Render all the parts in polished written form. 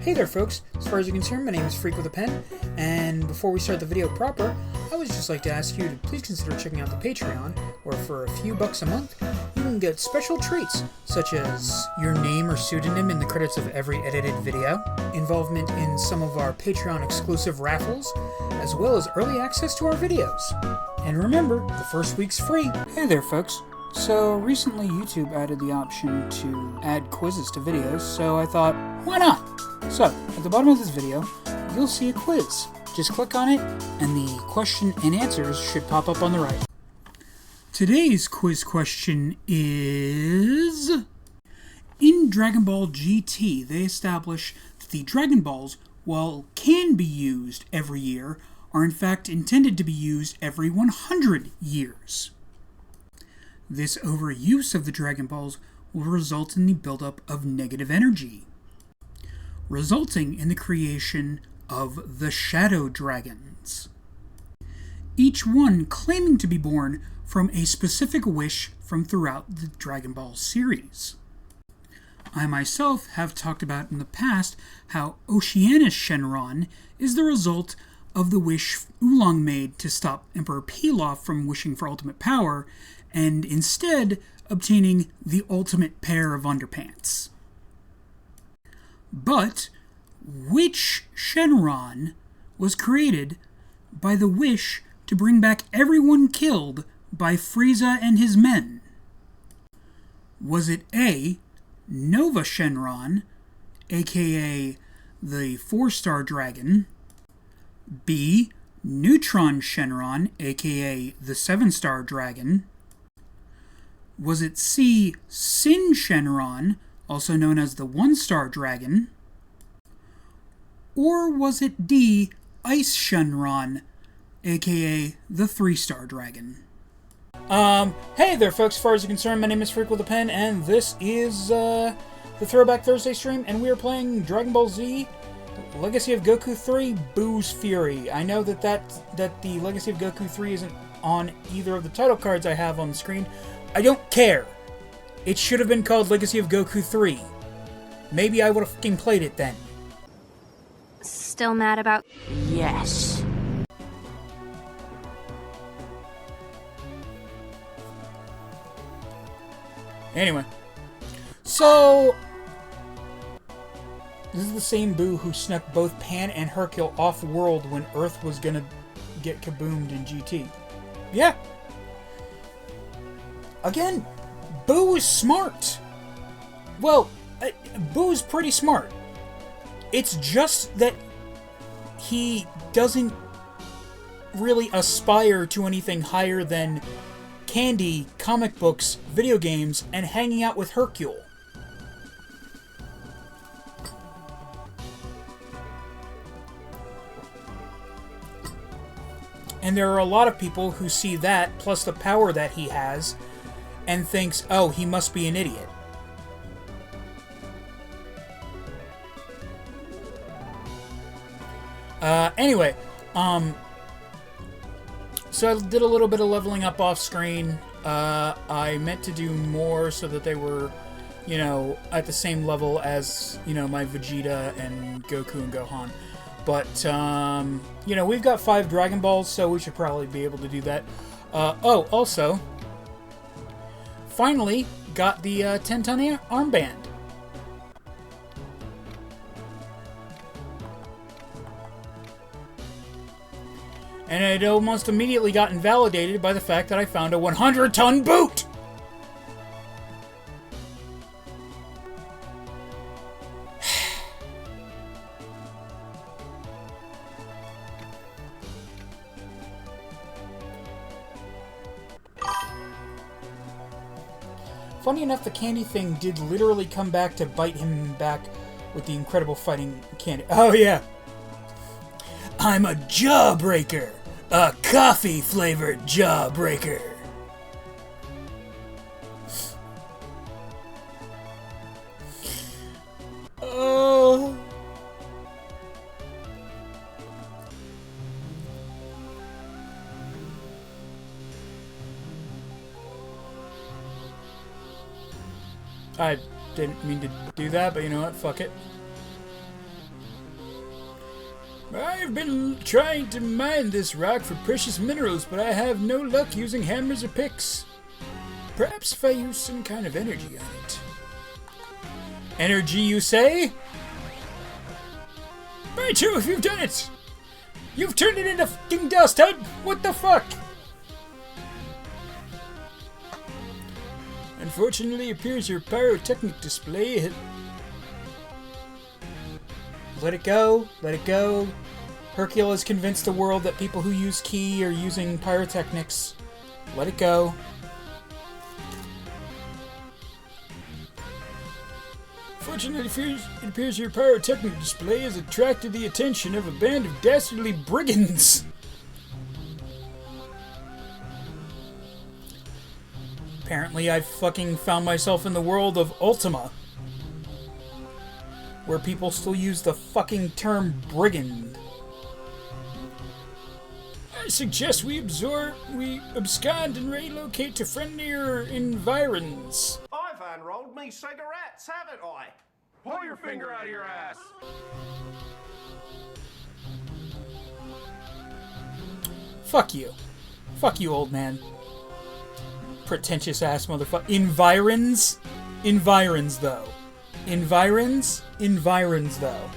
Hey there folks, as far as you're concerned, my name is Freak with a Pen, and before we start the video proper, I would just like to ask you to please consider checking out the Patreon, where for a few bucks a month, you can get special treats, such as your name or pseudonym in the credits of every edited video, involvement in some of our Patreon exclusive raffles, as well as early access to our videos. And remember, the first week's free. Hey there folks. So recently YouTube added the option to add quizzes to videos, so I thought, why not? So, at the bottom of this video, you'll see a quiz. Just click on it, and the question and answers should pop up on the right. Today's quiz question is... In Dragon Ball GT, they establish that the Dragon Balls, while can be used every year, are in fact intended to be used every 100 years. This overuse of the Dragon Balls will result in the buildup of negative energy, resulting in the creation of the Shadow Dragons, each one claiming to be born from a specific wish from throughout the Dragon Ball series. I myself have talked about in the past how Oceanus Shenron is the result of the wish Oolong made to stop Emperor Pilaf from wishing for ultimate power, and instead obtaining the ultimate pair of underpants. But which Shenron was created by the wish to bring back everyone killed by Frieza and his men? Was it A, Nova Shenron, aka the 4-star dragon, B, Neutron Shenron, aka the 7-star dragon? Was it C, Sin Shenron, also known as the 1-star dragon? Or was it D, Ice Shenron, aka the 3-star dragon? Hey there folks, as far as you're concerned, my name is Freak with a Pen, and this is, the Throwback Thursday stream, and we are playing Dragon Ball Z, Legacy of Goku 3, Buu's Fury. I know that the Legacy of Goku 3 isn't on either of the title cards I have on the screen. I don't care. It should have been called Legacy of Goku 3. Maybe I would have fucking played it then. Still mad about... Yes. Anyway. So... This is the same Buu who snuck both Pan and Hercule off-world when Earth was gonna get kaboomed in GT. Yeah. Again, Buu is smart. Well, Buu's pretty smart. It's just that he doesn't really aspire to anything higher than candy, comic books, video games, and hanging out with Hercule. And there are a lot of people who see that, plus the power that he has, and thinks, oh, he must be an idiot. Anyway, so I did a little bit of leveling up off screen. I meant to do more so that they were, you know, at the same level as, you know, my Vegeta and Goku and Gohan. But, you know, we've got 5 Dragon Balls, so we should probably be able to do that. Oh, also, finally got the 10-ton armband. And it almost immediately got invalidated by the fact that I found a 100-ton boot! Funny enough, the candy thing did literally come back to bite him back with the incredible fighting candy. Oh, yeah. I'm a jawbreaker. A coffee-flavored jawbreaker. Oh. I didn't mean to do that, but you know what? Fuck it. I've been trying to mine this rock for precious minerals, but I have no luck using hammers or picks. Perhaps if I use some kind of energy on it. Energy, you say? By Jove, you've done it! You've turned it into fucking dust, huh? What the fuck? Unfortunately, it appears your pyrotechnic display had... Let it go. Let it go. Hercule has convinced the world that people who use ki are using pyrotechnics. Let it go. Fortunately, it appears your pyrotechnic display has attracted the attention of a band of dastardly brigands. Apparently, I've fucking found myself in the world of Ultima, where people still use the fucking term brigand. I suggest we abscond and relocate to friendlier environs. I've unrolled me cigarettes, haven't I? Pull your finger out of your ass. Fuck you. Fuck you, old man. Pretentious ass motherfucker. Environs? Environs, though. Environs? Environs, though.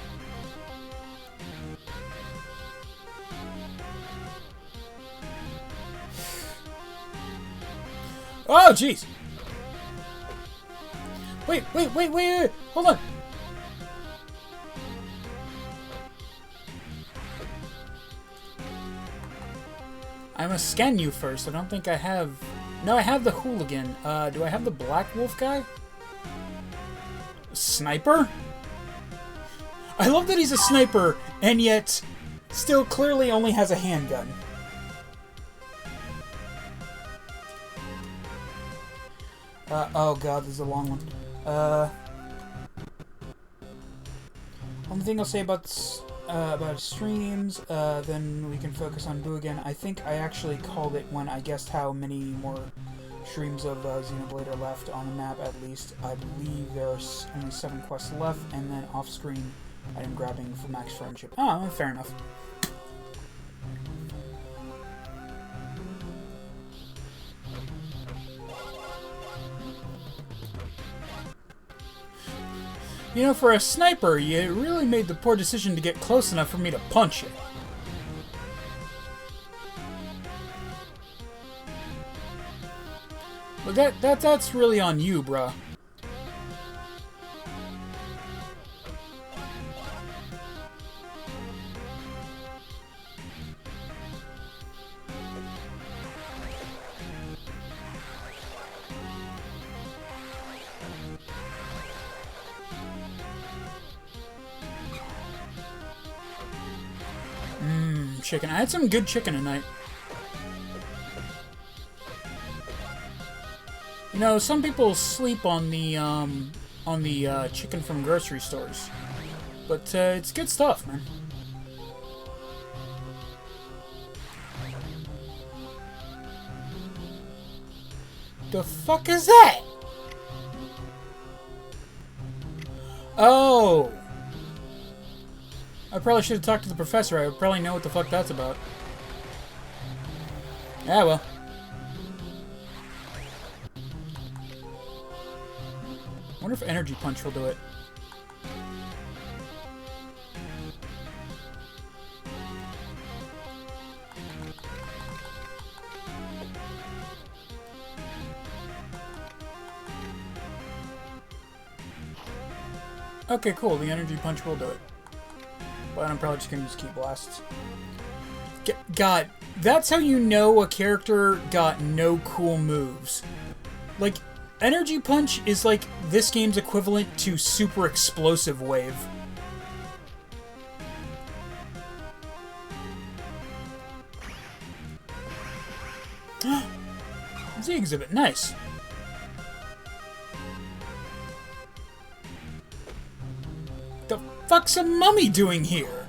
Oh, jeez! Wait. Hold on. I must scan you first. I don't think I have... No, I have the hooligan. Do I have the black wolf guy? Sniper? I love that he's a sniper, and yet still clearly only has a handgun. Oh god, this is a long one. Only thing I'll say about streams, then we can focus on Buu again. I think I actually called it when I guessed how many more streams of Xenoblade are left on the map, at least. I believe there are only 7 quests left, and then off-screen item grabbing for max friendship. Oh, fair enough. You know, for a sniper, you really made the poor decision to get close enough for me to punch it. But that's really on you, bruh. Chicken. I had some good chicken tonight. You know, some people sleep on the chicken from grocery stores, but it's good stuff, man. The fuck is that? Oh. I probably should have talked to the professor. I would probably know what the fuck that's about. Yeah, well. Wonder if Energy Punch will do it. Okay, cool. The Energy Punch will do it. But I'm probably just gonna use Ki Blasts. God, that's how you know a character got no cool moves. Like, Energy Punch is like this game's equivalent to Super Explosive Wave. Z exhibit, nice. The fuck's a mummy doing here?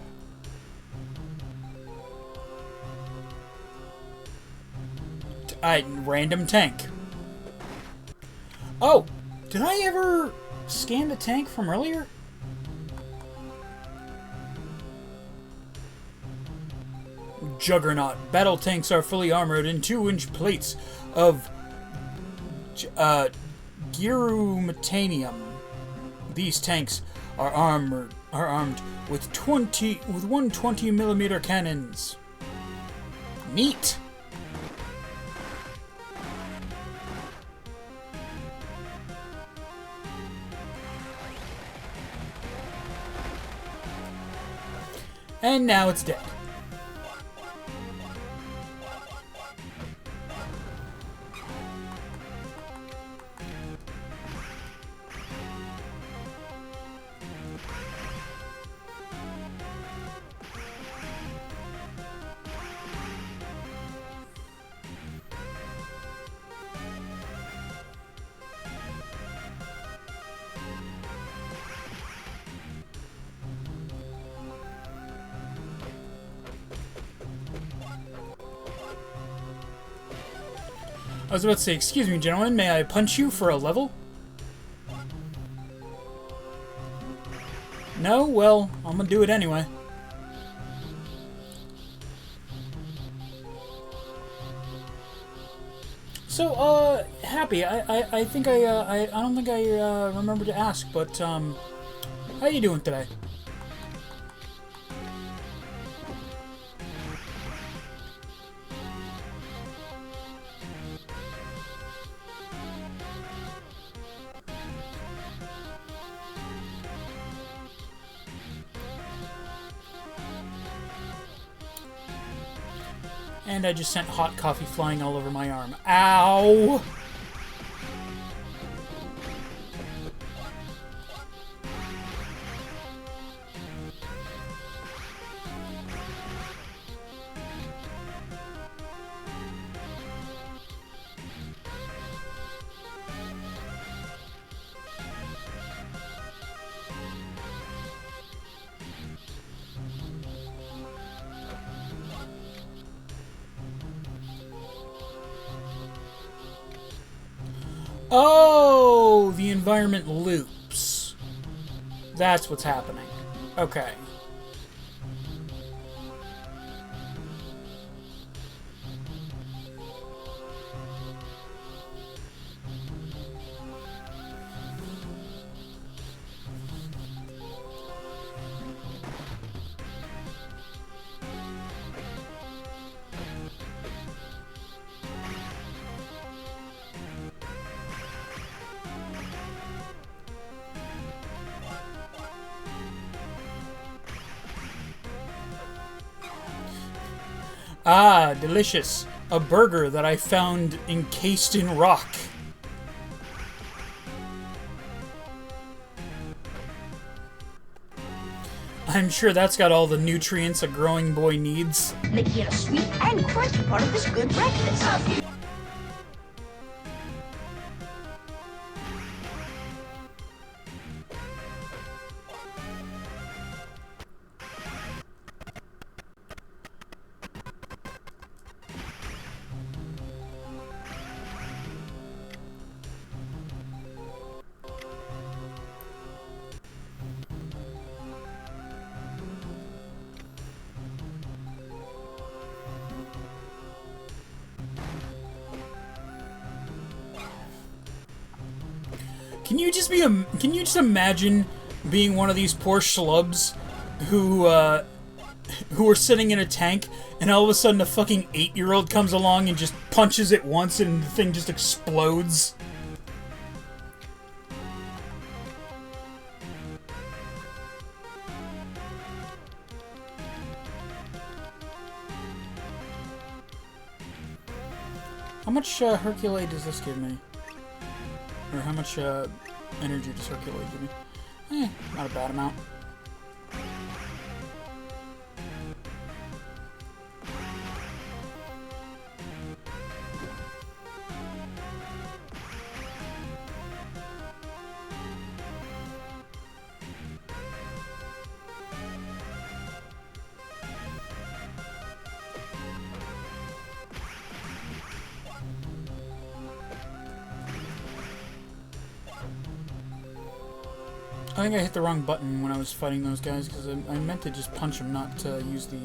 Random tank. Oh, did I ever scan the tank from earlier? Juggernaut. Battle tanks are fully armored in 2-inch plates of Gyrumetanium. These tanks are armed with 120mm cannons. Neat. And now it's dead. I was about to say, excuse me, gentlemen, may I punch you for a level? No? Well, I'm gonna do it anyway. So, Happy, I think I don't think I remember to ask, but, how you doing today? And I just sent hot coffee flying all over my arm. Ow! Oh, the environment loops. That's what's happening. Okay. Ah, delicious. A burger that I found encased in rock. I'm sure that's got all the nutrients a growing boy needs. Making it a sweet and crunchy part of this good breakfast. Can you just imagine being one of these poor schlubs who are sitting in a tank and all of a sudden a fucking 8-year-old comes along and just punches it once and the thing just explodes? How much Herculate does this give me? Or how much energy does Herculate give me? Not a bad amount. I think I hit the wrong button when I was fighting those guys, because I meant to just punch them, not to use the...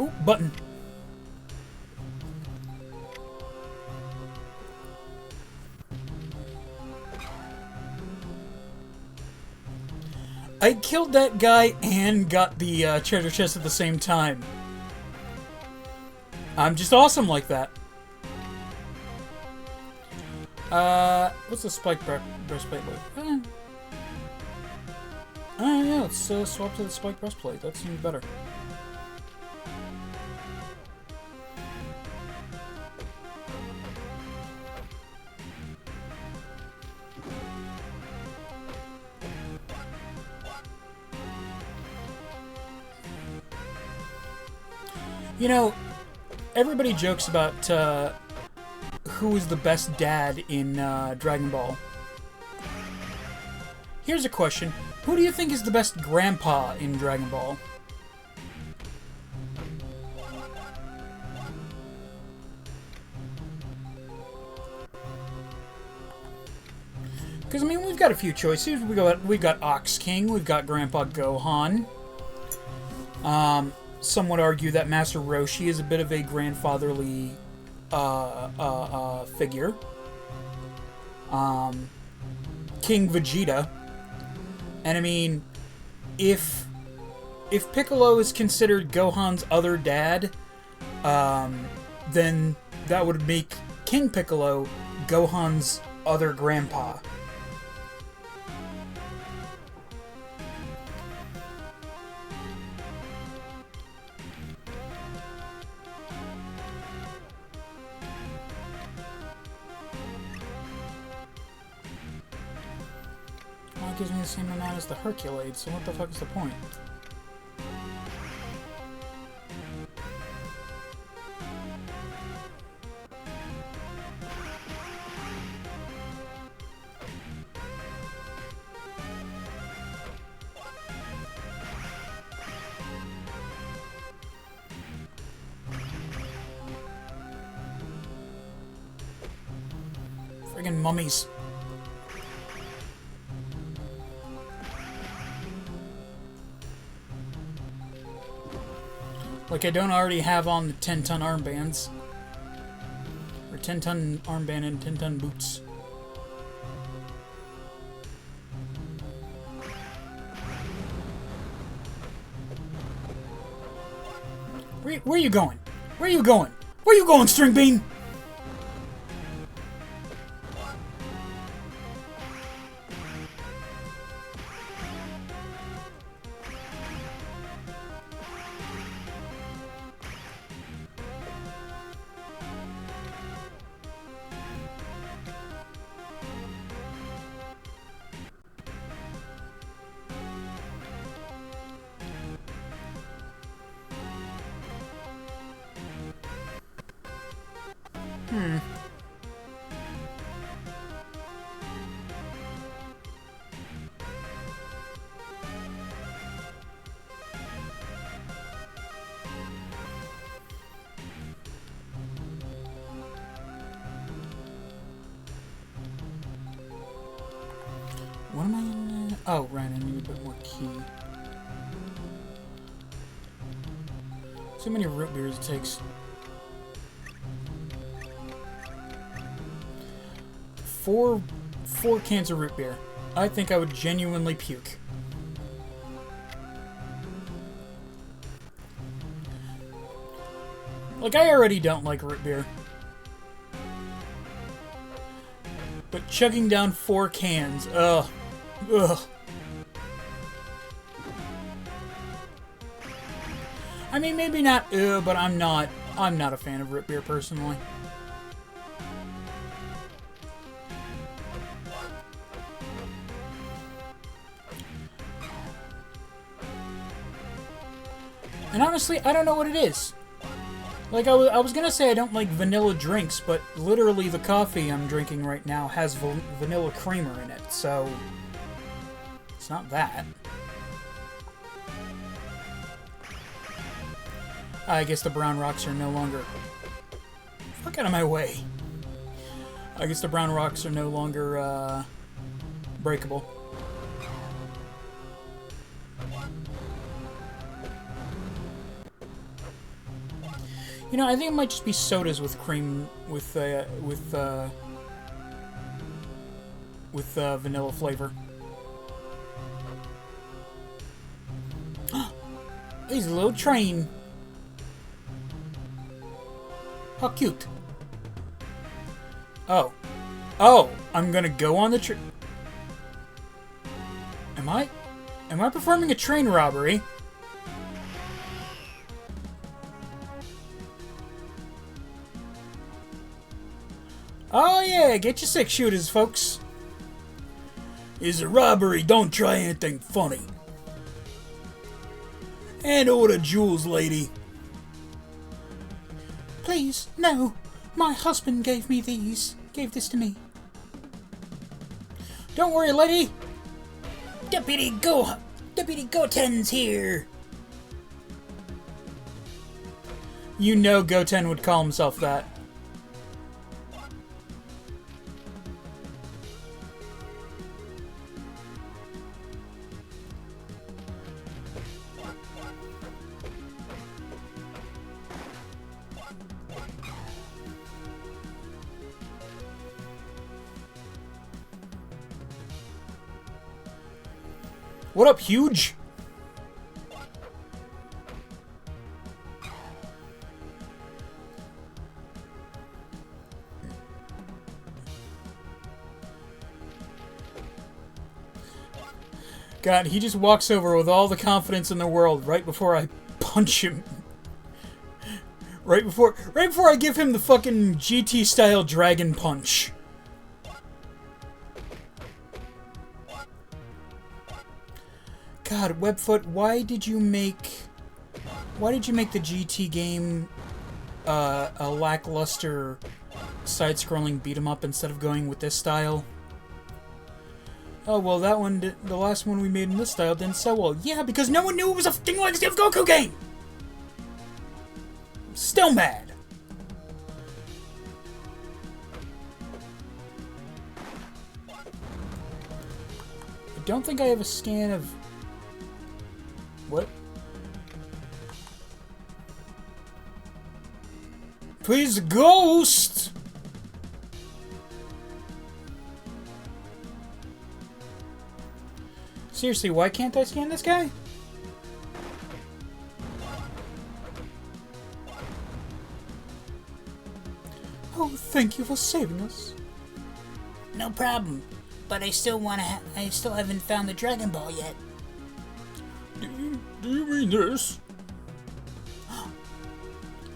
Ooh, button. I killed that guy and got the treasure chest at the same time. I'm just awesome like that. What's the spike breastplate like? Yeah, let's swap to the spike breastplate. That seems better. You know, everybody jokes about who is the best dad in Dragon Ball. Here's a question. Who do you think is the best grandpa in Dragon Ball? Because, I mean, we've got a few choices. We've got Ox King, we've got Grandpa Gohan. Some would argue that Master Roshi is a bit of a grandfatherly figure. King Vegeta. And I mean, if Piccolo is considered Gohan's other dad, then that would make King Piccolo Gohan's other grandpa. Well, it gives me the same amount as the Herculades, so what the fuck is the point? Friggin' mummies. Like I don't already have on the 10-ton armbands. Or 10-ton armband and 10-ton boots. Where are you going? Where are you going? Where are you going, String Bean? What am I in there? Oh, right, I need a bit more key. See how many root beers it takes. 4 cans of root beer. I think I would genuinely puke. Like, I already don't like root beer. But chugging down 4 cans, ugh. Ugh. I mean, maybe not but I'm not a fan of root beer personally. And honestly, I don't know what it is. Like, I was gonna say I don't like vanilla drinks, but literally the coffee I'm drinking right now has vanilla creamer in it, so it's not that. I guess the brown rocks are no longer... Fuck out of my way. I guess the brown rocks are no longer, breakable. You know, I think it might just be sodas with cream, with vanilla flavor. He's a little train. How cute. Oh. Oh, I'm gonna go on the train. Am I performing a train robbery? Oh yeah, get your 6-shooters, folks. It's a robbery, don't try anything funny. And order jewels, lady. Please, no. My husband gave me these. Gave this to me. Don't worry, lady. Deputy Goten's here. You know Goten would call himself that. What up, Huge? God, he just walks over with all the confidence in the world right before I punch him. Right before I give him the fucking GT style dragon punch. God, Webfoot, why did you make the GT game a lackluster side-scrolling beat-em-up instead of going with this style? Oh, well, that one, the last one we made in this style didn't sell well. Yeah, because no one knew it was a fucking Legacy of Goku game! Still mad. I don't think I have a scan of... What? Please, ghost! Seriously, why can't I scan this guy? Oh, thank you for saving us. No problem, but I still haven't found the Dragon Ball yet. Do you mean this?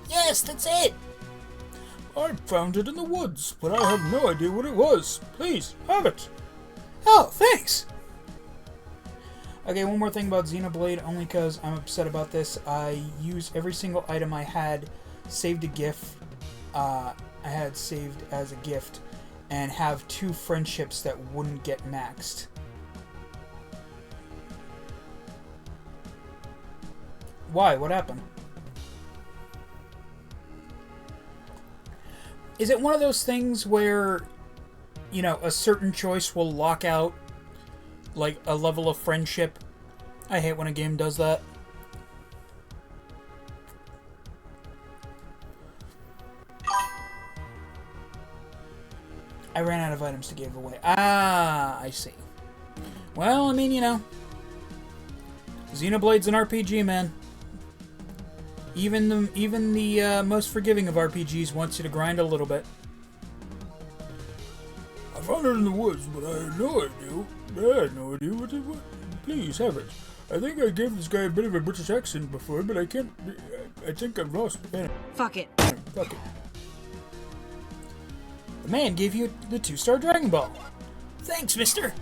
Yes, that's it! I found it in the woods, but I have no idea what it was. Please, have it. Oh, thanks! Okay, one more thing about Xenoblade, only because I'm upset about this. I used every single item I had saved a GIF. I had saved as a gift, and have 2 friendships that wouldn't get maxed. Why? What happened? Is it one of those things where, you know, a certain choice will lock out, like, a level of friendship? I hate when a game does that. I ran out of items to give away. Ah, I see. Well, I mean, you know, Xenoblade's an RPG, man. Even the most forgiving of RPGs wants you to grind a little bit. I found it in the woods, but I had no idea what it was. Please have it. I think I gave this guy a bit of a British accent before, but I can't. I think I've lost it. Fuck it. Fuck it. The man gave you the 2-star Dragon Ball. Thanks, mister.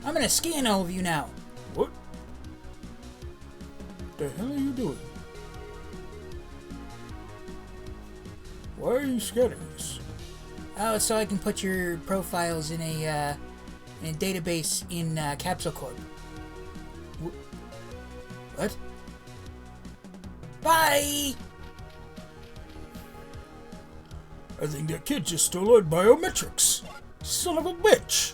I'm gonna scan all of you now. What? The hell are you doing? Why are you scanning this? Oh, so I can put your profiles in a database in Capsule Corp. What? Bye! I think that kid just stole our biometrics. Son of a bitch.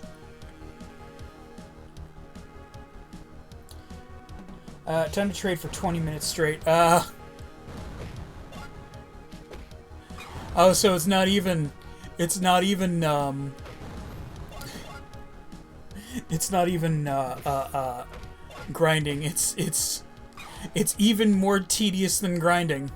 Time to trade for 20 minutes straight. Oh, so it's not even, grinding. It's even more tedious than grinding.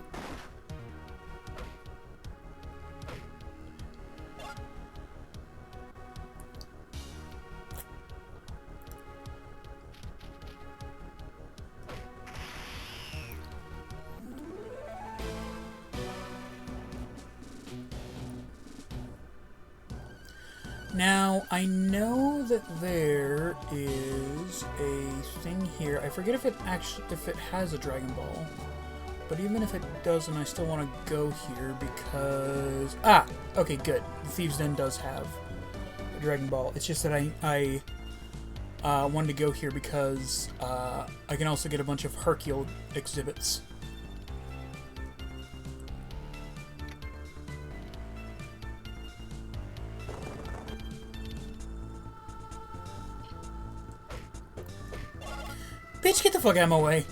Now, I know that there is a thing here. I forget if it has a Dragon Ball. But even if it doesn't, I still want to go here because... Ah! Okay, good. The Thieves' Den does have a Dragon Ball. It's just that I wanted to go here because I can also get a bunch of Hercule exhibits. Bitch, get the fuck out of my way.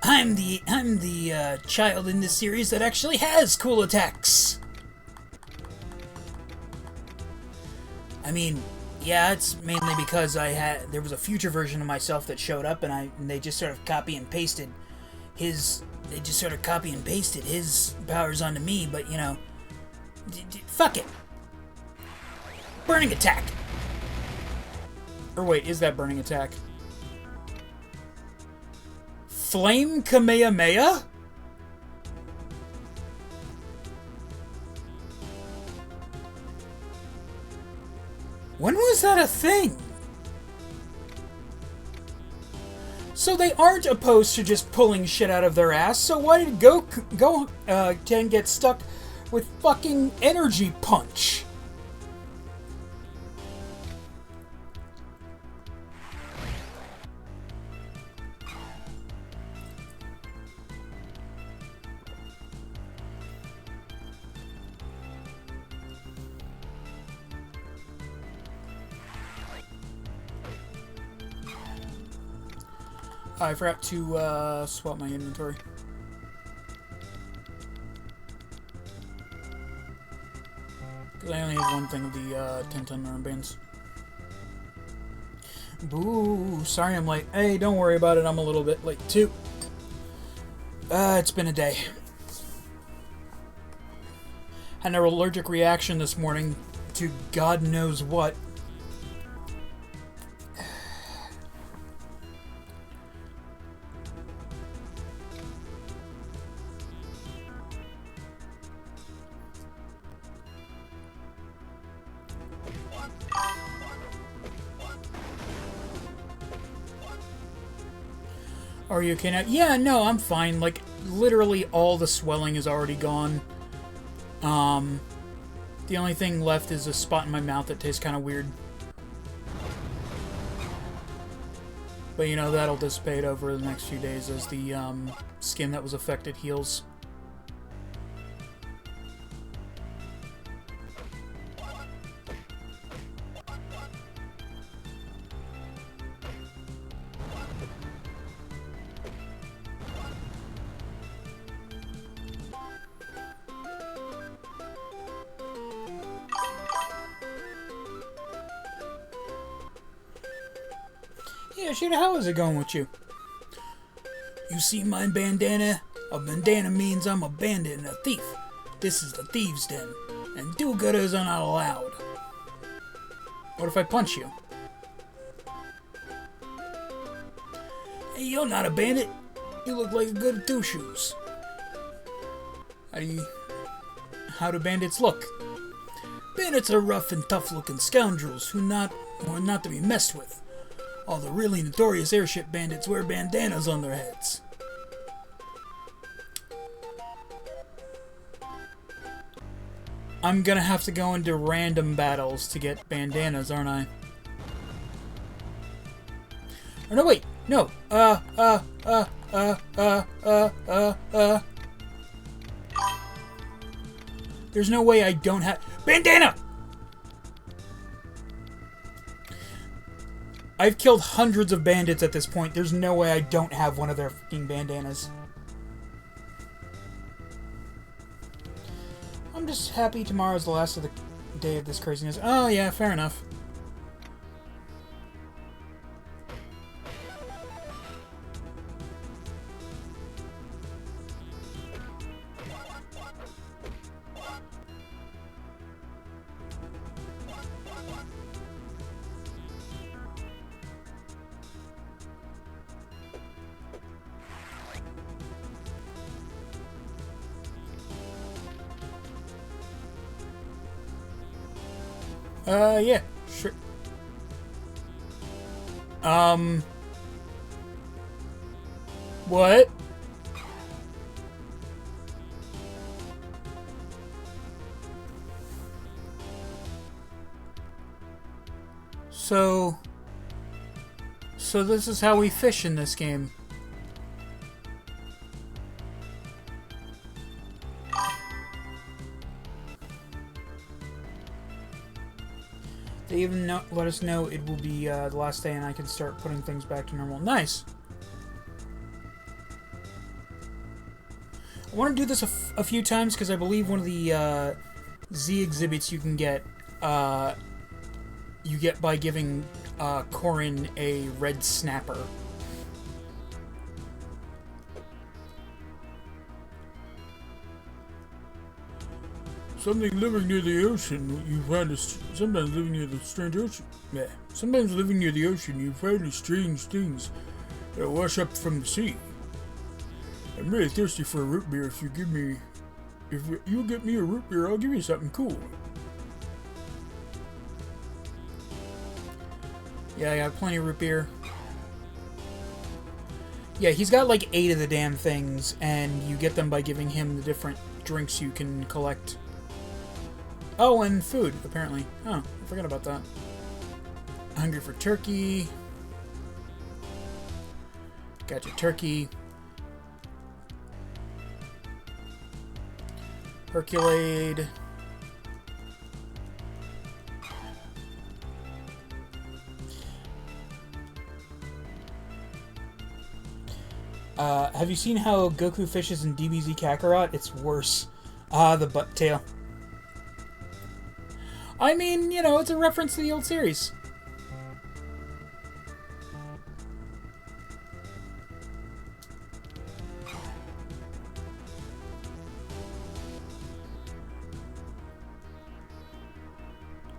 I'm the child in this series that actually has cool attacks. I mean, yeah, it's mainly because there was a future version of myself that showed up, and they just sort of copy and pasted his powers onto me. But you know, fuck it. Burning attack. Or wait, is that burning attack? Flame Kamehameha? When was that a thing? So they aren't opposed to just pulling shit out of their ass, so why did Goten get stuck with fucking Energy Punch? I forgot to swap my inventory. Because I only have one thing of the 10-ton armbands. Boo! Sorry I'm late. Hey, don't worry about it. I'm a little bit late too. It's been a day. Had an allergic reaction this morning to God knows what. Are you okay now? Yeah, no, I'm fine. Like, literally all the swelling is already gone. The only thing left is a spot in my mouth that tastes kind of weird. But, you know, that'll dissipate over the next few days as the skin that was affected heals. Yeah, Sheeta, how is it going with you? You see my bandana? A bandana means I'm a bandit and a thief. This is the Thieves' Den, and do-gooders are not allowed. What if I punch you? Hey, you're not a bandit. You look like a good two-shoes. How do bandits look? Bandits are rough and tough-looking scoundrels who are not to be messed with. All the really notorious airship bandits wear bandanas on their heads. I'm gonna have to go into random battles to get bandanas, aren't I? Or no, wait, no. There's no way I don't have bandana. I've killed hundreds of bandits at this point. There's no way I don't have one of their fucking bandanas. I'm just happy tomorrow's the last of the day of this craziness. Oh, yeah, fair enough. Yeah, sure. What? So this is how we fish in this game. They even let us know it will be the last day and I can start putting things back to normal. Nice! I want to do this a few times because I believe one of the Z exhibits you can get, you get by giving Corin a red snapper. Something living near the ocean, you find sometimes living near the strange ocean. Yeah. Sometimes living near the ocean, you find strange things that wash up from the sea. I'm really thirsty for a root beer. If you get me a root beer, I'll give you something cool. Yeah, I got plenty of root beer. Yeah, he's got like 8 of the damn things, and you get them by giving him the different drinks you can collect. Oh, and food, apparently. Oh, I forgot about that. Hungry for turkey. Got your turkey. Herculade. Have you seen how Goku fishes in DBZ Kakarot? It's worse. Ah, the butt tail. I mean, you know, it's a reference to the old series.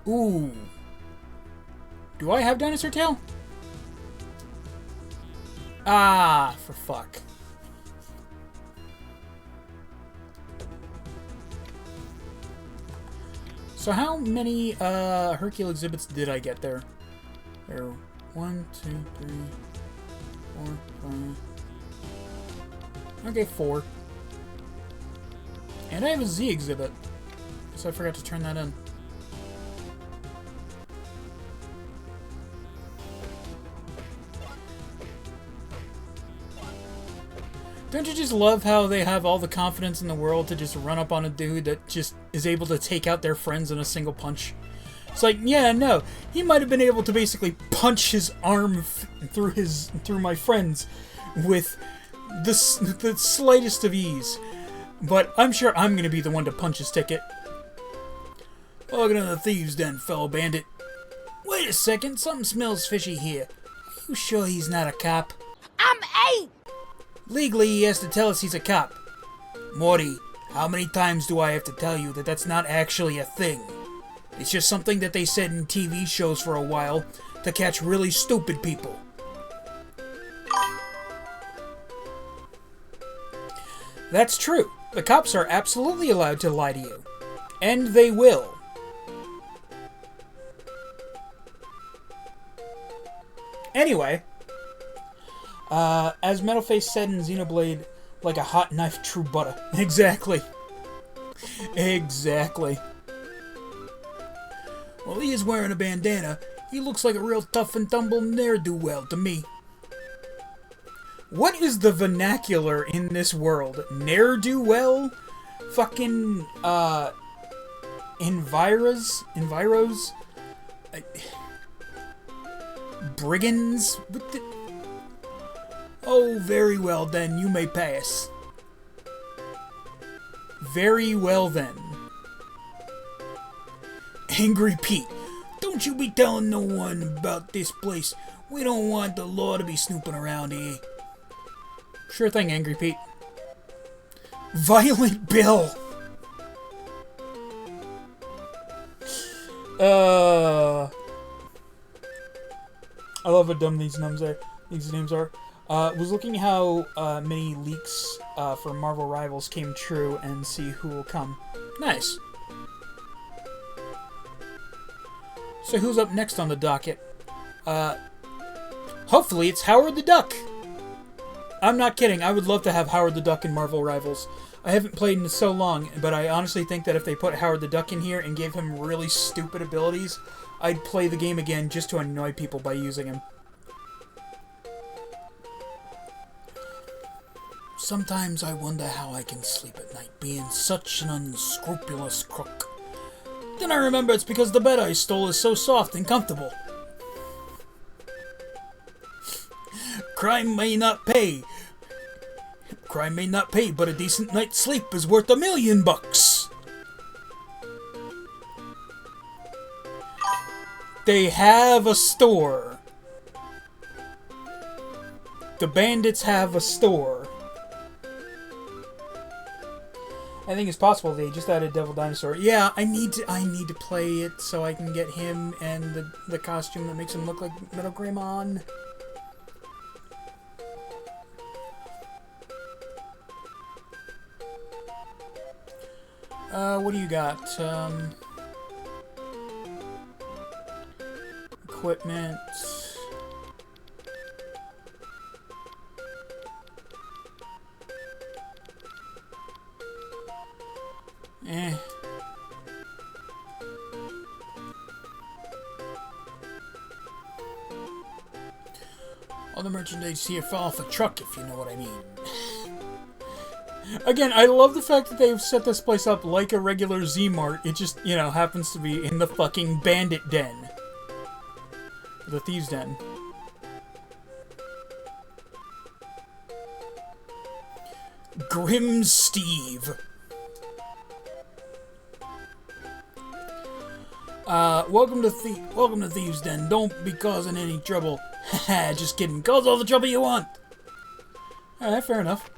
Ooh. Do I have dinosaur tail? Ah, for fuck. So how many Hercule exhibits did I get there? There were 1, 2, 3, 4, 5. Okay, 4. And I have a Z exhibit. So I forgot to turn that in. Don't you just love how they have all the confidence in the world to just run up on a dude that just is able to take out their friends in a single punch? It's like, yeah, no, he might have been able to basically punch his arm through my friends with the slightest of ease, but I'm sure I'm gonna be the one to punch his ticket. Welcome to the thieves' den, fellow bandit. Wait a second, something smells fishy here. Are you sure he's not a cop? I'm 8! Legally, he has to tell us he's a cop. Morty, how many times do I have to tell you that that's not actually a thing? It's just something that they said in TV shows for a while to catch really stupid people. That's true. The cops are absolutely allowed to lie to you. And they will. Anyway, as Metalface said in Xenoblade, like a hot knife true butter. Exactly. Exactly. Well, he is wearing a bandana. He looks like a real tough and tumble ne'er-do-well to me. What is the vernacular in this world? Ne'er-do-well? Fucking, Enviros? brigands? Oh, very well then, you may pass. Very well then. Angry Pete, don't you be telling no one about this place. We don't want the law to be snooping around here. Sure thing, Angry Pete. Violent Bill. I love how dumb these names are. Was looking how many leaks for Marvel Rivals came true and see who will come. Nice. So who's up next on the docket? Hopefully it's Howard the Duck. I'm not kidding. I would love to have Howard the Duck in Marvel Rivals. I haven't played in so long, but I honestly think that if they put Howard the Duck in here and gave him really stupid abilities, I'd play the game again just to annoy people by using him. Sometimes I wonder how I can sleep at night, being such an unscrupulous crook. Then I remember it's because the bed I stole is so soft and comfortable. Crime may not pay. Crime may not pay, but a decent night's sleep is worth $1 million. They have a store. The bandits have a store. I think it's possible they just added Devil Dinosaur. Yeah, I need to play it so I can get him and the costume that makes him look like Metal Greymon. What do you got? Equipment. All the merchandise here fell off a truck, if you know what I mean. Again, I love the fact that they've set this place up like a regular Z-Mart. It just, you know, happens to be in the fucking bandit den. The thieves' den. Grim Steve. Welcome to Thieves' Den. Don't be causing any trouble. Haha, just kidding. Cause all the trouble you want. Alright, fair enough.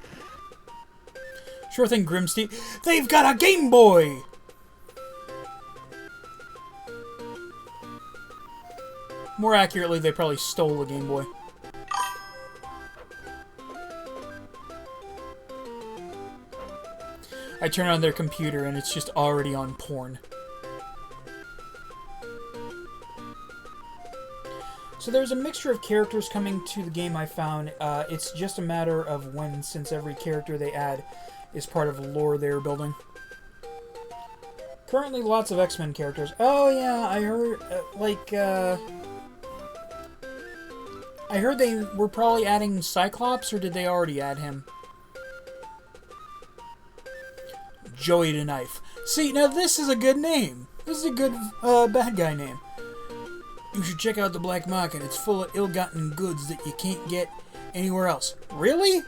Sure thing, Grim Steve. They've got a Game Boy! More accurately, they probably stole a Game Boy. I turn on their computer and it's just already on porn. So there's a mixture of characters coming to the game, I found. It's just a matter of when, since every character they add is part of the lore they're building. Currently, lots of X-Men characters. Oh yeah, I heard, I heard they were probably adding Cyclops, or did they already add him? Joey the Knife. See, now this is a good name. This is a good, bad guy name. You should check out the black market. It's full of ill-gotten goods that you can't get anywhere else. Really?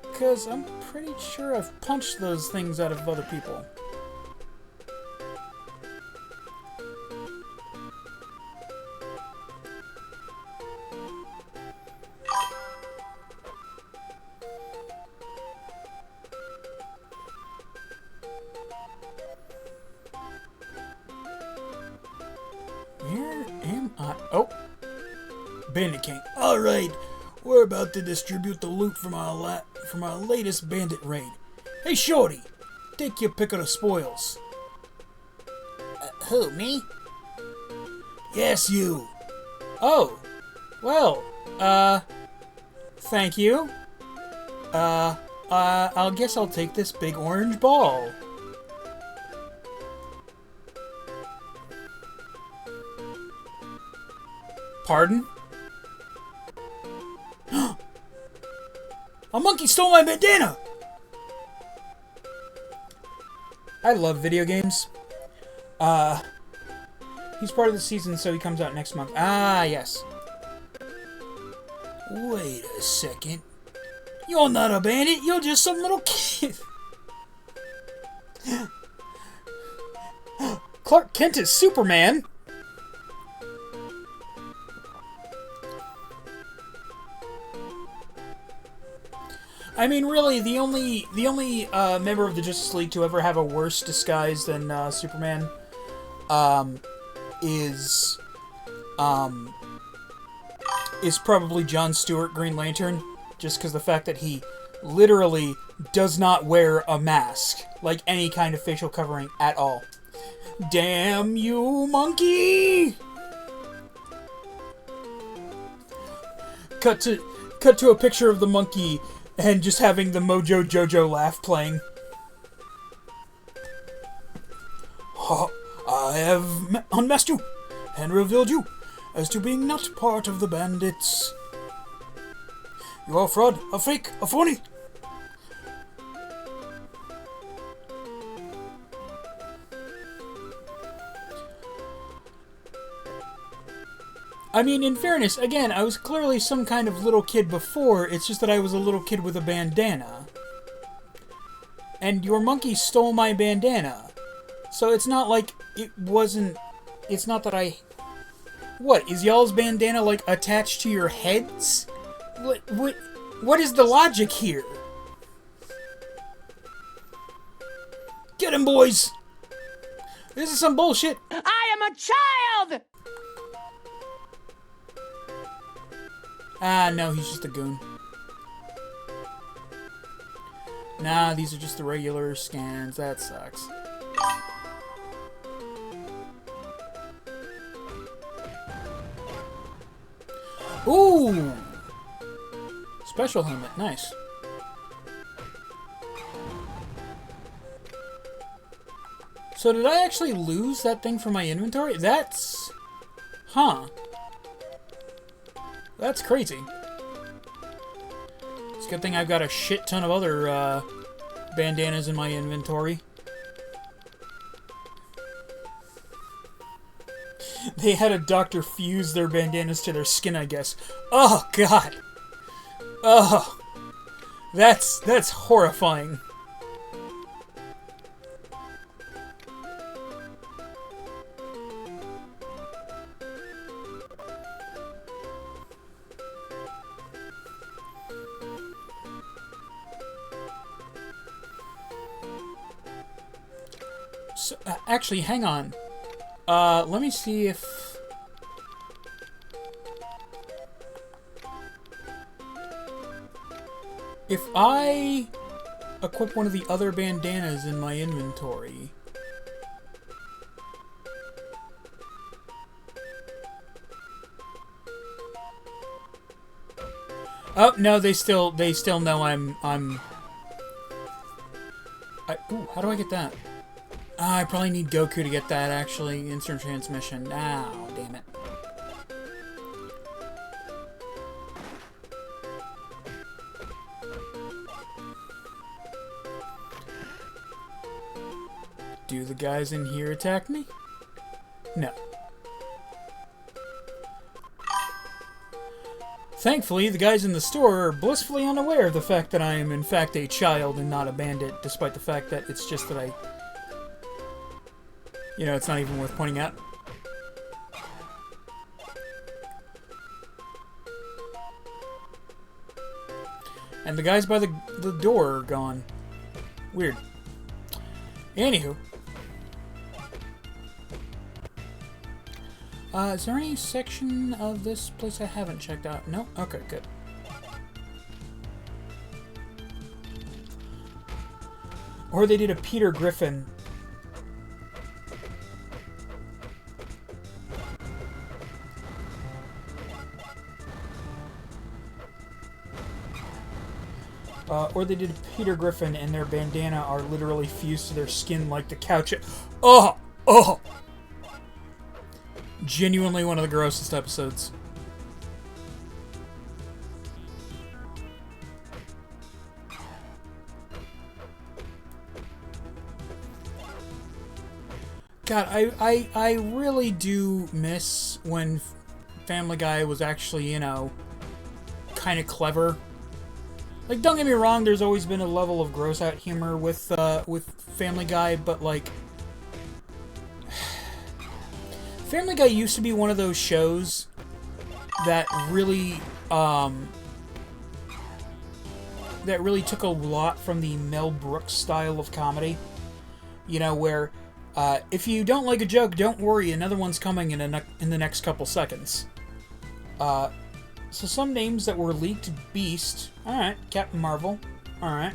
Because I'm pretty sure I've punched those things out of other people. Where am I? Oh! Bandit King. Alright, we're about to distribute the loot from our latest bandit raid. Hey, Shorty! Take your pick of the spoils. Who, me? Yes, you. Oh. Well, thank you. I'll guess I'll take this big orange ball. Pardon? A monkey stole my bandana! I love video games. He's part of the season, so he comes out next month. Ah, yes. Wait a second. You're not a bandit, you're just some little kid. Clark Kent is Superman. I mean, really, the only member of the Justice League to ever have a worse disguise than Superman is probably Jon Stewart, Green Lantern, just because the fact that he literally does not wear a mask, like any kind of facial covering at all. Damn you, monkey! Cut to a picture of the monkey and just having the Mojo Jojo laugh playing. I have unmasked you and revealed you as to being not part of the bandits. You are a fraud, a fake, a phony. I mean, in fairness, again, I was clearly some kind of little kid before, it's just that I was a little kid with a bandana. And your monkey stole my bandana. So it's not like it wasn't... It's not that I... What, is y'all's bandana, like, attached to your heads? What is the logic here? Get him, boys! This is some bullshit! I am a child! Ah, no, he's just a goon. Nah, these are just the regular scans. That sucks. Ooh! Special helmet, nice. So did I actually lose that thing from my inventory? That's... Huh. That's crazy. It's a good thing I've got a shit ton of other bandanas in my inventory. They had a doctor fuse their bandanas to their skin, I guess. Oh, God. Oh. That's horrifying. So, actually, hang on. Let me see if... If I equip one of the other bandanas in my inventory... Oh, no, they still know I'm... Ooh, how do I get that? I probably need Goku to get that, actually. Instant transmission. Ow, damn it. Do the guys in here attack me? No. Thankfully, the guys in the store are blissfully unaware of the fact that I am in fact a child and not a bandit, despite the fact that it's just that I... You know, it's not even worth pointing out. And the guys by the door are gone. Weird. Anywho. Is there any section of this place I haven't checked out? No? Okay, good. Or they did a Peter Griffin. Or they did a Peter Griffin and their bandana are literally fused to their skin like the couch. Oh! Oh! Genuinely one of the grossest episodes. God, I really do miss when Family Guy was actually, you know, kind of clever. Like, don't get me wrong, there's always been a level of gross-out humor with Family Guy, but, like... Family Guy used to be one of those shows that really took a lot from the Mel Brooks style of comedy. You know, where if you don't like a joke, don't worry, another one's coming in the next couple seconds. So some names that were leaked: Beast, alright, Captain Marvel, alright,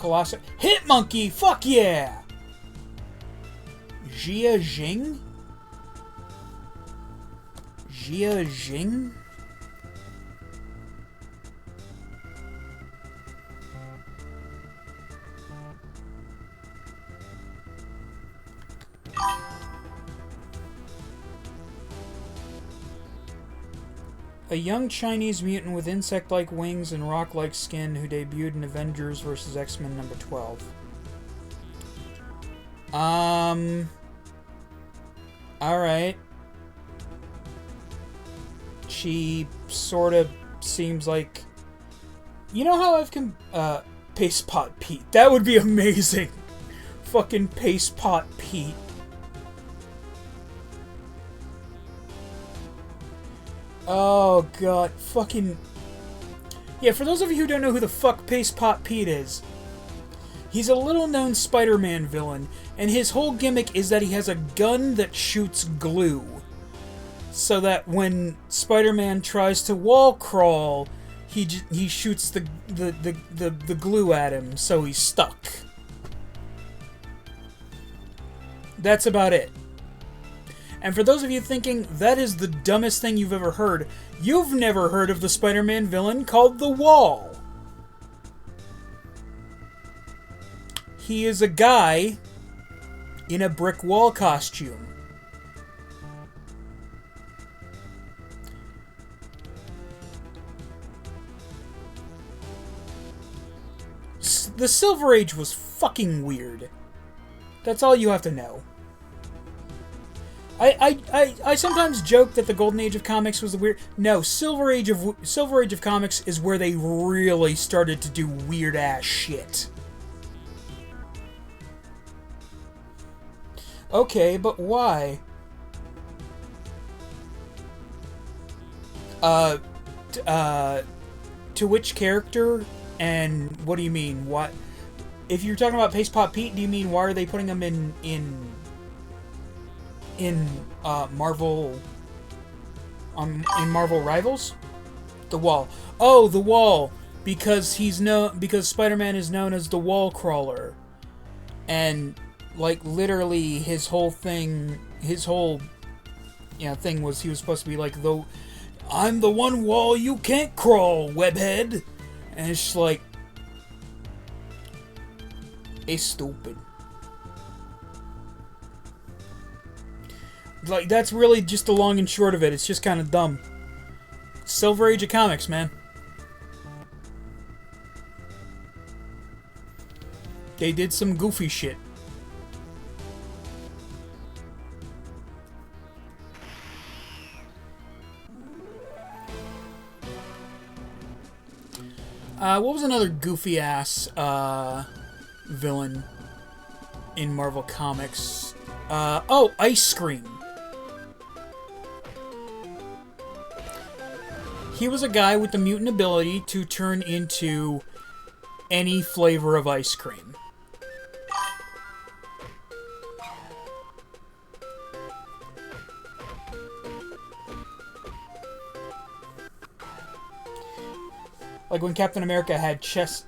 Colossus, Hit Monkey, fuck yeah! Jia Jing? Jia Jing? A young Chinese mutant with insect-like wings and rock-like skin who debuted in Avengers vs. X-Men number 12. Alright. She sort of seems like... You know how I've Paste Pot Pete. That would be amazing. Fucking Paste Pot Pete. Oh, God. Fucking... Yeah, for those of you who don't know who the fuck Paste Pot Pete is, he's a little-known Spider-Man villain, and his whole gimmick is that he has a gun that shoots glue. So that when Spider-Man tries to wall crawl, he shoots the glue at him, so he's stuck. That's about it. And for those of you thinking that is the dumbest thing you've ever heard, you've never heard of the Spider-Man villain called the Wall. He is a guy in a brick wall costume. The Silver Age was fucking weird. That's all you have to know. I sometimes joke that the Golden Age of Comics was the weird... No, Silver Age of Comics is where they really started to do weird-ass shit. Okay, but why? To which character? And what do you mean? What? If you're talking about Paste Pot Pete, do you mean why are they putting him in Marvel in Marvel Rivals? The Wall. Oh, the Wall, because Spider-Man is known as the Wall Crawler, and like literally his whole thing was he was supposed to be like, I'm the one wall you can't crawl, webhead, and it's just like, it's stupid. Like, that's really just the long and short of it. It's just kind of dumb. Silver Age of Comics, man. They did some goofy shit. What was another goofy-ass, villain in Marvel Comics? Oh, Ice Cream. He was a guy with the mutant ability to turn into any flavor of ice cream. Like when Captain America had a chest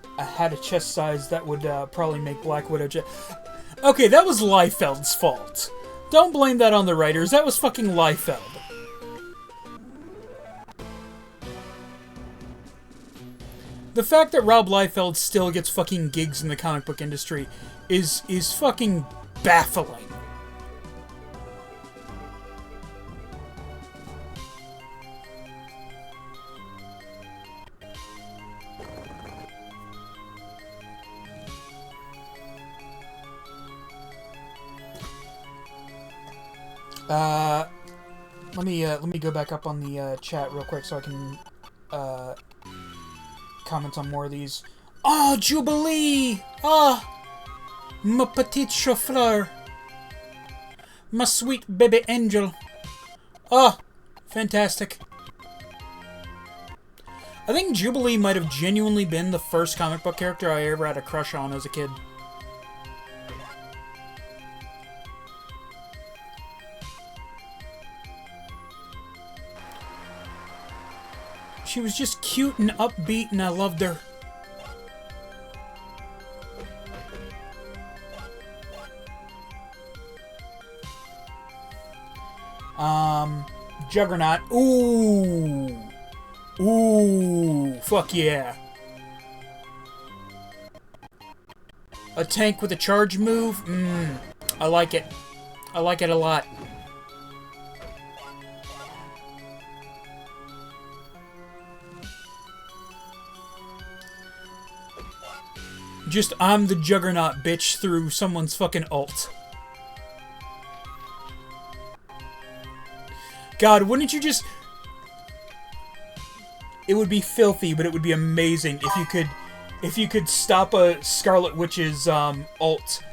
size that would probably make Black Widow. Okay, that was Liefeld's fault. Don't blame that on the writers. That was fucking Liefeld. The fact that Rob Liefeld still gets fucking gigs in the comic book industry is fucking baffling. Let me go back up on the chat real quick so I can comment on more of these. Oh, Jubilee! Ah, ma petite chauffeur, ma sweet baby angel. Oh, fantastic. I think Jubilee might have genuinely been the first comic book character I ever had a crush on as a kid. She was just cute and upbeat, and I loved her. Juggernaut. Ooh. Ooh. Fuck yeah. A tank with a charge move? I like it. I like it a lot. Just, I'm the Juggernaut, bitch, through someone's fucking ult. God, wouldn't you just... It would be filthy, but it would be amazing if you could stop a Scarlet Witch's ult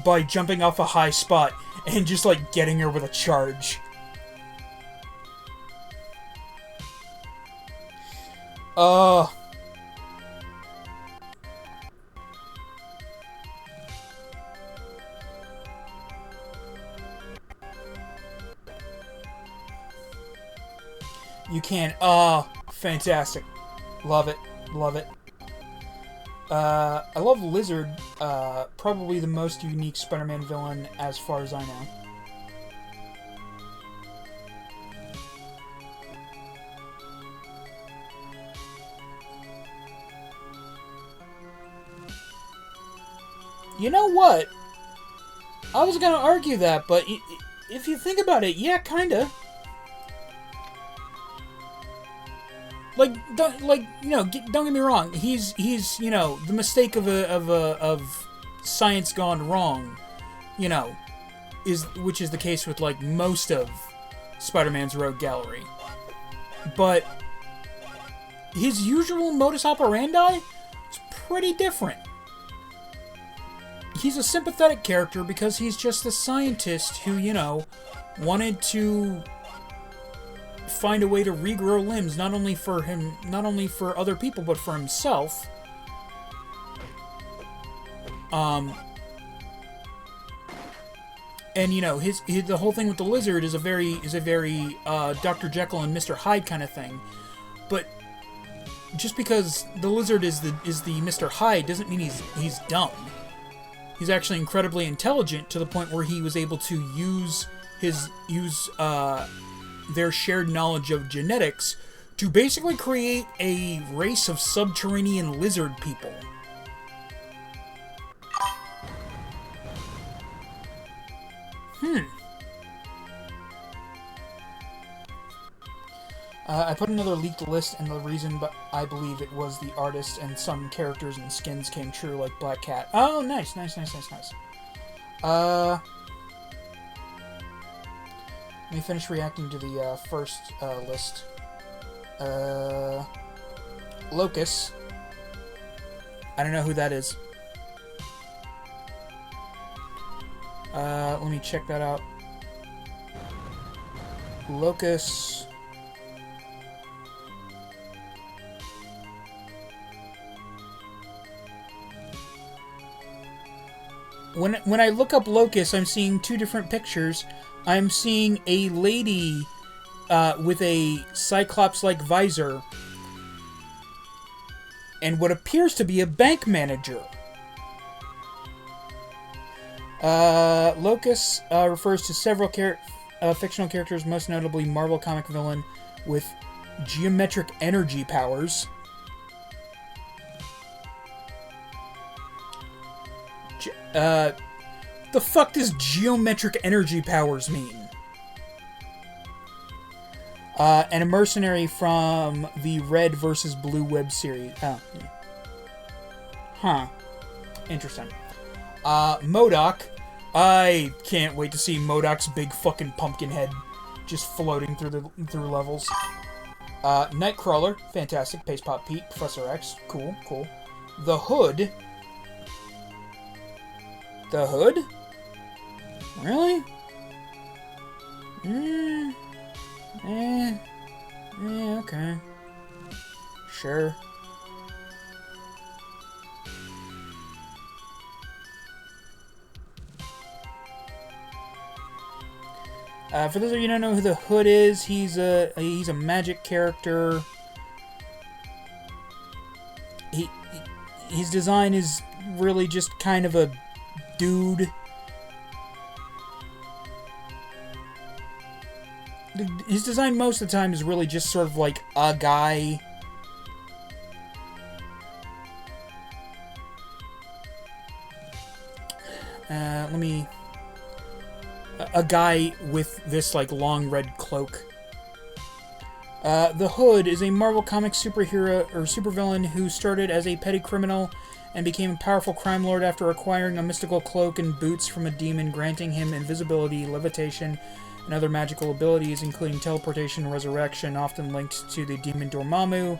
by jumping off a high spot and just, like, getting her with a charge. You can. Fantastic. Love it. Love it. I love Lizard. Probably the most unique Spider-Man villain as far as I know. You know what? I was gonna argue that, but if you think about it, yeah, kinda. Don't get me wrong. He's you know, the mistake of science gone wrong, you know, which is the case with like most of Spider-Man's rogue gallery. But his usual modus operandi is pretty different. He's a sympathetic character because he's just a scientist who, you know, wanted to find a way to regrow limbs, not only for other people, but for himself. And you know, the whole thing with the Lizard is a very Dr. Jekyll and Mr. Hyde kind of thing. But just because the Lizard is the Mr. Hyde doesn't mean he's dumb. He's actually incredibly intelligent to the point where he was able to use their shared knowledge of genetics to basically create a race of subterranean lizard people. I put another leaked list, and the reason I believe it was the artist and some characters and skins came true, like Black Cat. Oh, nice. Let me finish reacting to the first list. Locus. I don't know who that is. Let me check that out. Locus. When I look up Locus, I'm seeing two different pictures. I'm seeing a lady with a Cyclops-like visor and what appears to be a bank manager. Locus refers to several fictional characters, most notably Marvel comic villain with geometric energy powers. The fuck does geometric energy powers mean? And a mercenary from the Red vs. Blue web series. Oh. Huh. Interesting. MODOK, I can't wait to see MODOK's big fucking pumpkin head just floating through levels. Nightcrawler, fantastic. Pace Pop Pete, Professor X, cool, cool. The Hood. The Hood? Really? Okay. Sure. For those of you who don't know who the Hood is, he's a magic character. His design is really just kind of a dude. His design most of the time is really just sort of like a guy. A guy with this, like, long red cloak. The Hood is a Marvel Comics superhero, or supervillain, who started as a petty criminal and became a powerful crime lord after acquiring a mystical cloak and boots from a demon, granting him invisibility, levitation, and other magical abilities, including teleportation and resurrection, often linked to the demon Dormammu.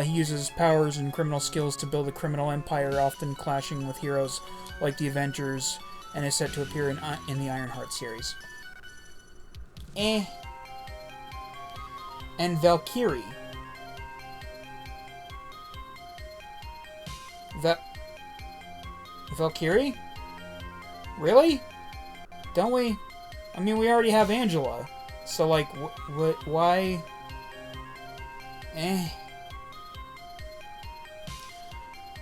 He uses powers and criminal skills to build a criminal empire, often clashing with heroes like the Avengers, and is set to appear in the Ironheart series. And Valkyrie. Valkyrie? Really? Don't we? I mean, we already have Angela. So, like, why?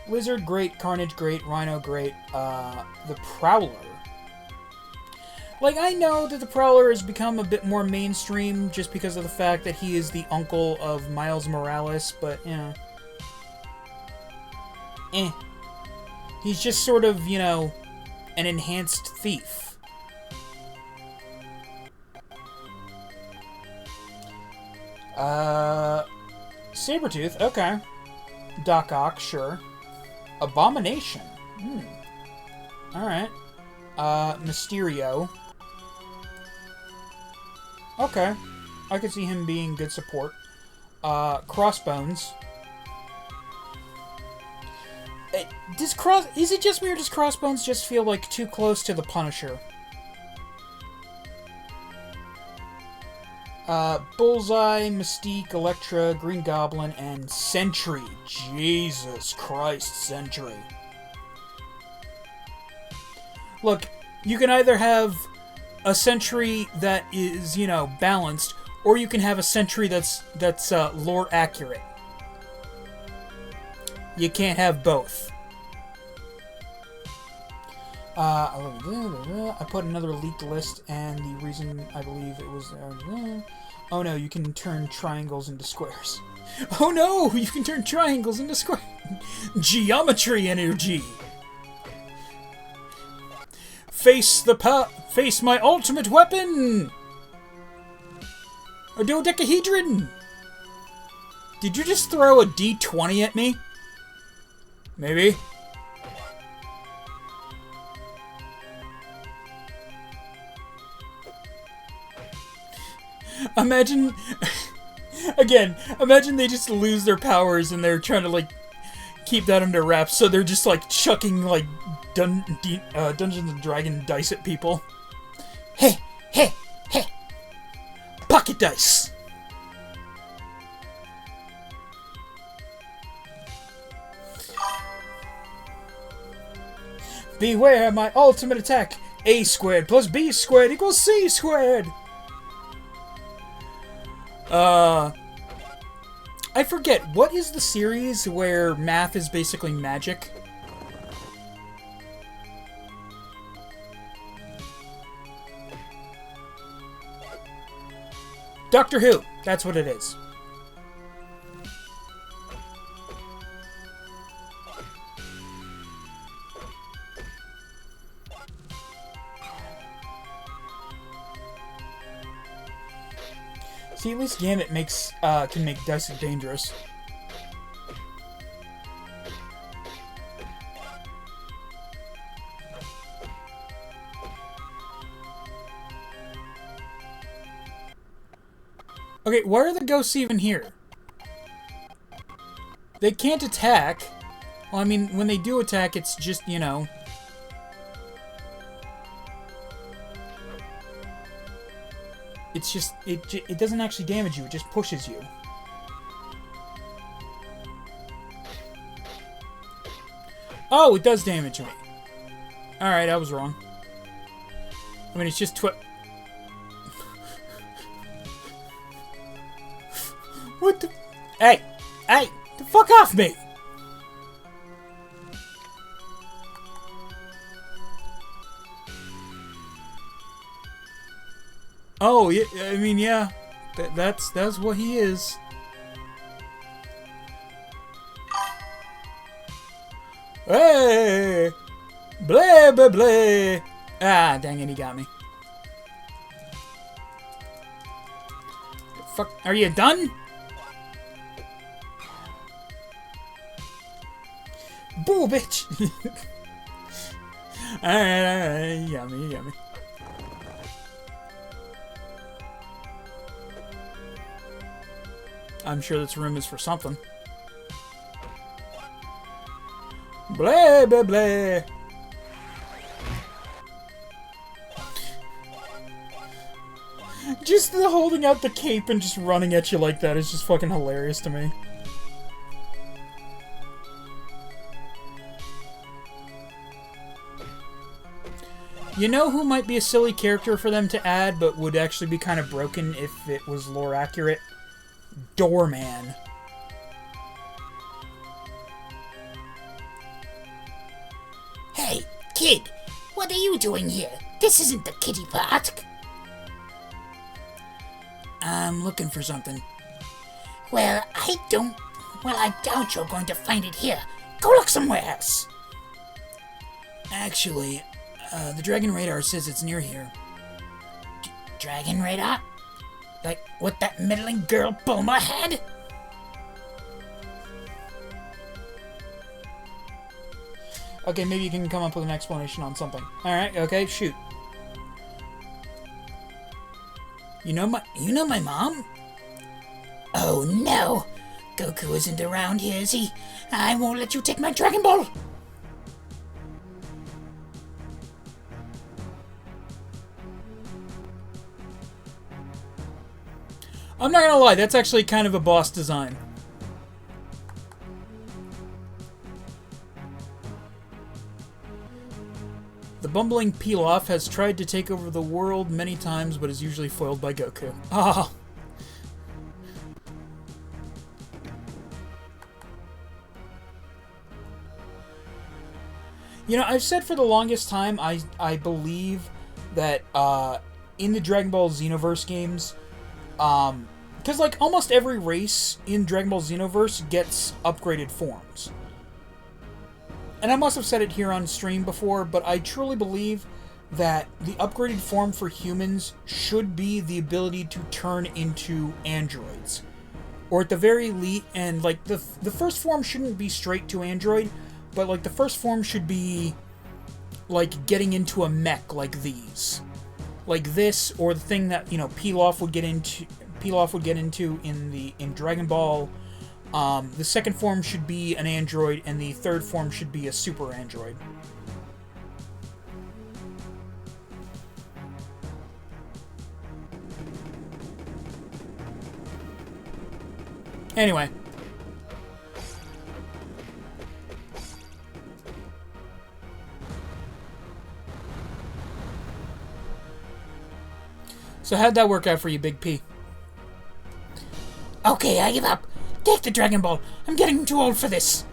Lizard, great. Carnage, great. Rhino, great. The Prowler. Like, I know that the Prowler has become a bit more mainstream just because of the fact that he is the uncle of Miles Morales, but, you know. He's just sort of, you know, an enhanced thief. Sabretooth, okay. Doc Ock, sure. Abomination. Alright. Mysterio. Okay. I could see him being good support. Crossbones. Is it just me, or does Crossbones just feel like too close to the Punisher? Bullseye, Mystique, Elektra, Green Goblin, and Sentry. Jesus Christ, Sentry. Look, you can either have a Sentry that is, you know, balanced, or you can have a Sentry that's lore accurate. You can't have both. I put another leaked list, and the reason I believe it was... oh no, you can turn triangles into squares. Oh no, you can turn triangles into squares. Geometry energy. Face my ultimate weapon. A dodecahedron. Did you just throw a D20 at me? Maybe. Imagine they just lose their powers and they're trying to, like, keep that under wraps, so they're just, like, chucking, like, Dungeons and Dragons dice at people. Hey! Pocket dice! Beware my ultimate attack! A squared plus B squared equals C squared! I forget, what is the series where math is basically magic? Doctor Who! That's what it is. See, at least Gambit can make dice dangerous. Okay, why are the ghosts even here? They can't attack. Well, I mean, when they do attack, it's just, you know... It's just... It doesn't actually damage you, it just pushes you. Oh, it does damage me. Alright, I was wrong. I mean, it's just What the... Hey! Hey! The fuck off me! Oh, yeah, I mean, yeah. That's what he is. Hey! Blah, blah, blah. Ah, dang it, he got me. Fuck, are you done? Boo, bitch! Alright, yummy, yummy. I'm sure this room is for something. Blah, blah, blah. Just the holding out the cape and just running at you like that is just fucking hilarious to me. You know who might be a silly character for them to add, but would actually be kind of broken if it was lore accurate? Doorman. Hey, kid, what are you doing here? This isn't the kiddie park. I'm looking for something. Well, I doubt you're going to find it here. Go look somewhere else. Actually, the Dragon Radar says it's near here. Dragon Radar? Like what that meddling girl Bulma had? Okay, maybe you can come up with an explanation on something. Alright, okay, shoot. You know my mom? Oh no! Goku isn't around here, is he? I won't let you take my Dragon Ball! I'm not gonna lie, that's actually kind of a boss design. The bumbling Pilaf has tried to take over the world many times, but is usually foiled by Goku. Ah! You know, I've said for the longest time, I believe that, in the Dragon Ball Xenoverse games, because, like, almost every race in Dragon Ball Xenoverse gets upgraded forms. And I must have said it here on stream before, but I truly believe that the upgraded form for humans should be the ability to turn into androids. Or at the very least, and, like, the first form shouldn't be straight to android, but, like, the first form should be, like, getting into a mech like these. Like this, or the thing that, you know, Pilaf would get into in Dragon Ball. The second form should be an android, and the third form should be a super android. Anyway. So how'd that work out for you, Big P? Okay, I give up. Take the Dragon Ball. I'm getting too old for this.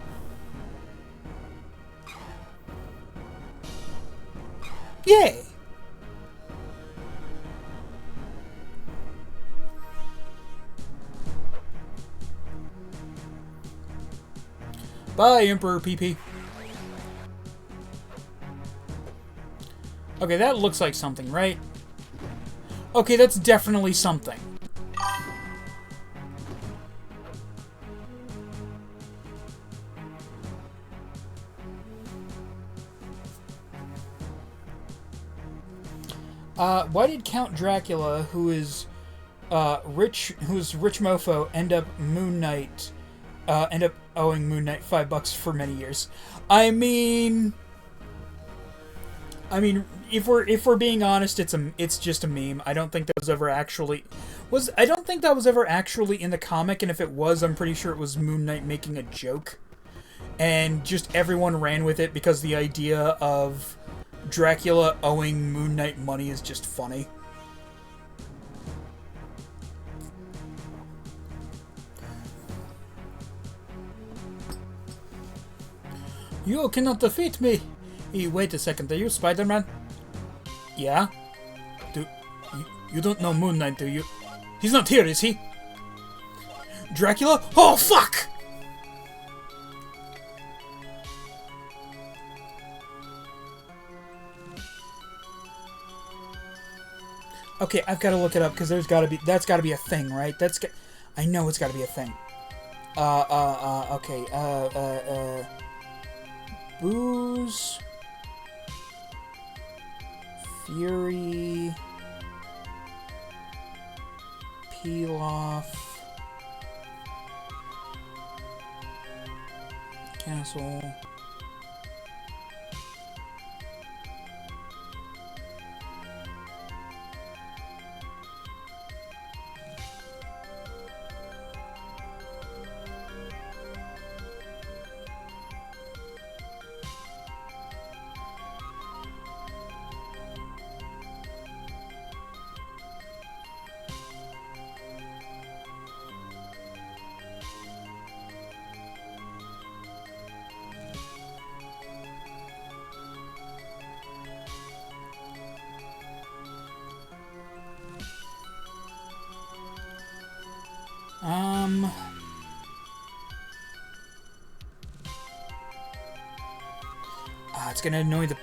Yay! Bye, Emperor PP. Okay, that looks like something, right? Okay, that's definitely something. Why did Count Dracula, who is who's Rich Mofo, end up owing Moon Knight $5 for many years. I mean, if we're being honest, it's just a meme. I don't think that was ever actually in the comic, and if it was, I'm pretty sure it was Moon Knight making a joke, and just everyone ran with it because the idea of Dracula owing Moon Knight money is just funny. You cannot defeat me! Hey, wait a second, are you Spider-Man? Yeah? You don't know Moon Knight, do you? He's not here, is he? Dracula? Oh, fuck! Okay, I've got to look it up, because that's got to be a thing, right? I know it's got to be a thing. Okay, Boo's Fury Peel-Off Castle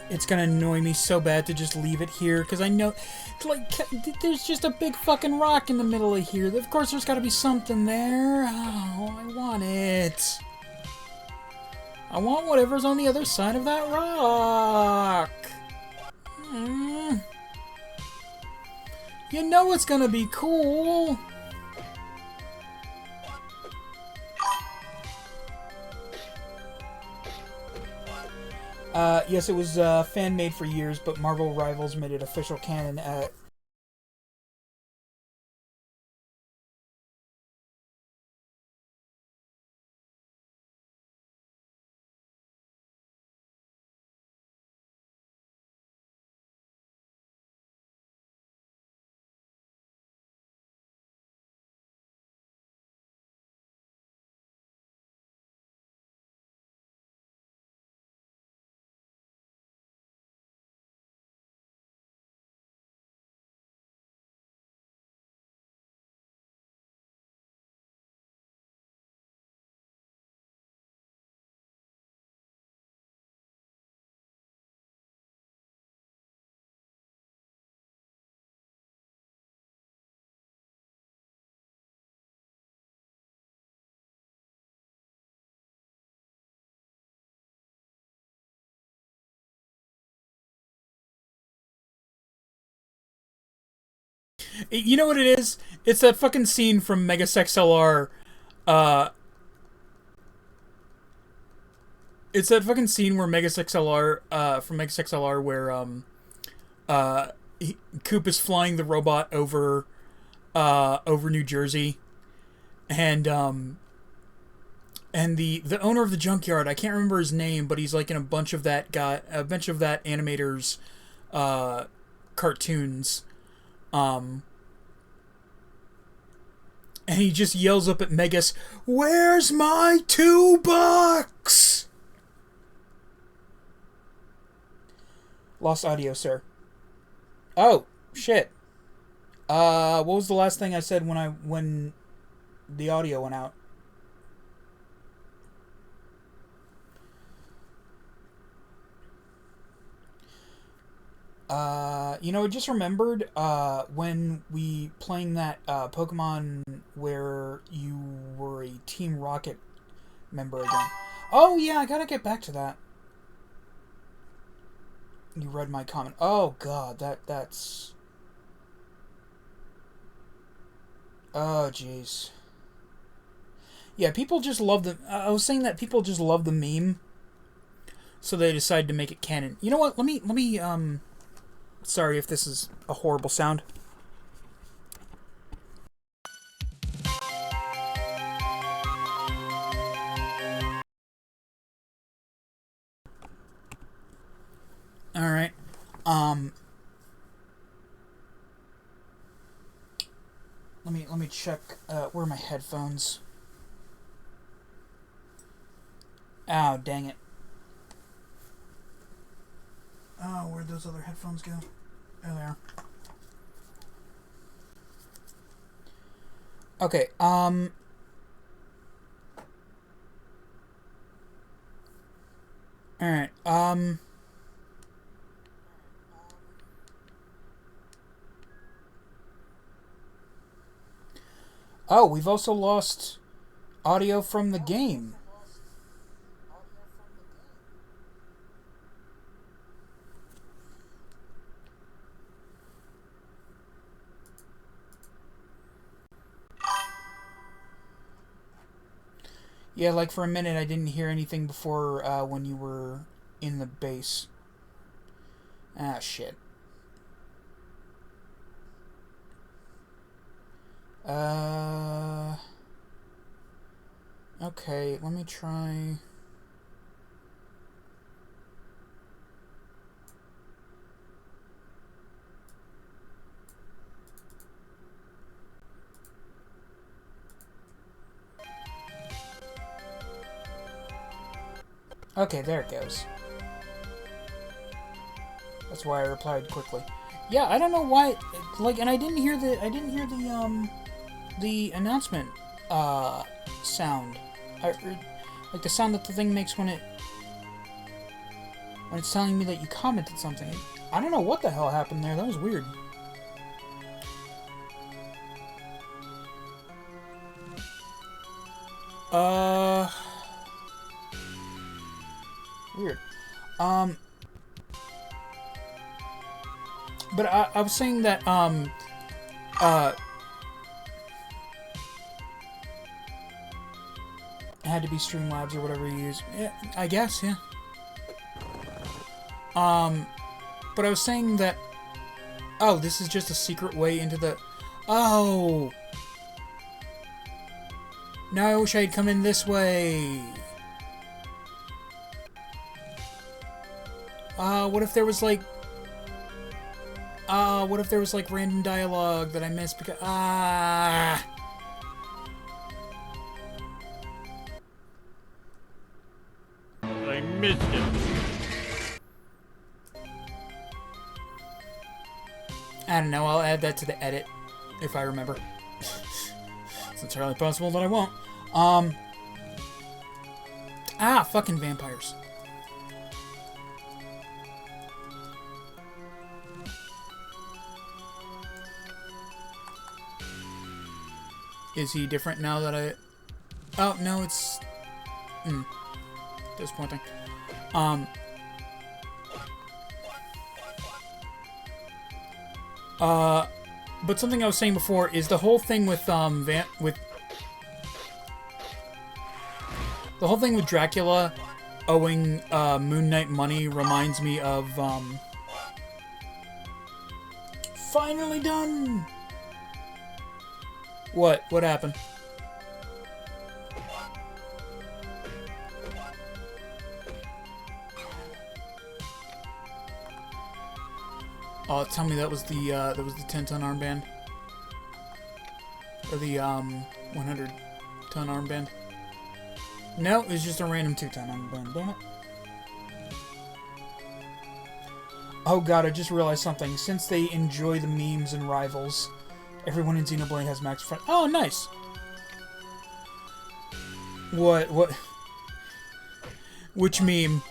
it's gonna annoy me so bad to just leave it here, because I know, like, there's just a big fucking rock in the middle of here. Of course there's gotta be something there. Oh, I want it. I want whatever's on the other side of that rock. You know it's gonna be cool. Yes, it was fan-made for years, but Marvel Rivals made it official canon at... You know what it is? It's that fucking scene from Megasex LR. It's that fucking scene where Megasex LR, from Megasex LR, where Coop is flying the robot over New Jersey, and the owner of the junkyard, I can't remember his name, but he's like in a bunch of that animator's cartoons. And he just yells up at Megas, "Where's my $2?" Lost audio, sir. Oh, shit. What was the last thing I said when the audio went out? I just remembered, when we playing that, Pokemon where you were a Team Rocket member again. Oh, yeah, I gotta get back to that. You read my comment. Oh, God, that's... Oh, jeez. Yeah, people just love the... I was saying that people just love the meme, so they decided to make it canon. You know what? Let me, sorry if this is a horrible sound. Alright. Let me check, where are my headphones? Oh, dang it. Oh, where'd those other headphones go? There they are. Okay, alright, oh, we've also lost audio from the game. Yeah, like for a minute I didn't hear anything before when you were in the base. Ah, shit. Okay, let me try... Okay, there it goes. That's why I replied quickly. Yeah, I don't know why, like, and I didn't hear the announcement, sound. Like the sound that the thing makes when it's telling me that you commented something. I don't know what the hell happened there. That was weird. Weird. But I was saying that, it had to be Streamlabs or whatever you use. Yeah, I guess, yeah. But I was saying that... Oh, this is just a secret way into the... Oh! Now I wish I had come in this way. What if there was like... what if there was like random dialogue that I missed because... I missed it. I don't know, I'll add that to the edit, if I remember. It's entirely possible that I won't. Fucking vampires. Is he different now that I... Oh, no, it's... disappointing. But something I was saying before is the whole thing with, the whole thing with Dracula owing, Moon Knight money reminds me of, finally done! What? What happened? Oh, tell me that was the 10-ton armband? Or the, 100-ton armband? No, it was just a random 2-ton armband, damn it. Oh god, I just realized something. Since they enjoy the memes and rivals, everyone in Xenoblade has max friend. Oh, nice! What? Which meme?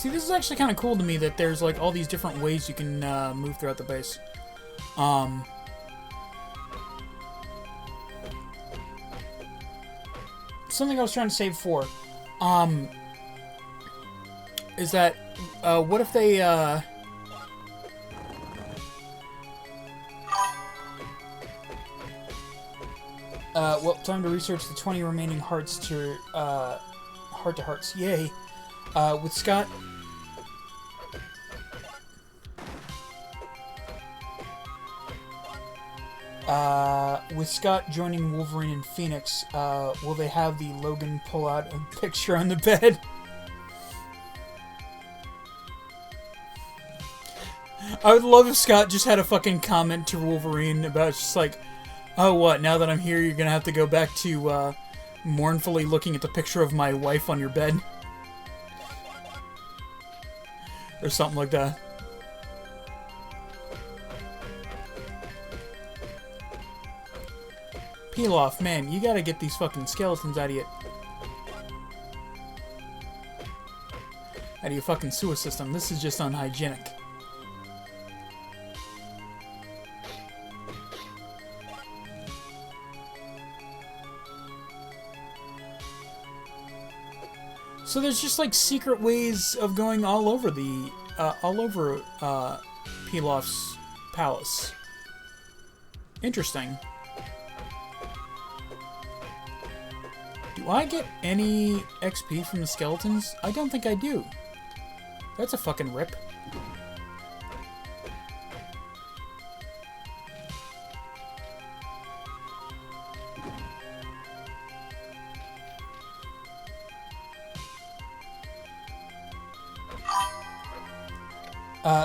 See, this is actually kind of cool to me that there's like all these different ways you can move throughout the base. Something I was trying to say before, is that, what if they, well, time to research the 20 remaining hearts to, heart-to-hearts, yay. With Scott... with Scott joining Wolverine and Phoenix, will they have the Logan pull out a picture on the bed? I would love if Scott just had a fucking comment to Wolverine about just like, oh, what, now that I'm here, you're gonna have to go back to, mournfully looking at the picture of my wife on your bed? Or something like that. Peel off, man, you gotta get these fucking skeletons out of you. Out of your fucking sewer system. This is just unhygienic. So there's just like secret ways of going all over the, Pilaf's palace. Interesting. Do I get any XP from the skeletons? I don't think I do. That's a fucking rip.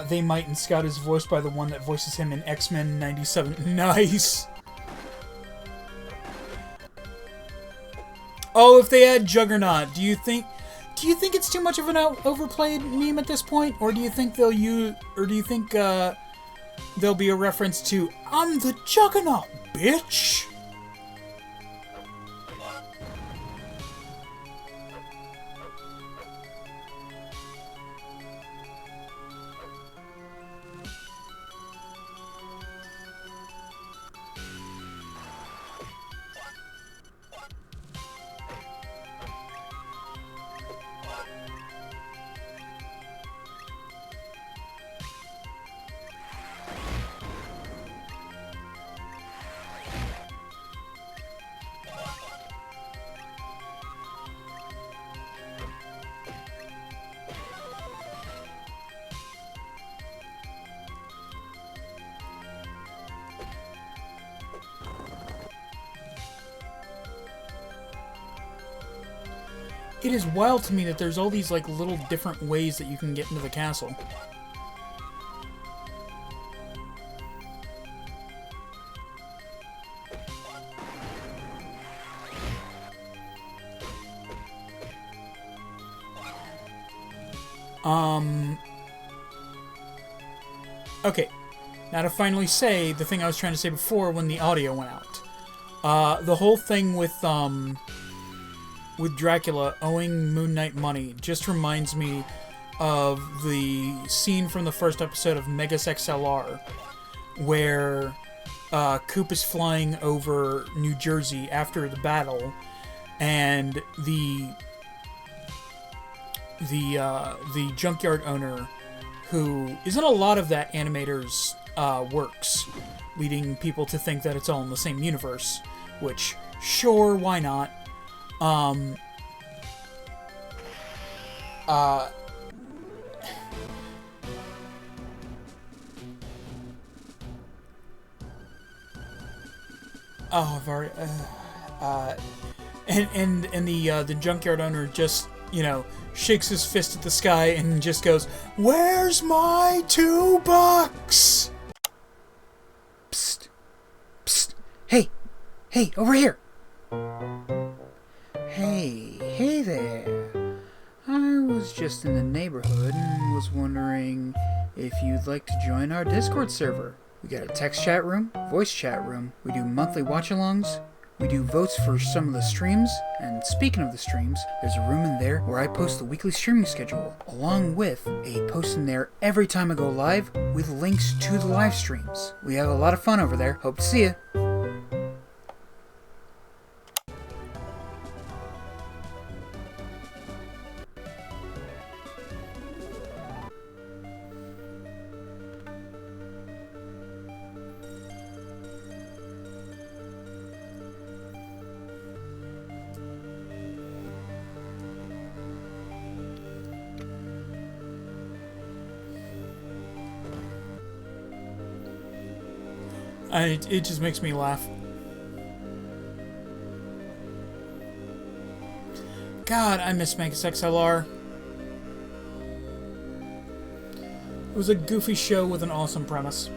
They might, and Scott is voiced by the one that voices him in X-Men 97. Nice! Oh, if they add Juggernaut, do you think it's too much of an overplayed meme at this point? Or do you think they'll there'll be a reference to, I'm the Juggernaut, bitch? It is wild to me that there's all these like little different ways that you can get into the castle. Okay, now to finally say the thing I was trying to say before when the audio went out. The whole thing with Dracula owing Moon Knight money just reminds me of the scene from the first episode of Megas XLR, where Coop is flying over New Jersey after the battle, and the junkyard owner, who is in a lot of that animator's works, leading people to think that it's all in the same universe, which, sure, why not? Oh, I've already, and the junkyard owner just, you know, shakes his fist at the sky and just goes, "Where's my $2?" Psst. Psst. Hey, over here. Hey there. I was just in the neighborhood and was wondering if you'd like to join our Discord server. We got a text chat room, voice chat room, we do monthly watch-alongs. We do votes for some of the streams, and speaking of the streams, there's a room in there where I post the weekly streaming schedule, along with a post in there every time I go live with links to the live streams. We have a lot of fun over there. Hope to see you. It just makes me laugh. God, I miss Megas XLR. It was a goofy show with an awesome premise.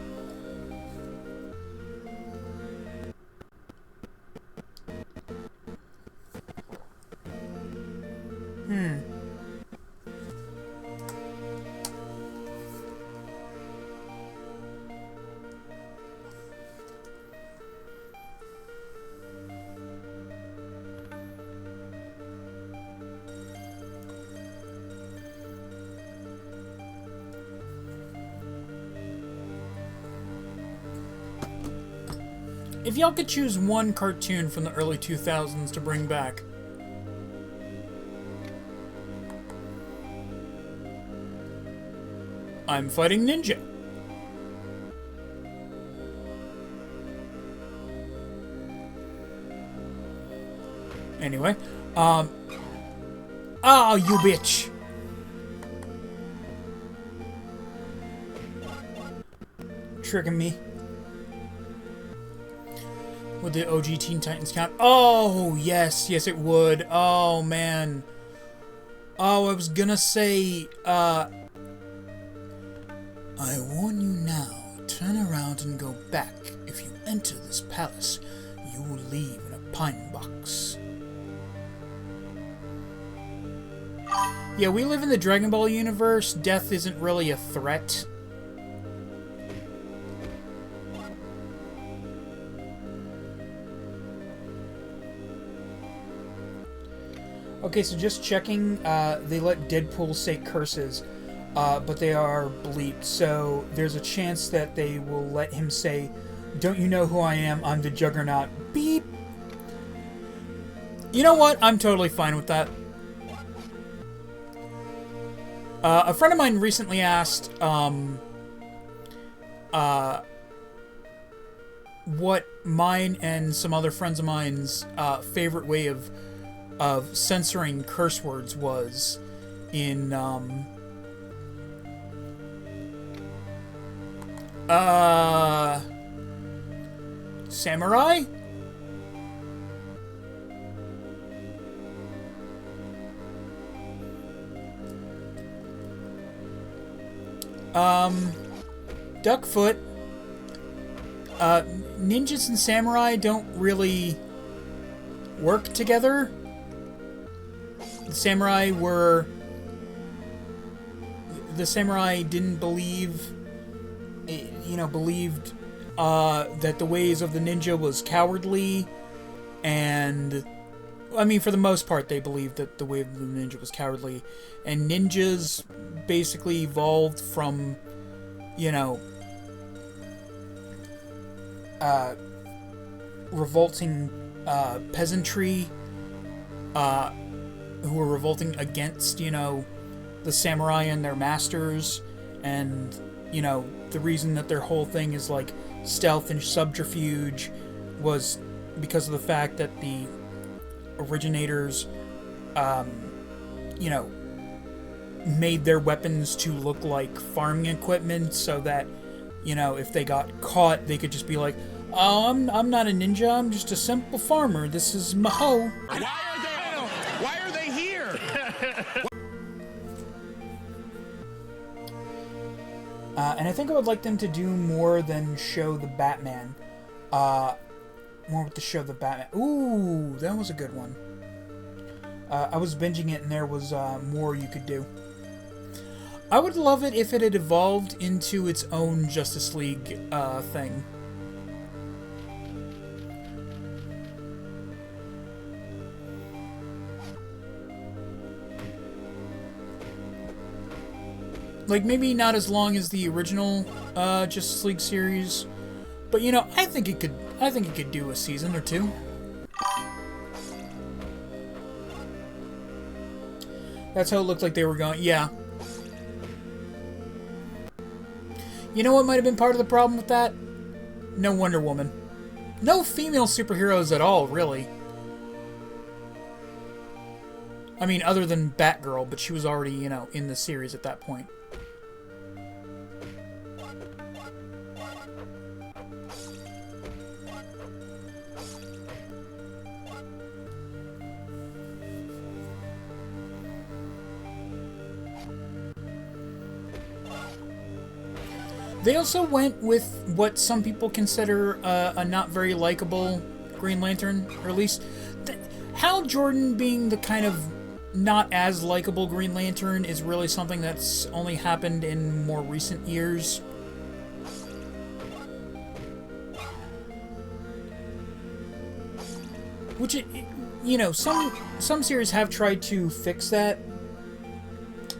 If y'all could choose one cartoon from the early 2000s to bring back, I'm Fighting Ninja. Anyway, oh, you bitch. Tricking me. Would the OG Teen Titans count? Oh, yes, yes it would. Oh, man. Oh, I was gonna say, I warn you now, turn around and go back. If you enter this palace, you will leave in a pine box. Yeah, we live in the Dragon Ball universe. Death isn't really a threat. Okay, so just checking, they let Deadpool say curses, but they are bleeped, so there's a chance that they will let him say, "Don't you know who I am? I'm the Juggernaut." Beep! You know what? I'm totally fine with that. A friend of mine recently asked, what mine and some other friends of mine's, favorite way of censoring curse words was in, Samurai? Duckfoot. Ninjas and samurai don't really work together. The samurai didn't believe, believed that the ways of the ninja was cowardly, and I mean, for the most part, they believed that the way of the ninja was cowardly, and ninjas basically evolved from, revolting peasantry, who were revolting against, the samurai and their masters, and, the reason that their whole thing is like stealth and subterfuge was because of the fact that the originators, made their weapons to look like farming equipment so that, if they got caught, they could just be like, "Oh, I'm not a ninja, I'm just a simple farmer. This is Maho." Why are they here? And I think I would like them to do more than show the Batman. More with the show the Batman. Ooh, that was a good one. I was binging it and there was more you could do. I would love it if it had evolved into its own Justice League thing. Like, maybe not as long as the original Justice League series, but you know, I think it could do a season or two. That's how it looked like they were going. Yeah. You know what might have been part of the problem with that? No Wonder Woman. No female superheroes at all, really. I mean, other than Batgirl, but she was already, you know, in the series at that point. They also went with what some people consider a not very likable Green Lantern, or at least Hal Jordan being the kind of not as likable Green Lantern is really something that's only happened in more recent years. Which, you know, some series have tried to fix that.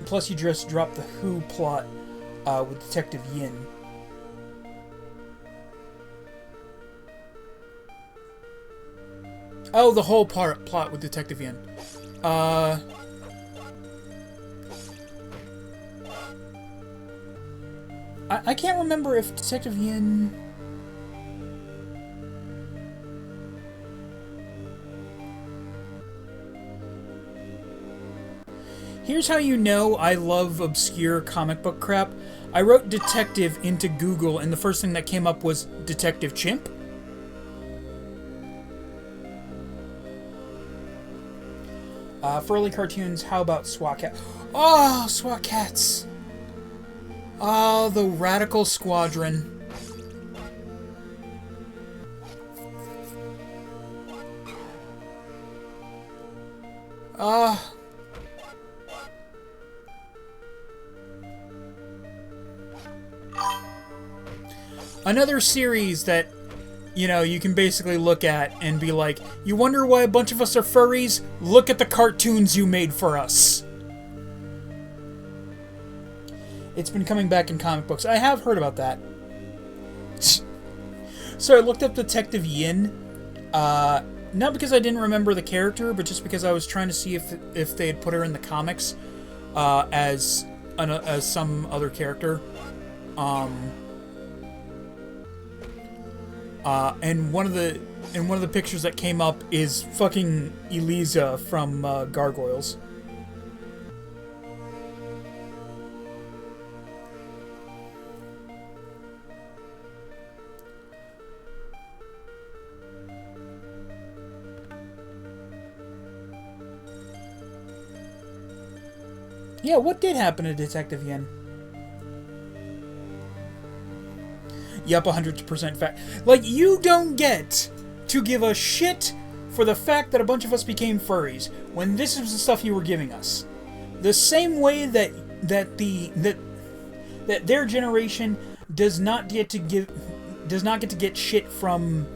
Plus, you just dropped the Who plot with Detective Yin. Oh, the whole plot with Detective Yin. I can't remember if Detective Yin... Here's how you know I love obscure comic book crap. I wrote detective into Google, and the first thing that came up was Detective Chimp. For early cartoons, how about SWAT Cat? Oh, SWAT Cats! Oh, the Radical Squadron. Another series that, you know, you can basically look at and be like, you wonder why a bunch of us are furries? Look at the cartoons you made for us. It's been coming back in comic books. I have heard about that. So I looked up Detective Yin. Not because I didn't remember the character, but just because I was trying to see if they had put her in the comics as some other character. And one of the pictures that came up is fucking Eliza from Gargoyles. Yeah, what did happen to Detective Yin? Yup, 100% fact. Like, you don't get to give a shit for the fact that a bunch of us became furries when this is the stuff you were giving us. The same way that their generation does not get to get shit from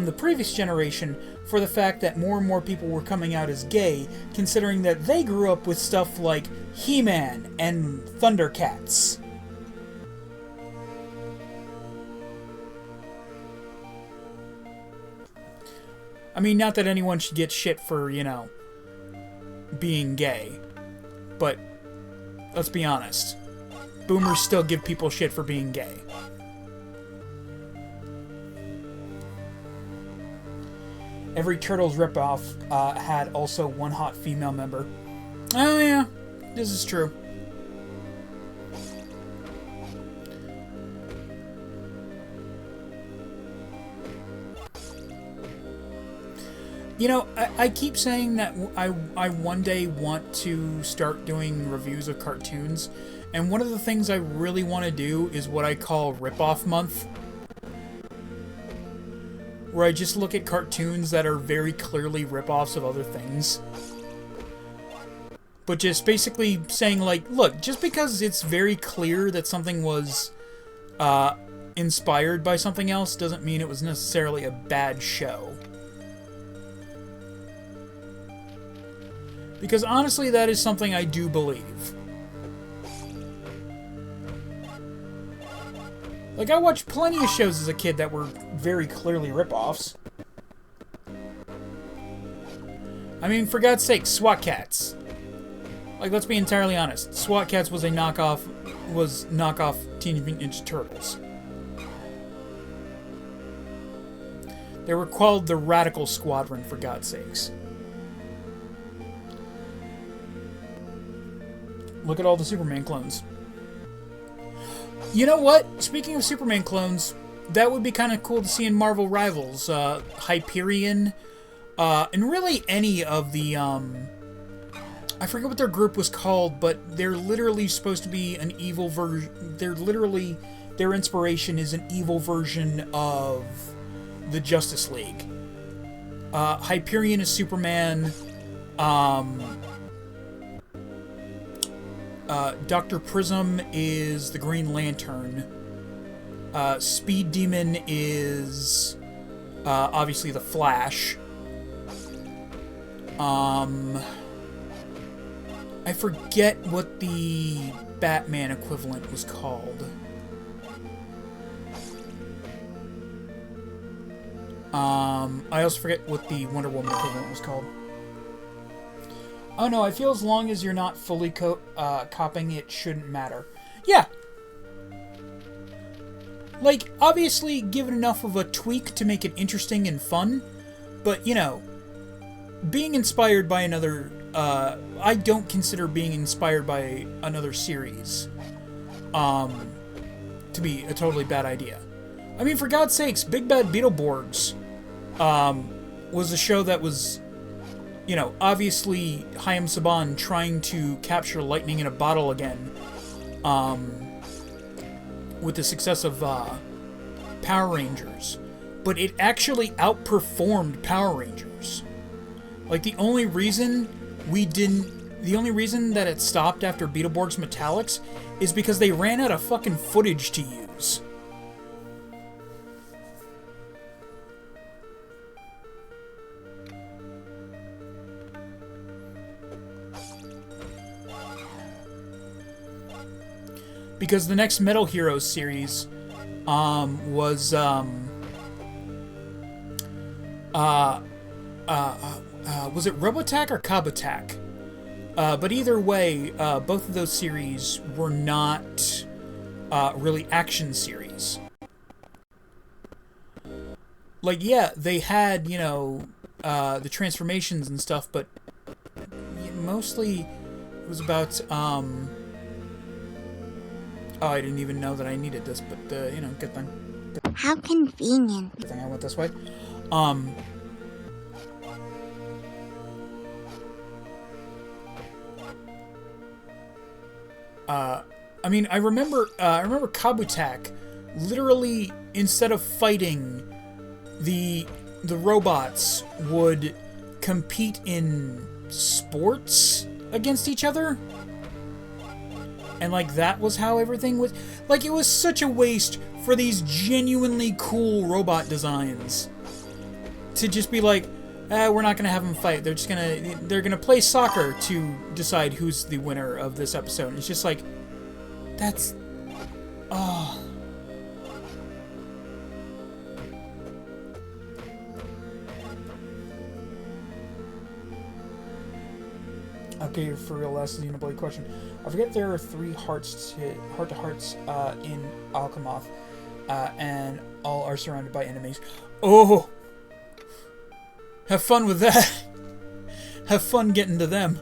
the previous generation for the fact that more and more people were coming out as gay, considering that they grew up with stuff like He-Man and Thundercats. I mean, not that anyone should get shit for, you know, being gay, but let's be honest. Boomers still give people shit for being gay. Every Turtles ripoff had also one hot female member. Oh yeah, this is true. You know, I keep saying that I one day want to start doing reviews of cartoons, and one of the things I really want to do is what I call Ripoff Month, where I just look at cartoons that are very clearly ripoffs of other things. But just basically saying, like, look, just because it's very clear that something was inspired by something else doesn't mean it was necessarily a bad show. Because honestly, that is something I do believe. Like, I watched plenty of shows as a kid that were very clearly ripoffs. I mean, for God's sake, SWAT Cats. Like, let's be entirely honest. SWAT Cats was knockoff Teenage Mutant Ninja Turtles. They were called the Radical Squadron, for God's sakes. Look at all the Superman clones. You know what? Speaking of Superman clones, that would be kind of cool to see in Marvel Rivals. Hyperion, and really any of the, I forget what their group was called, but they're literally supposed to be an evil version. Their inspiration is an evil version of the Justice League. Hyperion is Superman. Dr. Prism is the Green Lantern. Speed Demon is obviously the Flash. I forget what the Batman equivalent was called. I also forget what the Wonder Woman equivalent was called. Oh no, I feel as long as you're not fully copying, it shouldn't matter. Yeah. Like, obviously, give it enough of a tweak to make it interesting and fun, but, you know, being inspired by another, I don't consider being inspired by another series, to be a totally bad idea. I mean, for God's sakes, Big Bad Beetleborgs, was a show that was, you know, obviously Hayam Saban trying to capture lightning in a bottle again, with the success of Power Rangers, but it actually outperformed Power Rangers. Like, the only reason that it stopped after Beetleborgs Metallics is because they ran out of fucking footage to use. Because the next Metal Heroes series was it Robotech or Kabutak? But either way, both of those series were not really action series. Like, yeah, they had, you know, the transformations and stuff, but mostly it was about, oh, I didn't even know that I needed this, but, you know, good thing. How convenient. Good thing I went this way. I mean, I remember Kabutak literally, instead of fighting, the robots would compete in sports against each other. And, like, that was how everything was. Like, it was such a waste for these genuinely cool robot designs to just be like, we're not gonna have them fight. They're gonna play soccer to decide who's the winner of this episode. And it's just like, that's, oh. Okay, for real, last Xenoblade question. I forget there are 3 heart-to-hearts in Alchemoth, and all are surrounded by enemies. Oh! Have fun with that! Have fun getting to them.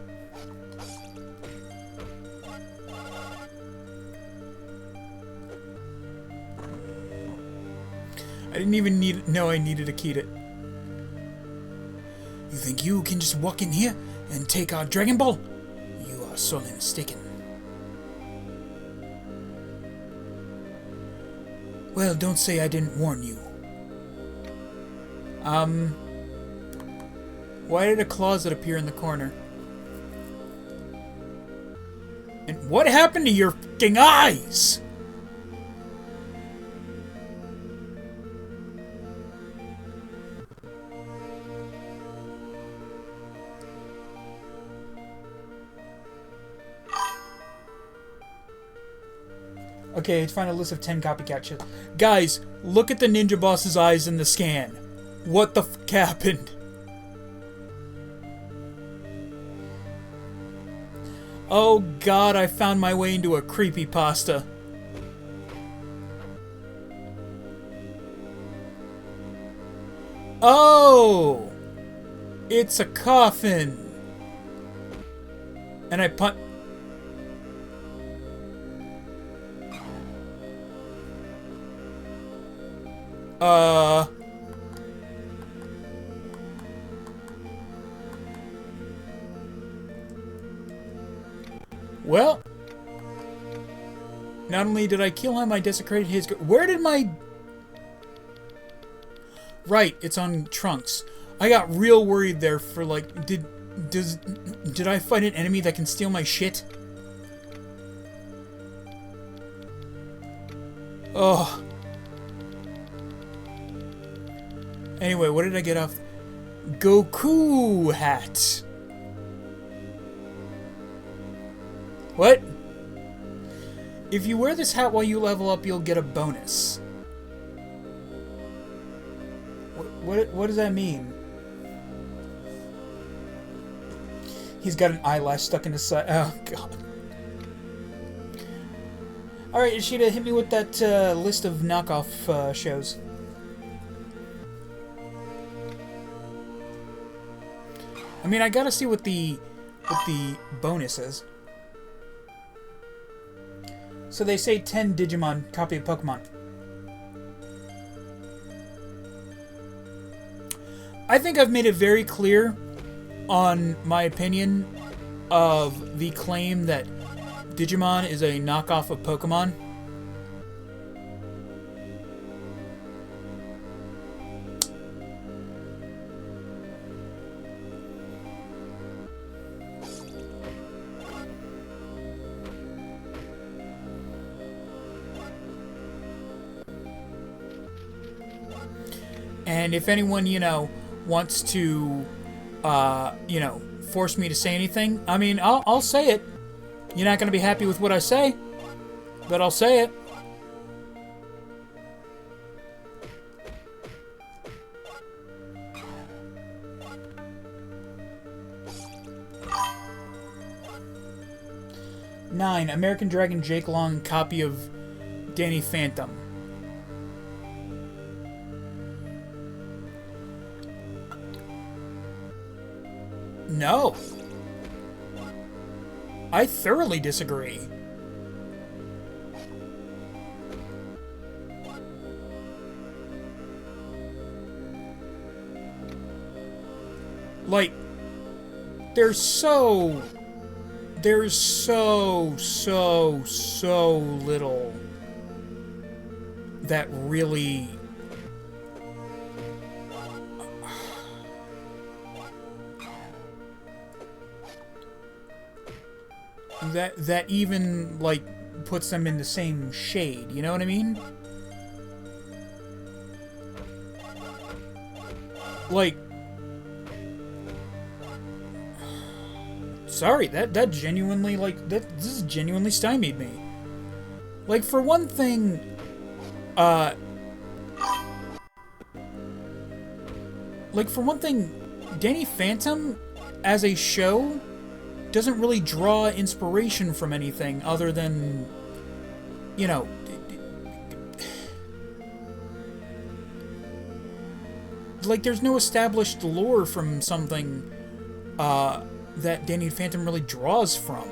I didn't even know I needed a key to... You think you can just walk in here and take our Dragon Ball? You are sorely mistaken. Well, don't say I didn't warn you. Why did a closet appear in the corner? And what happened to your fucking eyes? Okay, find a list of 10 copycat shit. Guys, look at the ninja boss's eyes in the scan. What the f happened? Oh god, I found my way into a creepypasta. Oh! It's a coffin. And I punt. Well, not only did I kill him, I desecrated his... Where did my... Right, it's on Trunks. I got real worried there for, like, did I fight an enemy that can steal my shit? Oh. Anyway, what did I get off? Goku hat. What? If you wear this hat while you level up, you'll get a bonus. What does that mean? He's got an eyelash stuck in his side. Oh, God. Alright, Ishida, hit me with that list of knockoff shows. I mean, I gotta see what the bonus is. So they say 10 Digimon copy of Pokemon. I think I've made it very clear on my opinion of the claim that Digimon is a knockoff of Pokemon. And if anyone, you know, wants to, you know, force me to say anything, I mean, I'll say it. You're not going to be happy with what I say, but I'll say it. Nine, American Dragon Jake Long copy of Danny Phantom. No. I thoroughly disagree. Like, there's so little that really that even, like, puts them in the same shade, you know what I mean? Like, sorry, that genuinely, like, this has genuinely stymied me. Like, for one thing, Danny Phantom, as a show, doesn't really draw inspiration from anything other than, you know, like, there's no established lore from something that Danny Phantom really draws from.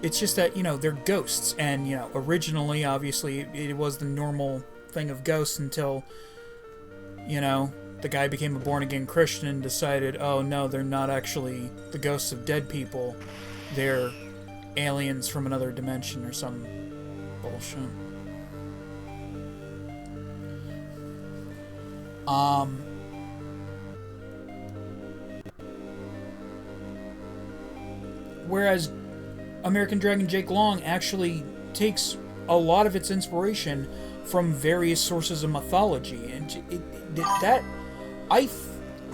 It's just that, you know, they're ghosts, and, you know, originally, obviously, it was the normal thing of ghosts until, you know, the guy became a born-again Christian and decided, oh no, they're not actually the ghosts of dead people. They're aliens from another dimension or some bullshit. Whereas American Dragon Jake Long actually takes a lot of its inspiration from various sources of mythology, and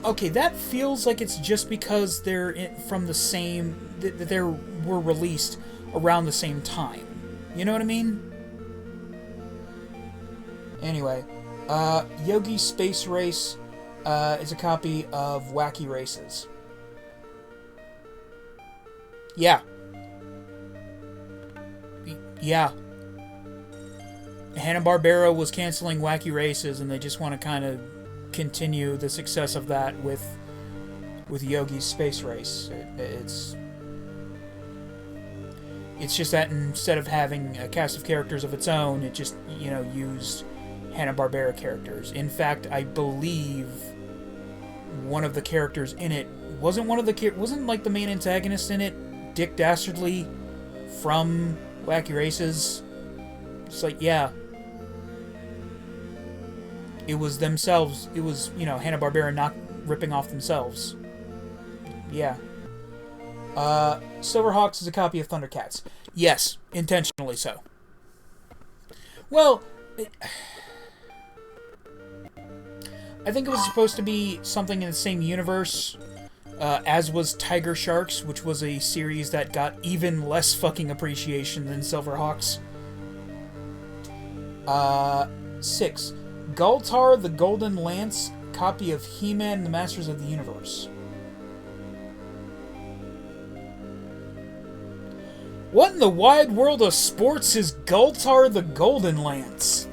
okay, that feels like it's just because they're from the same, that they were released around the same time. You know what I mean? Anyway, Yogi Space Race is a copy of Wacky Races. Yeah. Yeah. Hanna-Barbera was canceling Wacky Races, and they just want to kind of continue the success of that with Yogi's Space Race. It's just that instead of having a cast of characters of its own, it just, used Hanna-Barbera characters. In fact, I believe one of the characters in it wasn't like the main antagonist in it, Dick Dastardly from Wacky Races. It's like, yeah. It was themselves. It was, Hanna-Barbera not ripping off themselves. Yeah. Silverhawks is a copy of Thundercats. Yes, intentionally so. Well, I think it was supposed to be something in the same universe as was Tiger Sharks, which was a series that got even less fucking appreciation than Silverhawks. 6. Galtar the Golden Lance, copy of He-Man and the Masters of the Universe. What in the wide world of sports is Galtar the Golden Lance?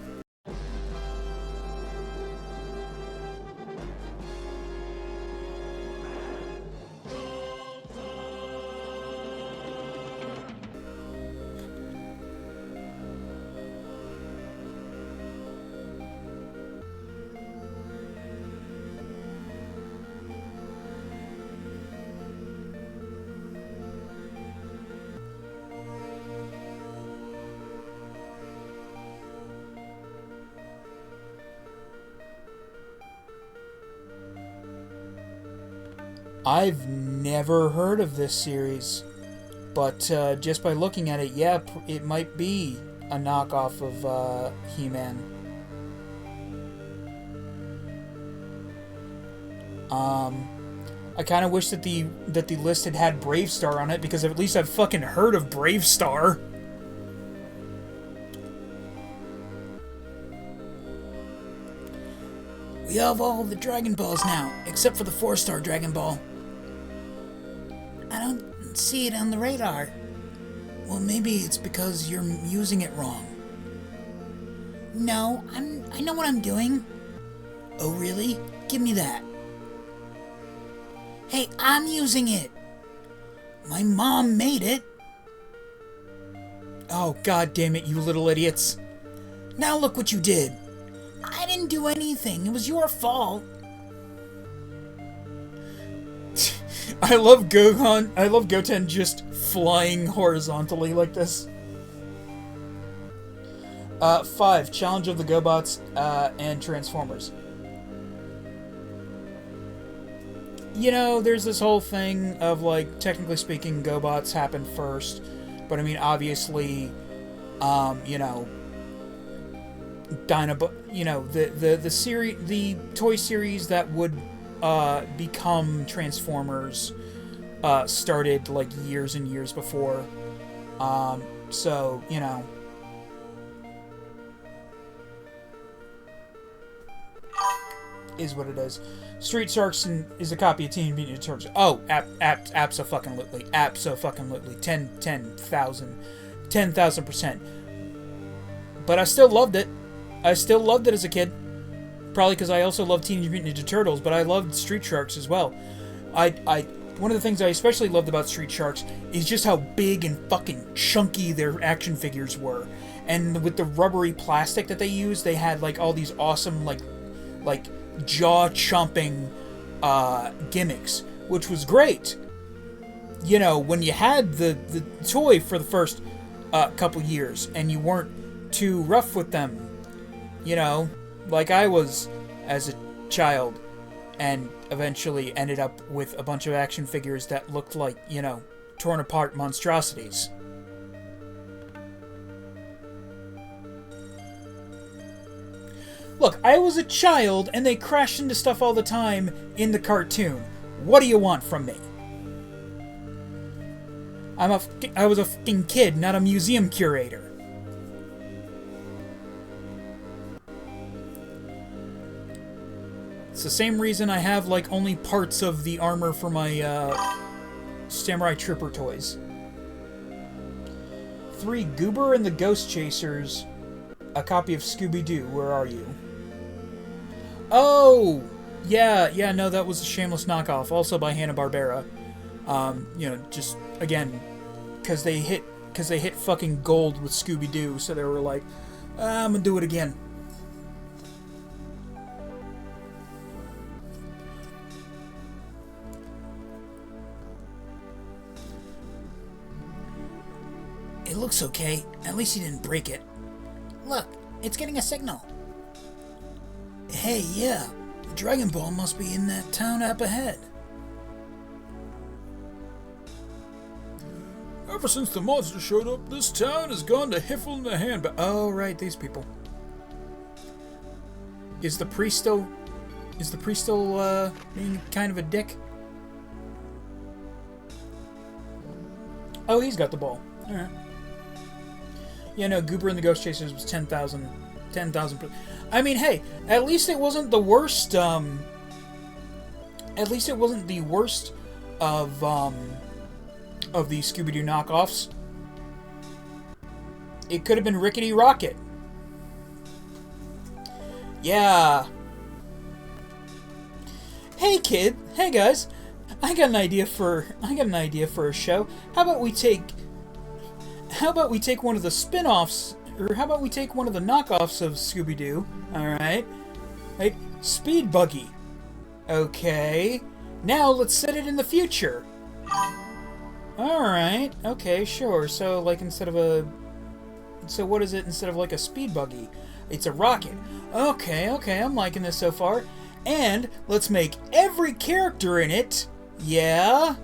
I've never heard of this series, but just by looking at it, yeah, it might be a knockoff of He-Man. I kind of wish that the list had Bravestar on it, because at least I've fucking heard of Bravestar. We have all the Dragon Balls now, except for the 4-star Dragon Ball. I don't see it on the radar. Well, maybe it's because you're using it wrong. No, I know what I'm doing. Oh, really? Give me that. Hey, I'm using it. My mom made it. Oh, god damn it, you little idiots. Now look what you did. I didn't do anything. It was your fault. I love Gohan. I love Goten just flying horizontally like this. 5. Challenge of the GoBots and Transformers. There's this whole thing of, like, technically speaking, GoBots happened first. But, I mean, obviously, the toy series that would become Transformers started like years and years before. So is what it is. Street Sharks is a copy of Teenage Mutant Ninja Turtles. Oh, abso-fucking-lutely. Abso-fucking-lutely. 10,000%. But I still loved it. I still loved it as a kid. Probably because I also loved Teenage Mutant Ninja Turtles, but I loved Street Sharks as well. One of the things I especially loved about Street Sharks is just how big and fucking chunky their action figures were. And with the rubbery plastic that they used, they had like all these awesome like jaw-chomping gimmicks, which was great. When you had the toy for the first couple years and you weren't too rough with them, like I was as a child, and eventually ended up with a bunch of action figures that looked like, torn apart monstrosities. Look, I was a child, and they crashed into stuff all the time in the cartoon. What do you want from me? I was a fucking kid, not a museum curator. It's the same reason I have, like, only parts of the armor for my, Samurai Trooper toys. 3, Goober and the Ghost Chasers. A copy of Scooby-Doo. Where are you? Oh! Yeah, no, that was a shameless knockoff. Also by Hanna-Barbera. You know, just, again, because they hit fucking gold with Scooby-Doo, so they were like, I'm gonna do it again. It looks okay. At least he didn't break it. Look, it's getting a signal. Hey, yeah. The Dragon Ball must be in that town up ahead. Ever since the monster showed up, this town has gone to Hiffle in the hand. But Oh, right, these people. Is the priest still being kind of a dick? Oh, he's got the ball. Alright. Yeah, no, Goober and the Ghost Chasers was 10,000. I mean, hey, at least it wasn't the worst, at least it wasn't the worst of the Scooby-Doo knockoffs. It could have been Rickety Rocket. Yeah. Hey, kid. Hey, guys. I got an idea for a show. How about we take one of the spin-offs, or how about we take one of the knockoffs of Scooby-Doo, alright? Like, Speed Buggy. Okay. Now, let's set it in the future. Alright, okay, sure. So, like, so what is it instead of, like, a Speed Buggy? It's a rocket. Okay, I'm liking this so far. And, let's make every character in it, yeah,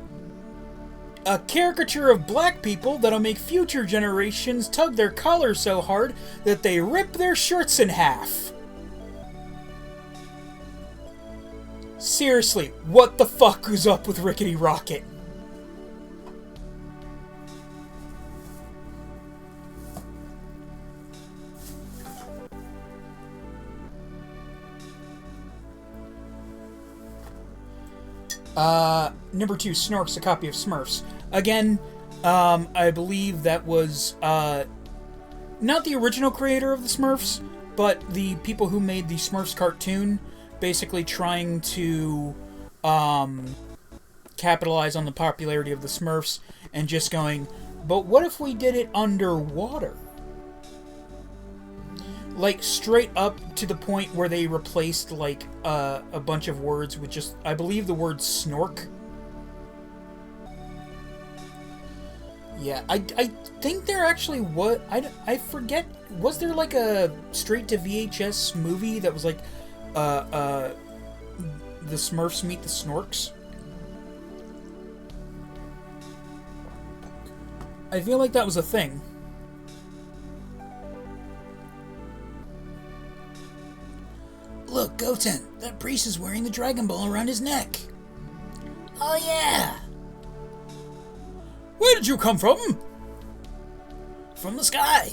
a caricature of black people that'll make future generations tug their collars so hard that they rip their shirts in half. Seriously, what the fuck is up with Rickety Rocket? Number 2, Snorks, a copy of Smurfs. Again, I believe that was, not the original creator of the Smurfs, but the people who made the Smurfs cartoon, basically trying to, capitalize on the popularity of the Smurfs, and just going, but what if we did it underwater? Like, straight up to the point where they replaced, like, a bunch of words with just, I believe, the word snork. Yeah, I think there actually was, I forget, was there, like, a straight-to-VHS movie that was, like, the Smurfs meet the Snorks? I feel like that was a thing. Look, Goten, that priest is wearing the Dragon Ball around his neck. Oh, yeah. where did you come from? From the sky.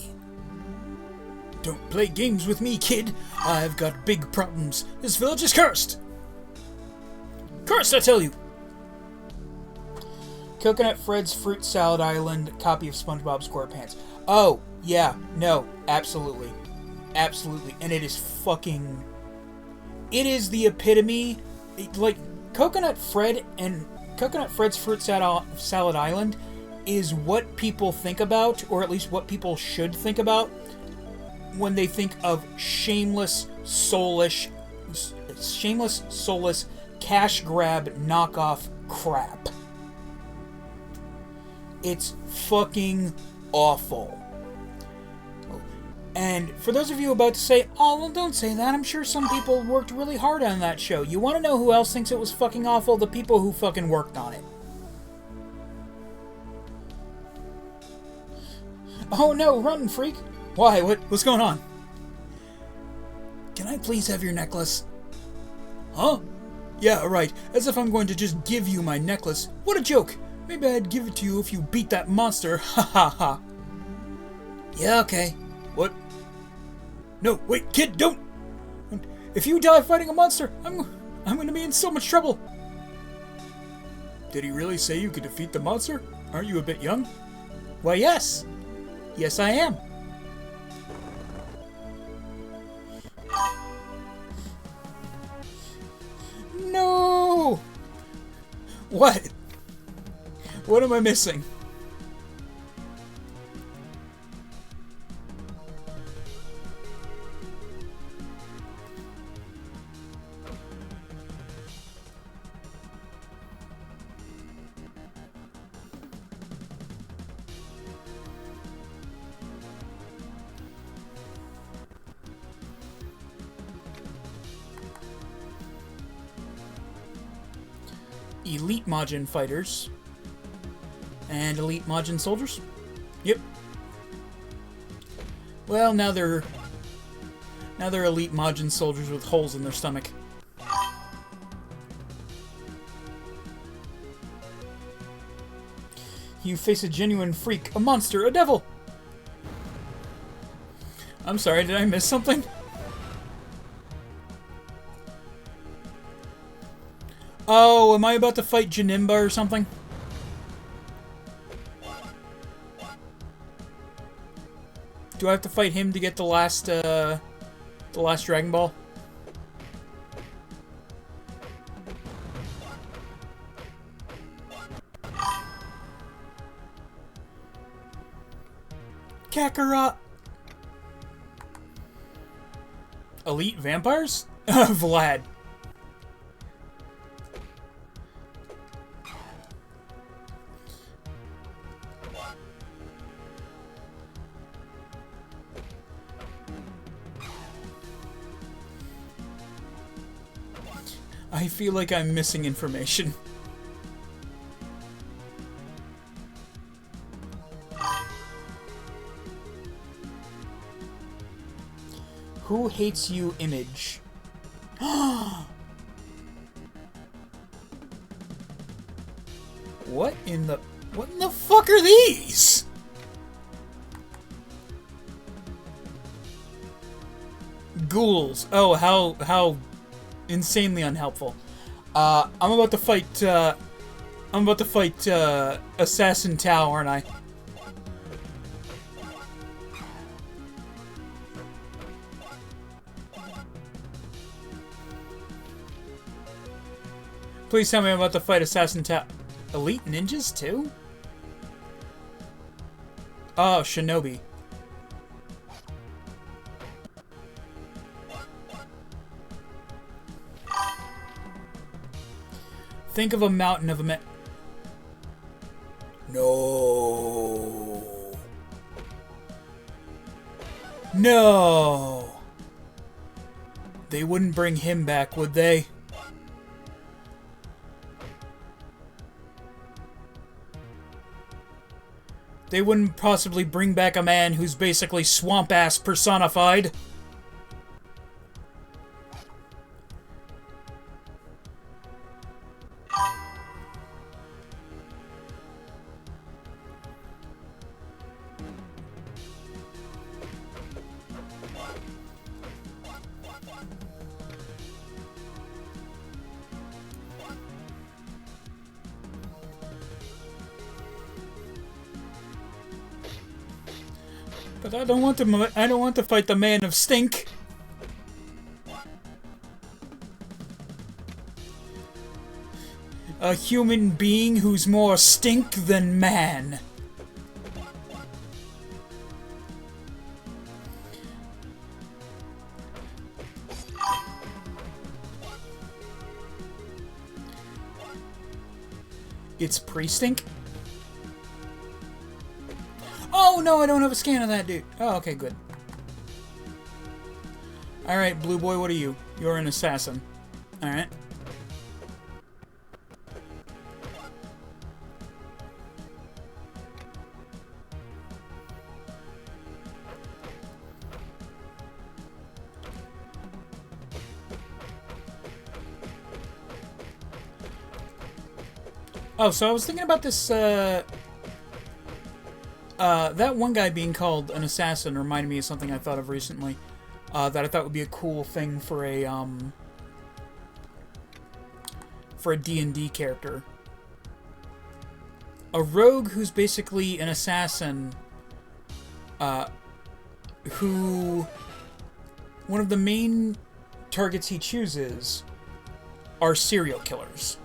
Don't play games with me, kid. I've got big problems. This village is cursed. Cursed, I tell you. Coconut Fred's Fruit Salad Island, copy of SpongeBob SquarePants. Oh, yeah, no, absolutely. Absolutely. And it is fucking... It is the epitome... Like, Coconut Fred's Fruit Salad Island is what people think about, or at least what people should think about, when they think of shameless, soulless, cash grab knockoff crap. It's fucking awful. And for those of you about to say, oh, well, don't say that. I'm sure some people worked really hard on that show. You want to know who else thinks it was fucking awful? The people who fucking worked on it. Oh no, run, freak. Why? What's going on? Can I please have your necklace? Huh? Yeah, right. As if I'm going to just give you my necklace. What a joke. Maybe I'd give it to you if you beat that monster. Ha ha ha. Yeah, okay. What? No, wait, kid, don't! If you die fighting a monster, I'm I'm gonna be in so much trouble. Did he really say you could defeat the monster? Aren't you a bit young? Why, yes. Yes, I am. No! What? What am I missing? Elite Majin fighters and elite Majin soldiers. Yep. Well, now they're elite Majin soldiers with holes in their stomach. You face a genuine freak, a monster, a devil. I'm sorry, did I miss something? Oh, am I about to fight Janimba or something? Do I have to fight him to get the last Dragon Ball? Kakarot! Elite vampires? Vlad. I feel like I'm missing information. Who hates you, image? What in the fuck are these? Ghouls. Oh, how insanely unhelpful. I'm about to fight Assassin Tao, aren't I? Please tell me I'm about to fight Assassin Tao. Elite ninjas too? Oh, Shinobi. Think of a mountain of a No. No. They wouldn't bring him back, would they? They wouldn't possibly bring back a man who's basically swamp-ass personified. But I don't want to fight the man of stink. A human being who's more stink than man. It's pre-stink? Oh no, I don't have a scan of that dude. Oh, okay, good. Alright, Blue Boy, what are you? You're an assassin. Alright. Oh, so I was thinking about this, that one guy being called an assassin reminded me of something I thought of recently, that I thought would be a cool thing for a, for a D&D character. A rogue who's basically an assassin, who one of the main targets he chooses are serial killers.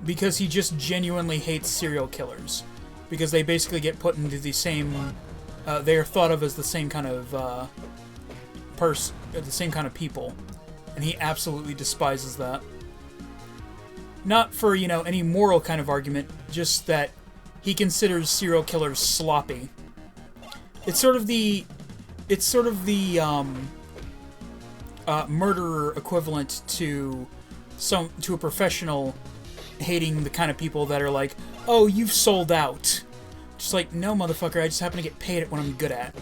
Because he just genuinely hates serial killers. Because they basically get put into the same... they are thought of as the same kind of the same kind of people. And he absolutely despises that. Not for, you know, any moral kind of argument, just that he considers serial killers sloppy. It's sort of the murderer equivalent to a professional hating the kind of people that are like, oh, you've sold out. Just like, no, motherfucker, I just happen to get paid at what I'm good at.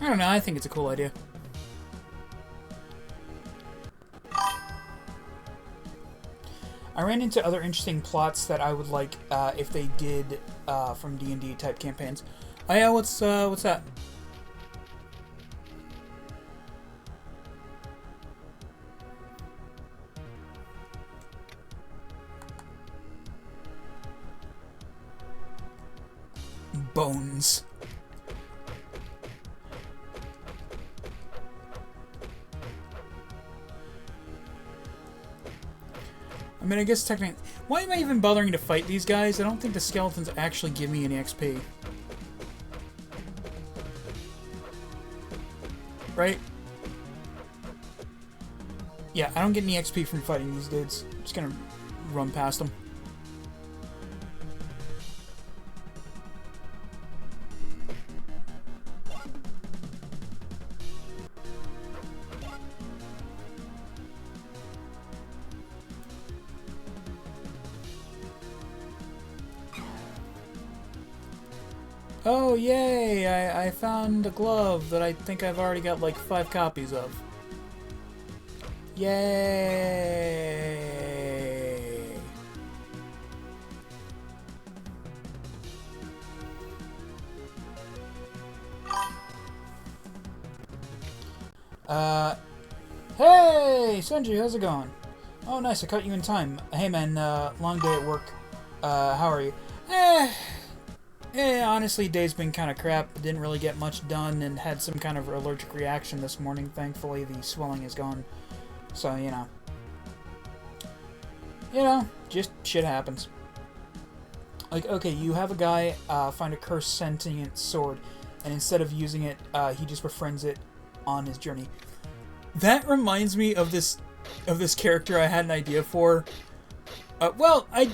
I don't know, I think it's a cool idea. I ran into other interesting plots that I would like if they did from D&D type campaigns. Oh yeah, what's that? Bones. I mean, I guess technically... Why am I even bothering to fight these guys? I don't think the skeletons actually give me any XP. Right? Yeah, I don't get any XP from fighting these dudes. I'm just gonna run past them. Oh, yay! I found a glove that I think I've already got like 5 copies of. Yay! Hey! Senji, how's it going? Oh, nice, I caught you in time. Hey, man, long day at work. How are you? Honestly, day's been kind of crap. Didn't really get much done and had some kind of allergic reaction this morning. Thankfully, the swelling is gone. So, you know, just shit happens. Like, okay, you have a guy find a cursed sentient sword, and instead of using it, he just befriends it on his journey. That reminds me of this character I had an idea for. I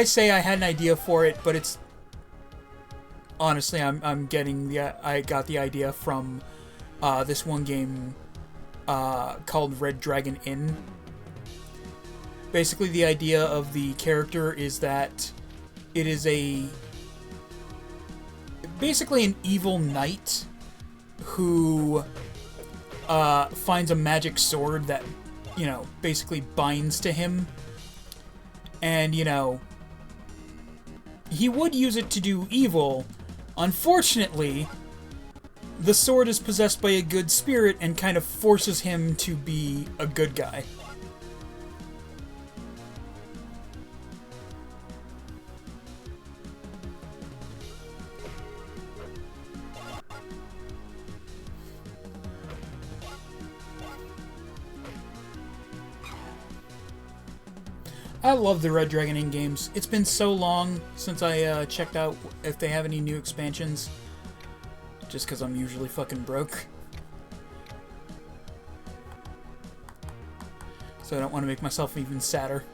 say I had an idea for it, but it's honestly, I got the idea from this one game called Red Dragon Inn. Basically, the idea of the character is that it is basically an evil knight who finds a magic sword that, basically binds to him. And, he would use it to do evil. Unfortunately, the sword is possessed by a good spirit and kind of forces him to be a good guy. I love the Red Dragon Inn games. It's been so long since I checked out if they have any new expansions. Just because I'm usually fucking broke. So I don't want to make myself even sadder.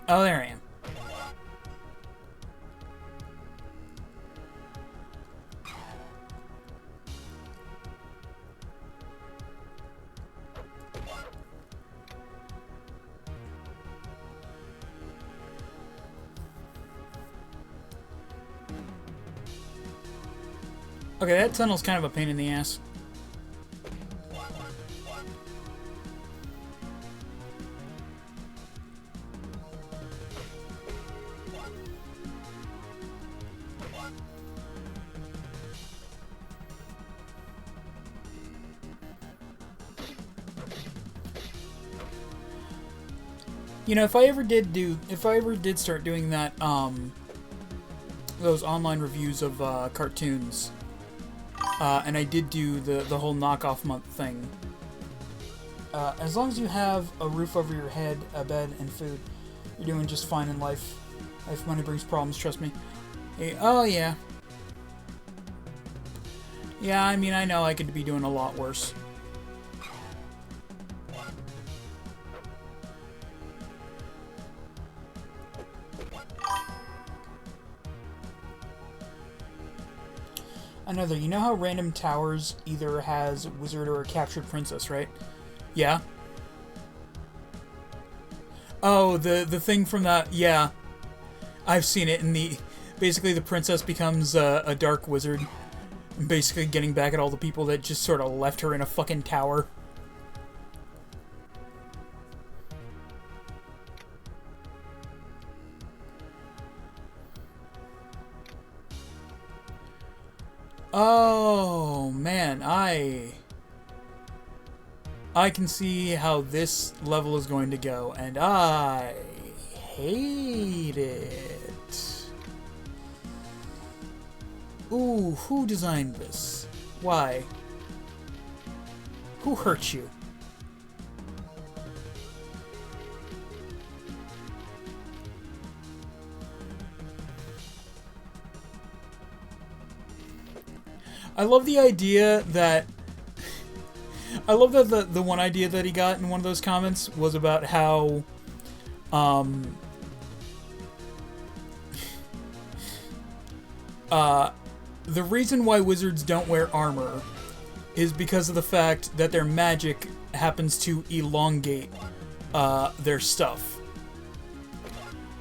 Oh, there I am. Okay, that tunnel's kind of a pain in the ass. You know, if I ever did start doing that, those online reviews of cartoons, and I did do the whole knockoff month thing. As long as you have a roof over your head, a bed, and food, you're doing just fine in life. Life money brings problems, trust me. Hey, oh yeah. Yeah, I mean, I know I could be doing a lot worse. Another, you know how random towers either has wizard or a captured princess, right? Yeah. Oh, the thing from that, yeah. I've seen it in the, basically the princess becomes a dark wizard. Basically getting back at all the people that just sort of left her in a fucking tower. Oh, man, I can see how this level is going to go, and I hate it. Ooh, who designed this? Why? Who hurt you? I love the idea that... I love that the one idea that he got in one of those comments was about how... the reason why wizards don't wear armor is because of the fact that their magic happens to elongate their stuff.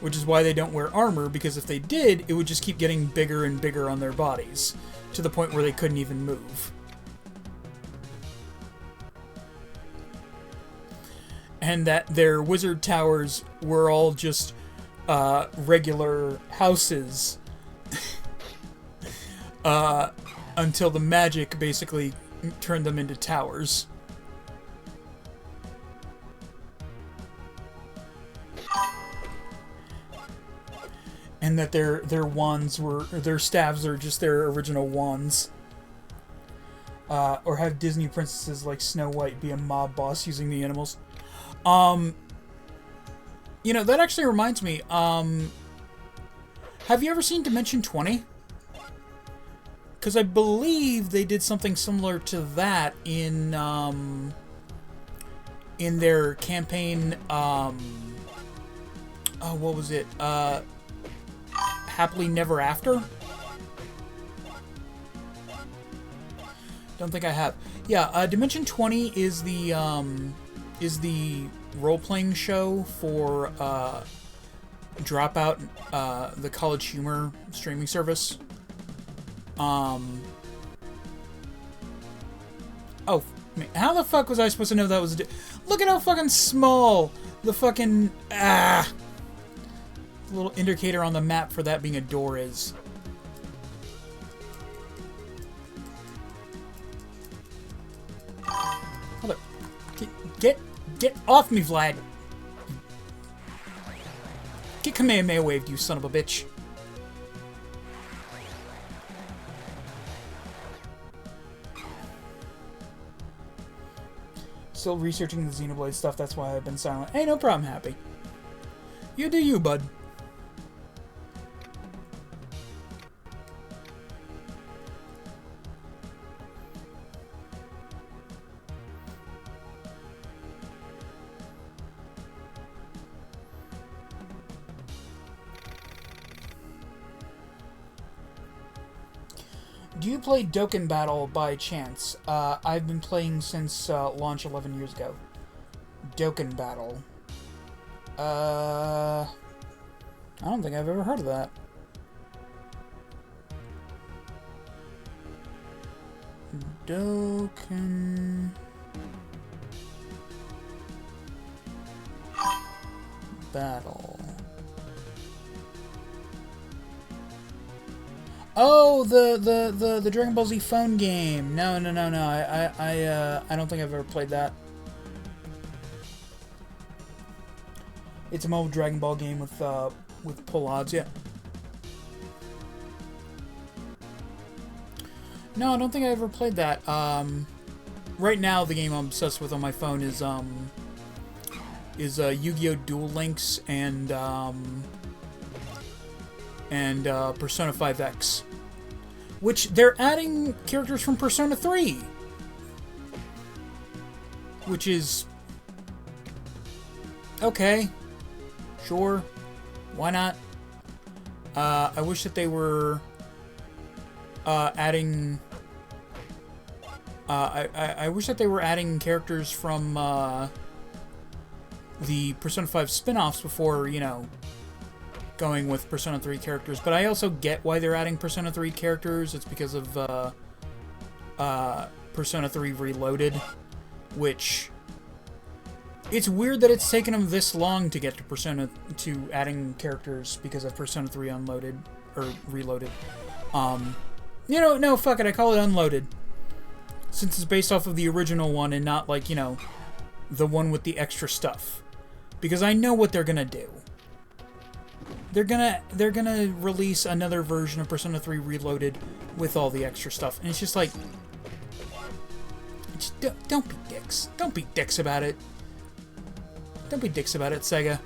Which is why they don't wear armor, because if they did, it would just keep getting bigger and bigger on their bodies, to the point where they couldn't even move. And that their wizard towers were all just regular houses until the magic basically turned them into towers. And that their wands were, their staves are just their original wands. Or have Disney princesses like Snow White be a mob boss using the animals. You know, that actually reminds me, have you ever seen Dimension 20? Because I believe they did something similar to that in their campaign, oh, what was it? Happily Never After? Don't think I have. Yeah, Dimension 20 is the role-playing show for Dropout, the College Humor streaming service. Oh, man, how the fuck was I supposed to know that was look at how fucking small the fucking little indicator on the map for that being a door is. Hold up. Get off me, Vlad. Get Kamehameha waved, you son of a bitch. Still researching the Xenoblade stuff, that's why I've been silent. Hey, no problem, Happy. You do you, bud. Do you play Dokkan Battle by chance? I've been playing since launch 11 years ago. Dokkan Battle. I don't think I've ever heard of that. Dokkan Battle. Oh, the Dragon Ball Z phone game. No. I don't think I've ever played that. It's a mobile Dragon Ball game with pull odds, yeah. No, I don't think I ever played that. Right now, the game I'm obsessed with on my phone is Yu-Gi-Oh! Duel Links and Persona 5X, which they're adding characters from Persona 3, which is okay, sure, why not? I wish that they were adding. I wish that they were adding characters from the Persona 5 spin-offs before, you know, going with Persona 3 characters. But I also get why they're adding Persona 3 characters. It's because of Persona 3 Reloaded, which it's weird that it's taken them this long to get to adding characters because of Persona 3 Unloaded or Reloaded. You know, no, fuck it, I call it Unloaded, since it's based off of the original one and not, like, you know, the one with the extra stuff. Because I know what they're gonna do. They're gonna release another version of Persona 3 Reloaded with all the extra stuff, and it's just like, don't be dicks. Don't be dicks about it. Don't be dicks about it, Sega.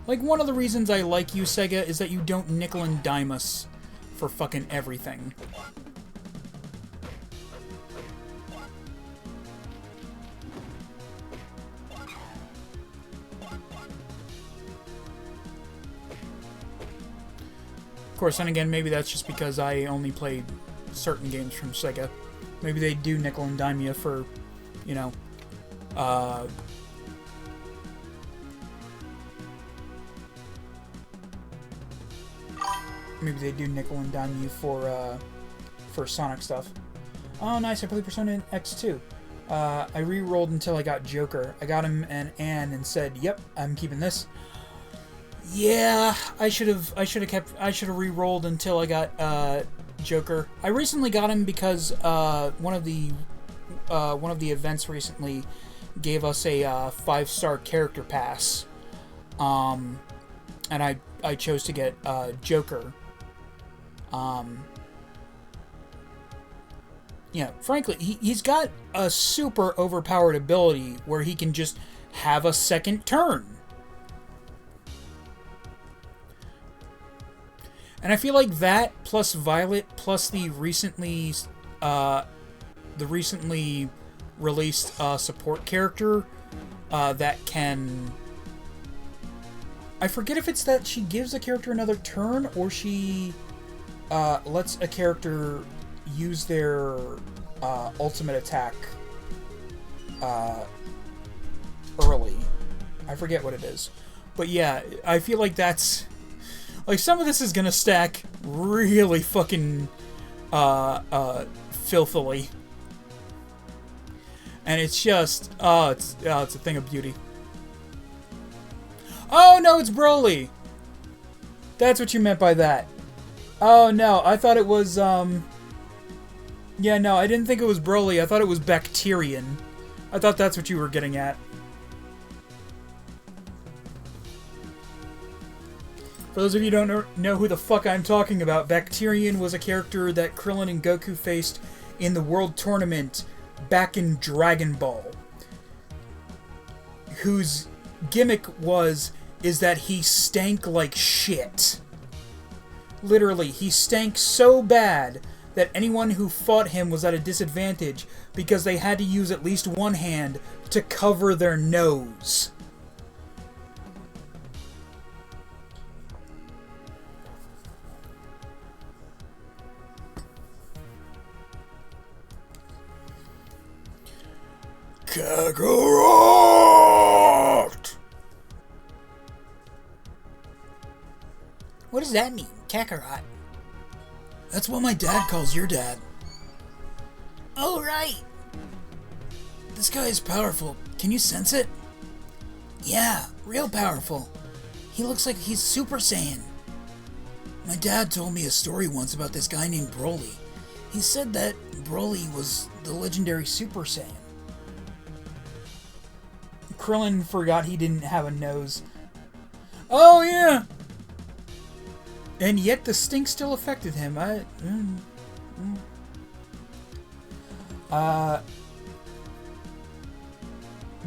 Like, one of the reasons I like you, Sega, is that you don't nickel and dime us for fucking everything. Of course, then again, maybe that's just because I only played certain games from Sega. Maybe they do nickel and dime you for, you know, maybe they do nickel and dime you for Sonic stuff. Oh, nice, I played Persona X 2. I re-rolled until I got Joker. I got him and Anne and said, yep, I'm keeping this. Yeah, I should have re-rolled until I got Joker. I recently got him because one of the events recently gave us a 5-star character pass. And I chose to get Joker. Yeah, frankly, he's got a super overpowered ability where he can just have a second turn. And I feel like that plus Violet plus the recently released support character that can, I forget if it's that she gives a character another turn or she lets a character use their ultimate attack early. I forget what it is. But yeah, I feel like that's, like, some of this is gonna stack really fucking filthily. And it's just, it's a thing of beauty. Oh no, it's Broly! That's what you meant by that. Oh no, I thought it was, yeah, no, I didn't think it was Broly. I thought it was Bacterian. I thought that's what you were getting at. For those of you who don't know who the fuck I'm talking about, Bacterian was a character that Krillin and Goku faced in the World Tournament back in Dragon Ball, whose gimmick is that he stank like shit. Literally, he stank so bad that anyone who fought him was at a disadvantage because they had to use at least one hand to cover their nose. Kakarot! What does that mean, Kakarot? That's what my dad calls your dad. Oh, right. This guy is powerful. Can you sense it? Yeah, real powerful. He looks like he's Super Saiyan. My dad told me a story once about this guy named Broly. He said that Broly was the legendary Super Saiyan. Krillin forgot he didn't have a nose. Oh, yeah! And yet the stink still affected him.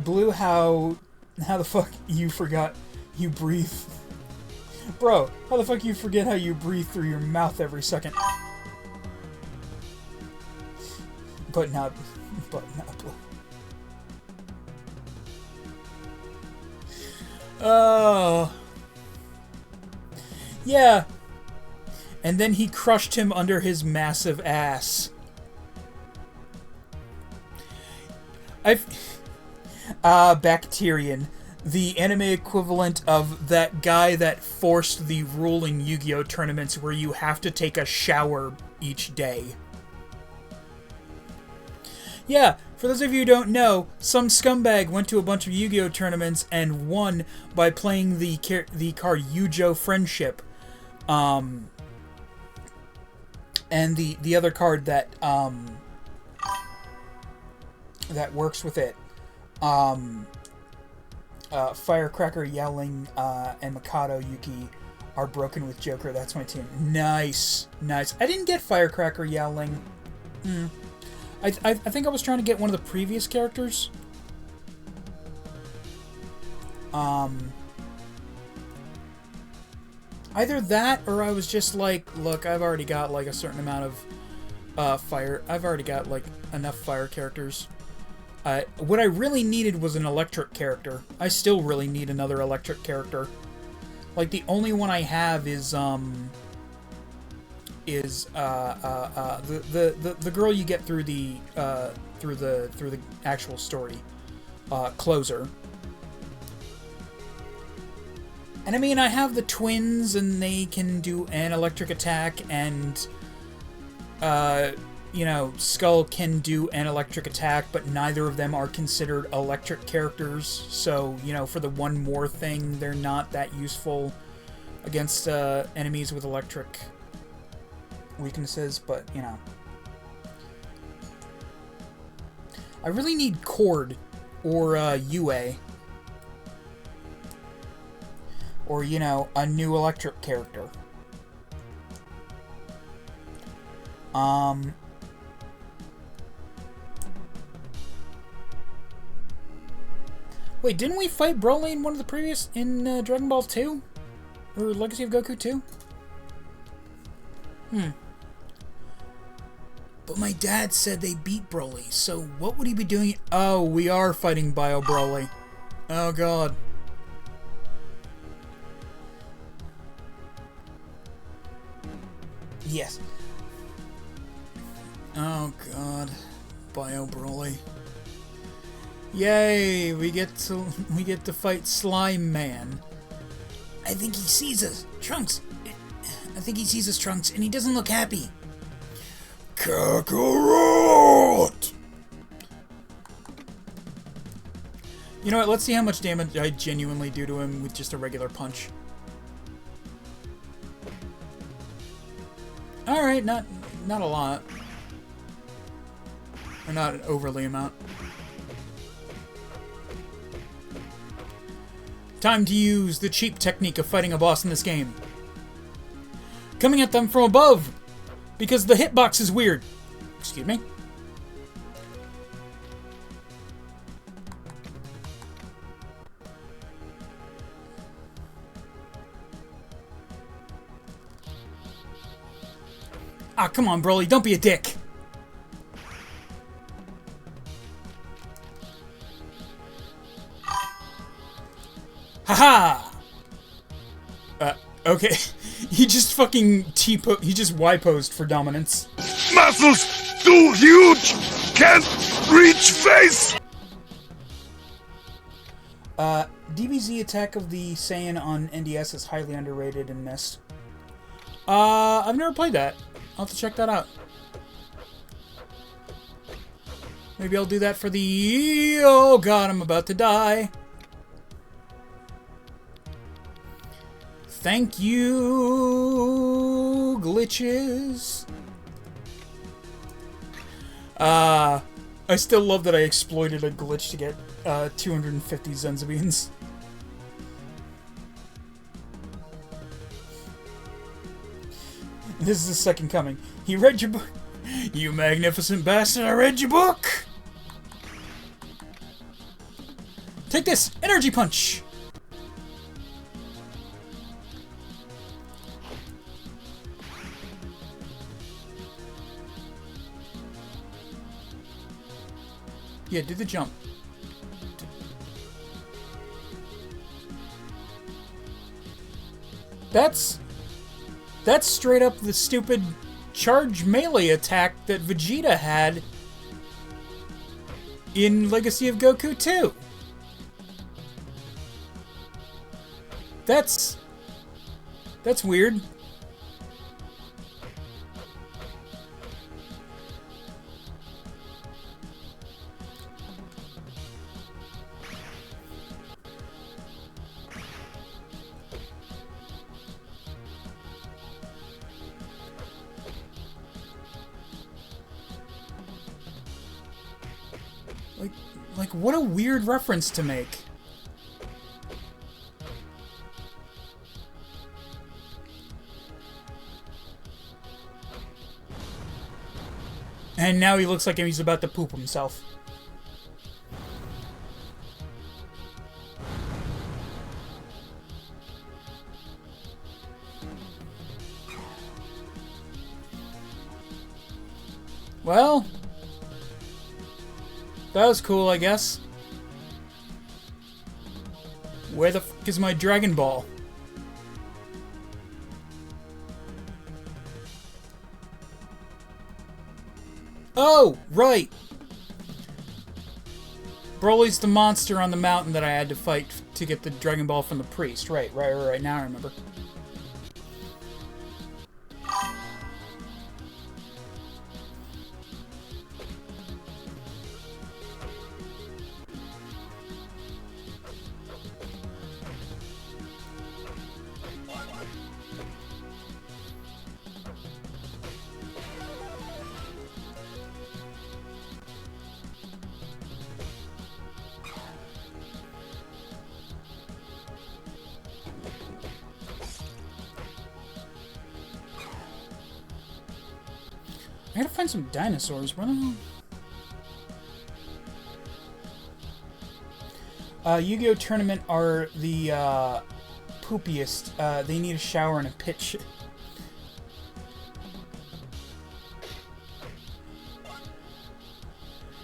Blue, how the fuck you forgot you breathe? Bro, how the fuck you forget how you breathe through your mouth every second? But not Blue. Oh. Yeah. And then he crushed him under his massive ass. Bacterian. The anime equivalent of that guy that forced the rule in Yu-Gi-Oh! Tournaments where you have to take a shower each day. Yeah, for those of you who don't know, some scumbag went to a bunch of Yu-Gi-Oh! Tournaments and won by playing the card Yujo Friendship. And the other card that that works with it. Firecracker, Yowling, and Mikado Yuki are broken with Joker. That's my team. Nice. Nice. I didn't get Firecracker, Yowling. I think I was trying to get one of the previous characters. Either that, or I was just like, look, I've already got like a certain amount of fire. I've already got like enough fire characters. What I really needed was an electric character. I still really need another electric character. Like the only one I have is the girl you get through the actual story, Closer. And I mean, I have the twins, and they can do an electric attack, and you know, Skull can do an electric attack, but neither of them are considered electric characters. So, you know, for the one more thing, they're not that useful against enemies with electric weaknesses, but, you know. I really need Cord or UA. Or, you know, a new electric character. Wait, didn't we fight Broly in one of the previous... in Dragon Ball 2? Or Legacy of Goku 2? But my dad said they beat Broly, so what would he be doing? Oh, we are fighting Bio Broly. Oh, God. Yes. Oh, God. Bio Broly. Yay! We get to fight Slime Man. I think he sees us, Trunks. I think he sees us, Trunks, and he doesn't look happy. Kakarot! You know what? Let's see how much damage I genuinely do to him with just a regular punch. All right, not a lot, or not an overly amount. Time to use the cheap technique of fighting a boss in this game. Coming at them from above, because the hitbox is weird. Excuse me. Ah, come on, Broly, don't be a dick. Haha! Okay. He just fucking he just Y-posed for dominance. Muscles too huge! Can't reach face! DBZ Attack of the Saiyan on NDS is highly underrated and missed. I've never played that. I'll have to check that out. Maybe I'll do that for the... Oh god, I'm about to die. Thank you, glitches. I still love that I exploited a glitch to get 250 Zenzabeans. This is the second coming. He read your book. You magnificent bastard, I read your book! Take this! Energy punch! Yeah, do the jump. That's straight up the stupid charge melee attack that Vegeta had in Legacy of Goku 2. That's weird. Like, what a weird reference to make. And now he looks like he's about to poop himself. Well... that was cool, I guess. Where the fuck is my Dragon Ball? Oh, right! Broly's the monster on the mountain that I had to fight to get the Dragon Ball from the priest. Right, now I remember. I gotta find some dinosaurs. Where the hell? Yu-Gi-Oh! Tournament are the poopiest. They need a shower and a pitch.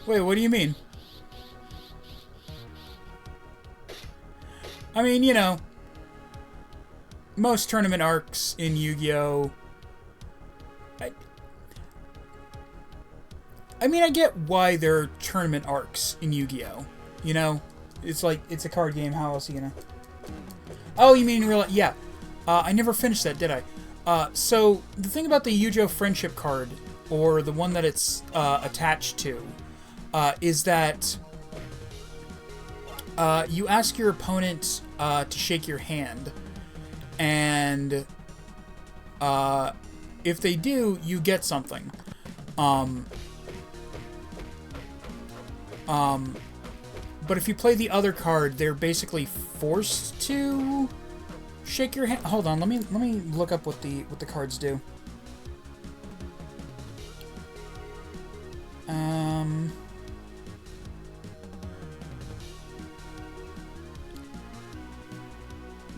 Wait, what do you mean? I mean, you know, most tournament arcs in Yu-Gi-Oh! I mean, I get why there are tournament arcs in Yu-Gi-Oh! You know? It's like, it's a card game, how else are you gonna... Oh, you mean in real life? Yeah. I never finished that, did I? So, the thing about the Yu-Gi-Oh! Friendship card, or the one that it's attached to, is that you ask your opponent to shake your hand, and if they do, you get something. But if you play the other card, they're basically forced to shake your hand. Hold on, let me look up what the cards do.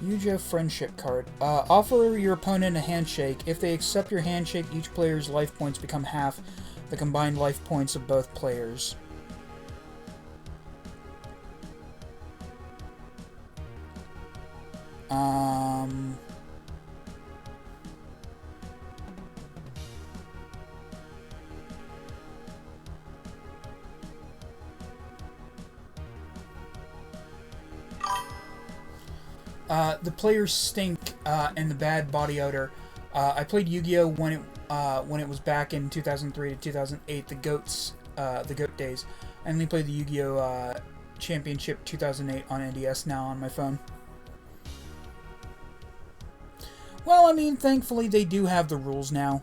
Yu-Gi-Oh! Friendship card. Offer your opponent a handshake. If they accept your handshake, each player's life points become half the combined life points of both players. The players stink and the bad body odor. I played Yu-Gi-Oh! When it was back in 2003 to 2008, the GOAT days. I only played the Yu-Gi-Oh! Championship 2008 on NDS, now on my phone. Well, I mean, thankfully they do have the rules now.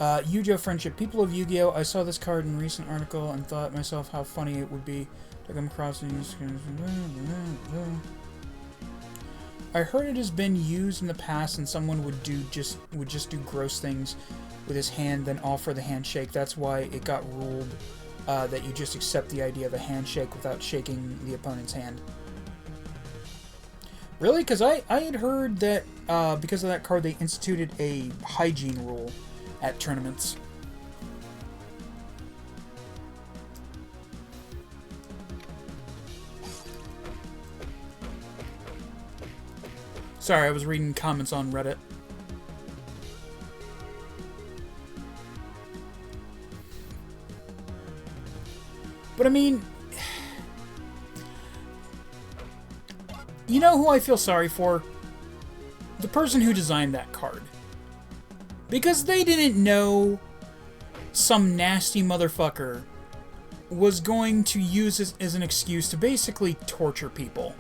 Yu-Gi-Oh! Friendship. People of Yu-Gi-Oh! I saw this card in a recent article and thought myself how funny it would be to come across and use. I heard it has been used in the past, and someone would just do gross things with his hand, then offer the handshake. That's why it got ruled that you just accept the idea of a handshake without shaking the opponent's hand. Really? Because I had heard that because of that card, they instituted a hygiene rule at tournaments. Sorry, I was reading comments on Reddit. But I mean, you know who I feel sorry for? The person who designed that card. Because they didn't know some nasty motherfucker was going to use this as an excuse to basically torture people.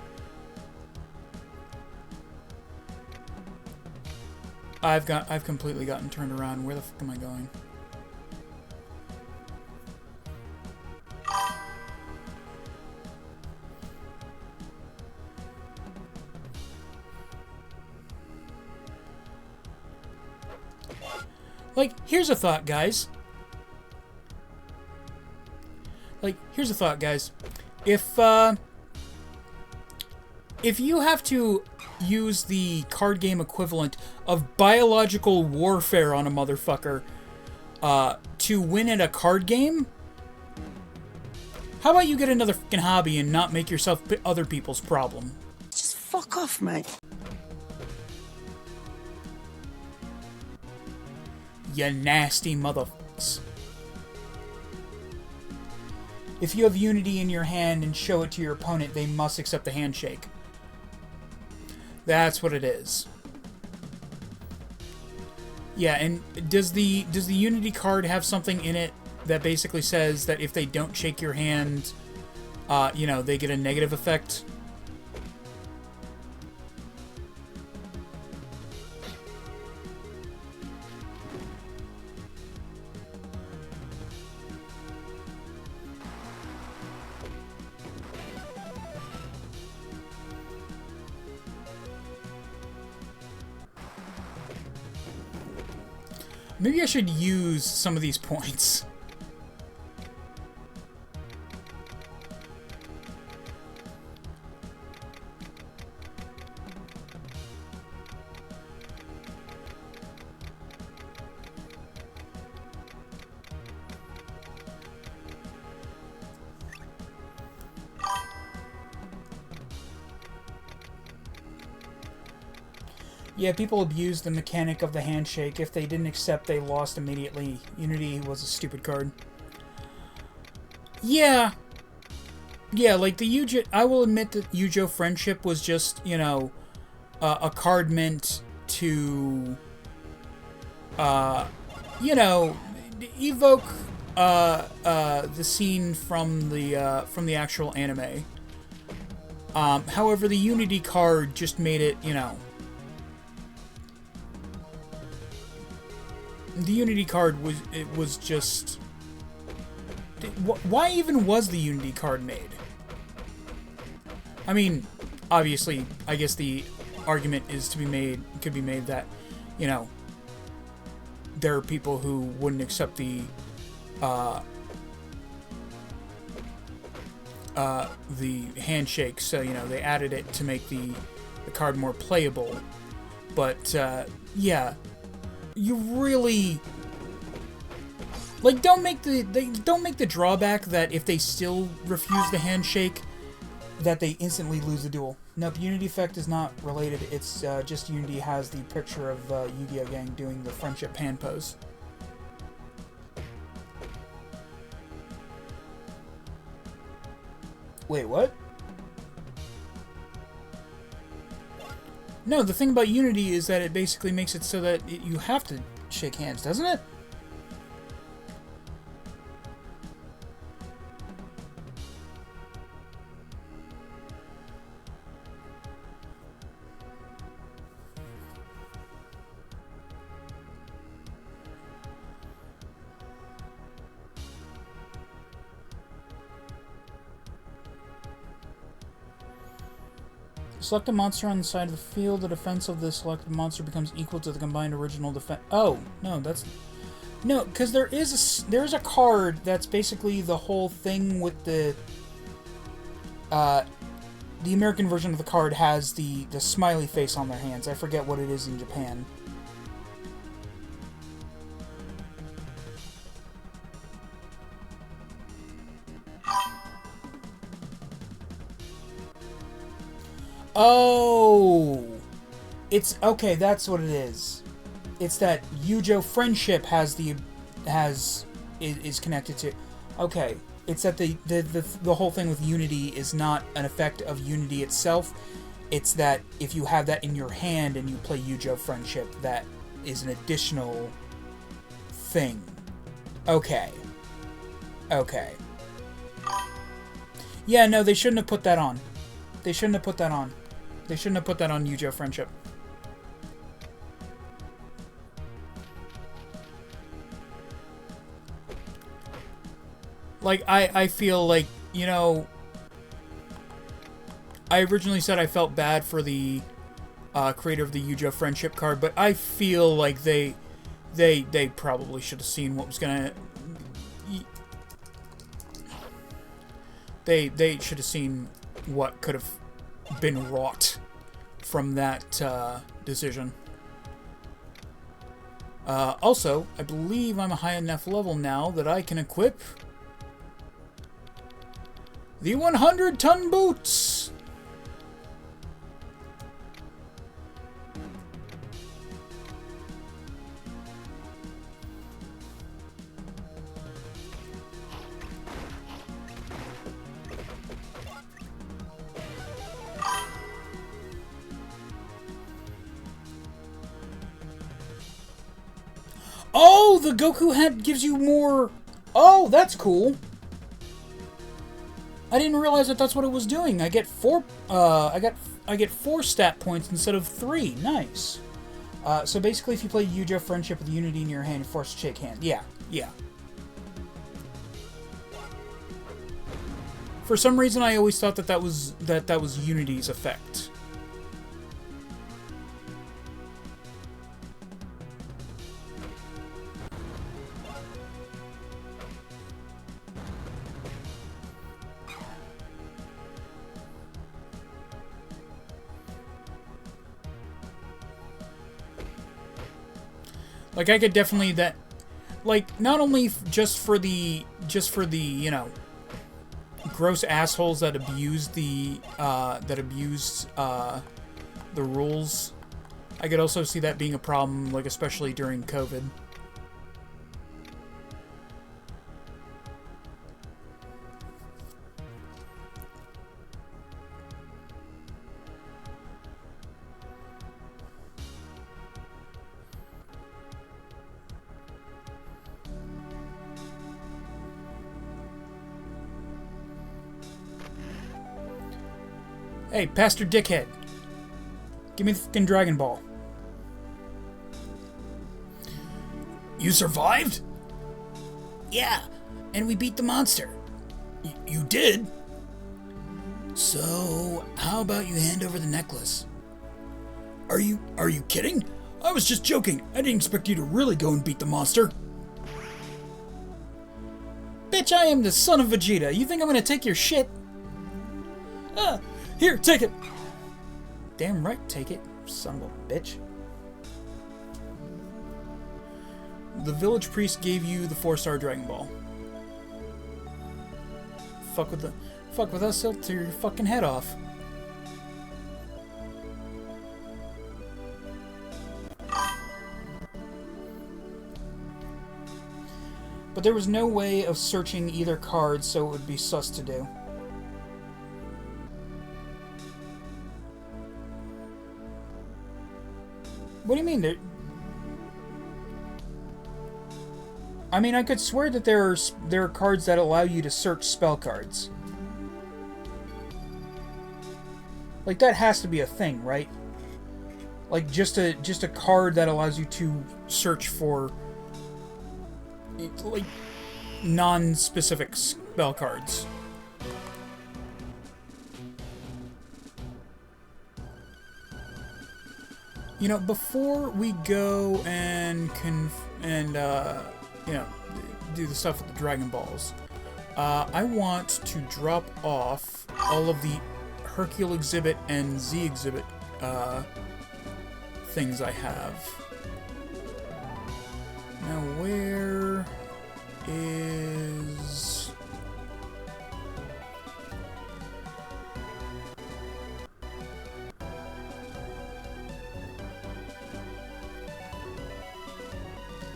I've completely gotten turned around. Where the fuck am I going? Like, here's a thought, guys. If you have to use the card game equivalent of biological warfare on a motherfucker to win at a card game, how about you get another fucking hobby and not make yourself other people's problem? Just fuck off, mate. You nasty motherfuckers. If you have Unity in your hand and show it to your opponent, they must accept the handshake. That's what it is. Yeah, and does the Unity card have something in it that basically says that if they don't shake your hand, you know, they get a negative effect? Maybe I should use some of these points. Yeah, people abused the mechanic of the handshake. If they didn't accept, they lost immediately. Unity was a stupid card. Yeah. Yeah, like the Yu-Gi-Oh! I will admit that Yu-Gi-Oh! Friendship was just, you know, a card meant to, you know, evoke the scene from the actual anime. However, the Unity card just made it, you know. The Unity card was just... Why even was the Unity card made? I mean, obviously, I guess the argument could be made that, you know, there are people who wouldn't accept the handshake, so, you know, they added it to make the the card more playable. But, yeah. You really... Like, don't make the drawback that if they still refuse the handshake, that they instantly lose the duel. Nope, Unity effect is not related. It's just Unity has the picture of Yu-Gi-Oh! Gang doing the friendship hand pose. Wait, what? No, the thing about Unity is that it basically makes it so that you have to shake hands, doesn't it? Select a monster on the side of the field. The defense of the selected monster becomes equal to the combined original defense. Oh, no, that's... No, because there's a card that's basically the whole thing with the... the American version of the card has the smiley face on their hands. I forget what it is in Japan. Oh, it's okay. That's what it is. It's that Yujo friendship is connected to. Okay, it's that the whole thing with Unity is not an effect of Unity itself. It's that if you have that in your hand and you play Yujo friendship, that is an additional thing. Okay. Okay. Yeah, no, they shouldn't have put that on. They shouldn't have put that on. They shouldn't have put that on Yujo friendship. Like, I feel like, you know... I originally said I felt bad for the creator of the Yujo friendship card, but I feel like they probably should have seen what was gonna... They should have seen what could have been wrought from that decision. Also, I believe I'm a high enough level now that I can equip the 100-ton boots! Oh, the Goku hat gives you more... Oh, that's cool. I didn't realize that that's what it was doing. I get 4 stat points instead of 3. Nice. So basically, if you play Yujo friendship with Unity in your hand, you're forced to shake hands. Yeah, yeah. For some reason, I always thought that was Unity's effect. Like, I could definitely like, not only just for the, you know, gross assholes that abused the rules, I could also see that being a problem, like, especially during COVID. Hey, Pastor Dickhead. Give me the fucking Dragon Ball. You survived? Yeah, and we beat the monster. You did? So, how about you hand over the necklace? Are you kidding? I was just joking. I didn't expect you to really go and beat the monster. Bitch, I am the son of Vegeta. You think I'm gonna take your shit? Here, take it. Damn right, take it, son of a bitch. The village priest gave you the 4-star Dragon Ball. Fuck with us, he'll tear your fucking head off. But there was no way of searching either card, so it would be sus to do. What do you mean? I mean, I could swear that there are cards that allow you to search spell cards. Like, that has to be a thing, right? Like, just a card that allows you to search for, like, non-specific spell cards. You know, before we go and you know, do the stuff with the Dragon Balls, I want to drop off all of the Hercule exhibit and Z exhibit things I have. Now, where is...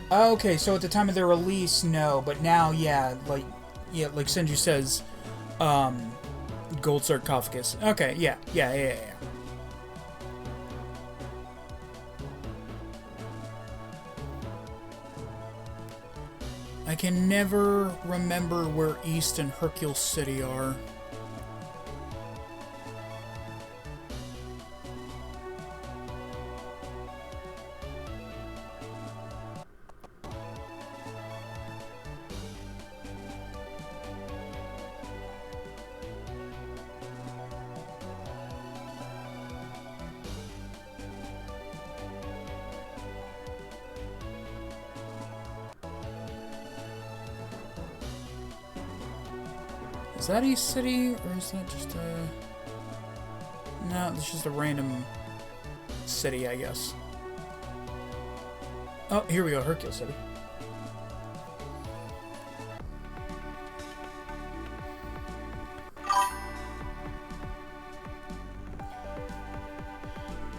Okay, so at the time of their release, no, but now, yeah, like Senju says, gold sarcophagus. Okay, yeah. I can never remember where East and Hercule City are. Is that East City, or is that just a... No, it's just a random city, I guess. Oh, here we go, Hercule City.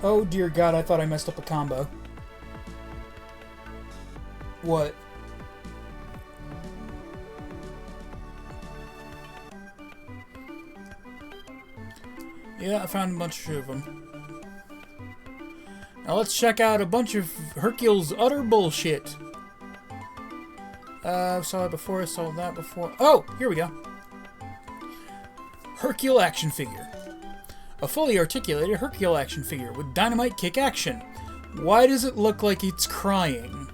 Oh dear God, I thought I messed up a combo. What? Yeah, I found a bunch of them. Now let's check out a bunch of Hercule's utter bullshit. Saw that before, I saw that before. Oh, here we go. Hercule action figure. A fully articulated Hercule action figure with dynamite kick action. Why does it look like it's crying?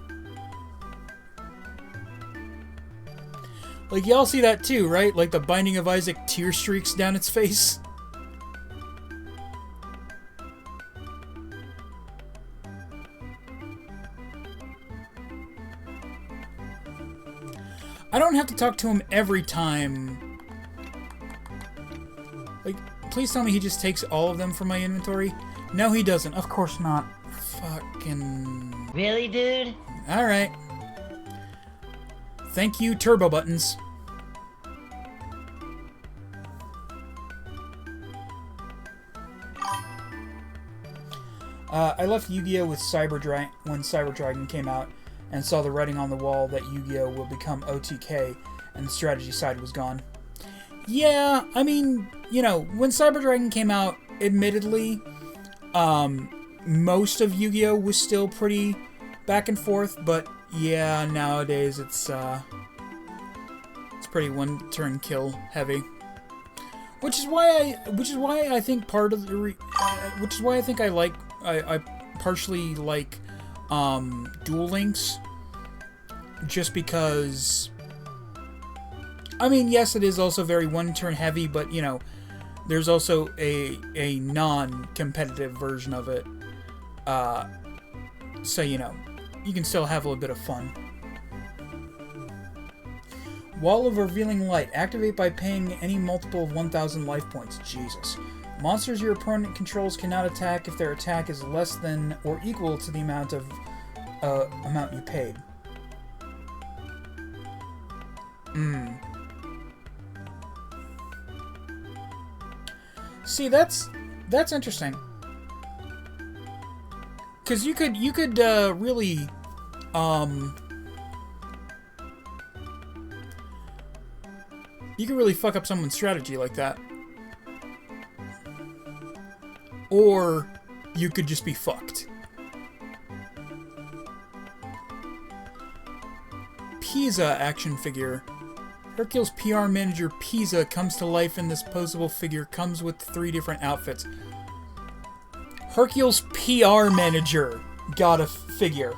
Like, y'all see that too, right? Like the Binding of Isaac tear streaks down its face. I don't have to talk to him every time. Like, please tell me he just takes all of them from my inventory. No, he doesn't. Of course not. Fucking... Really, dude? Alright. Thank you, turbo buttons. I left Yu-Gi-Oh! With when Cyber Dragon came out, and saw the writing on the wall that Yu-Gi-Oh! Will become OTK, and the strategy side was gone. Yeah, I mean, you know, when Cyber Dragon came out, admittedly, most of Yu-Gi-Oh! Was still pretty back and forth, but yeah, nowadays it's pretty one-turn kill heavy. Which is why I think part of the which is why I think I partially like Duel Links, just because, I mean, yes, it is also very one-turn heavy, but, you know, there's also a non-competitive version of it, so, you know, you can still have a little bit of fun. Wall of Revealing Light. Activate by paying any multiple of 1,000 life points. Jesus. Monsters your opponent controls cannot attack if their attack is less than or equal to the amount you paid. See, that's interesting. Cause you could really you could really fuck up someone's strategy like that. Or you could just be fucked. Pisa action figure. Hercule's PR manager Pisa comes to life in this posable figure. Comes with 3 different outfits. Hercule's PR manager got a figure.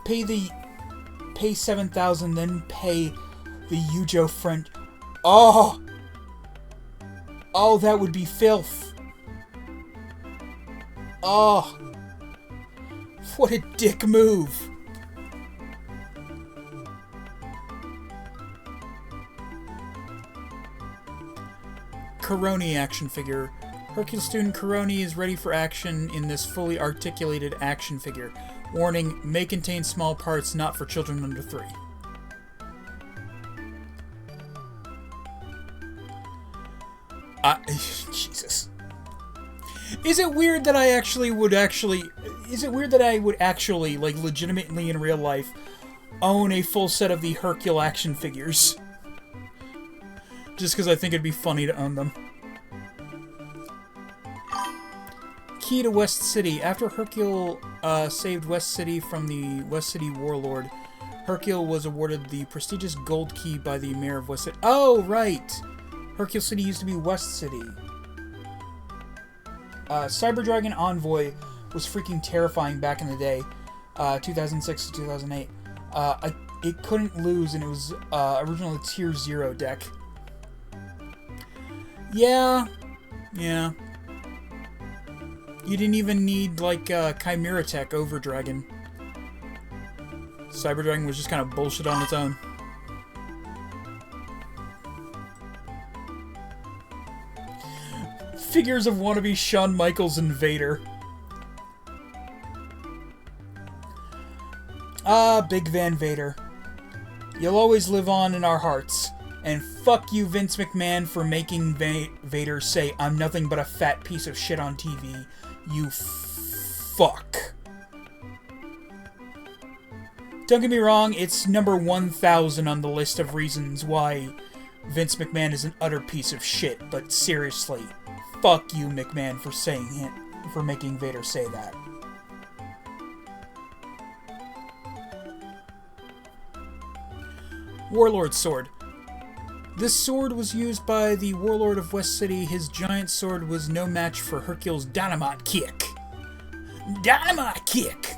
Pay 7,000, then pay the Yujo friend. Oh! Oh, that would be filth. Oh! What a dick move. Coroni action figure. Hercule student Coroni is ready for action in this fully articulated action figure. Warning, may contain small parts not for children under 3. Jesus. Is it weird that I would actually, like, legitimately in real life, own a full set of the Hercule action figures? Just because I think it'd be funny to own them. Key to West City. After Hercule saved West City from the West City warlord, Hercule was awarded the prestigious gold key by the mayor of West City. Oh, right! Hercule City used to be West City. Cyber Dragon Envoy was freaking terrifying back in the day. 2006 to 2008. It couldn't lose, and it was originally Tier 0 deck. Yeah. You didn't even need, like, Chimera Tech over Dragon. Cyber Dragon was just kind of bullshit on its own. Figures of wannabe Shawn Michaels and Vader. Ah, Big Van Vader. You'll always live on in our hearts. And fuck you, Vince McMahon, for making Vader say, "I'm nothing but a fat piece of shit on TV. You fuck." Don't get me wrong, it's number 1,000 on the list of reasons why Vince McMahon is an utter piece of shit, but seriously, fuck you, McMahon, for making Vader say that. Warlord Sword. This sword was used by the Warlord of West City. His giant sword was no match for Hercule's Dynamite Kick. Dynamite Kick!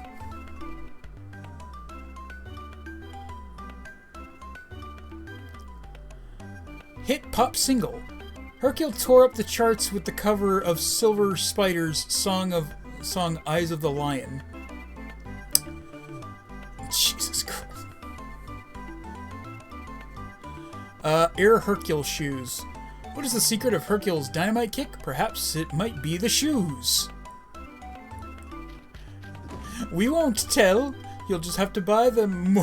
Hit pop single. Hercule tore up the charts with the cover of Silver Spider's song Eyes of the Lion. Jesus Christ. Air Hercule shoes. What is the secret of Hercule's dynamite kick? Perhaps it might be the shoes. We won't tell. You'll just have to buy them.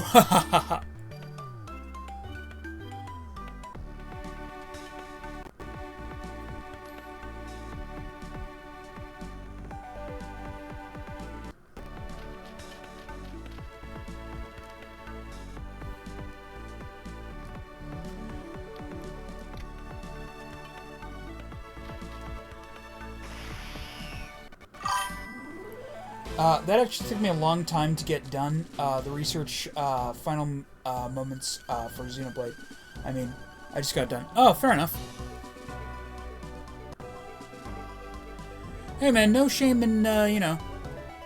That actually took me a long time to get done. The research, final moments for Xenoblade. I mean, I just got done. Oh, fair enough. Hey man, no shame in,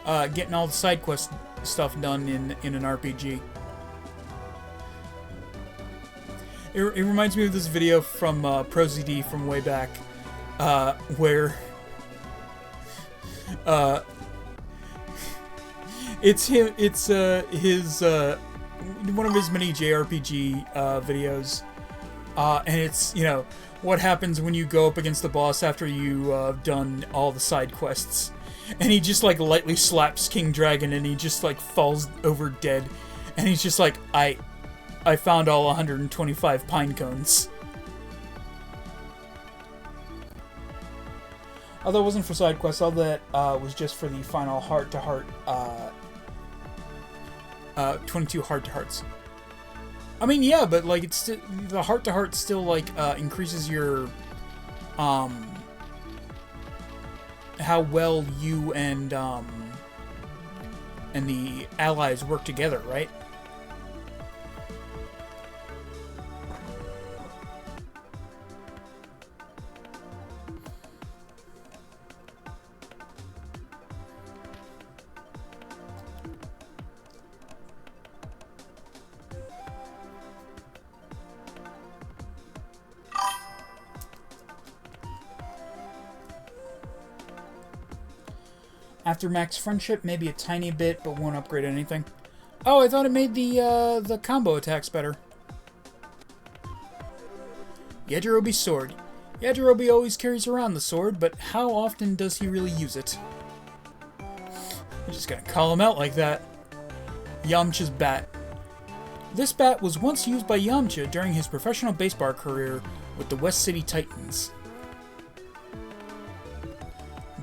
getting all the side quest stuff done in an RPG. It reminds me of this video from ProZD from way back, where it's him. It's his one of his many JRPG videos And it's, you know, what happens when you go up against the boss after you've done all the side quests. And he just, like, lightly slaps King Dragon, and he just, like, falls over dead. And he's just like, I found all 125 pine cones. Although it wasn't for side quests, all that was just for the final heart-to-heart, 22 heart-to-hearts. I mean, yeah, but, like, it's the heart-to-heart still, like, increases your, how well you and the allies work together, right? After max friendship, maybe a tiny bit, but won't upgrade anything. Oh, I thought it made the combo attacks better. Yajirobe's sword. Yajirobe always carries around the sword, but how often does he really use it? I'm just gonna call him out like that. Yamcha's bat. This bat was once used by Yamcha during his professional baseball career with the West City Titans.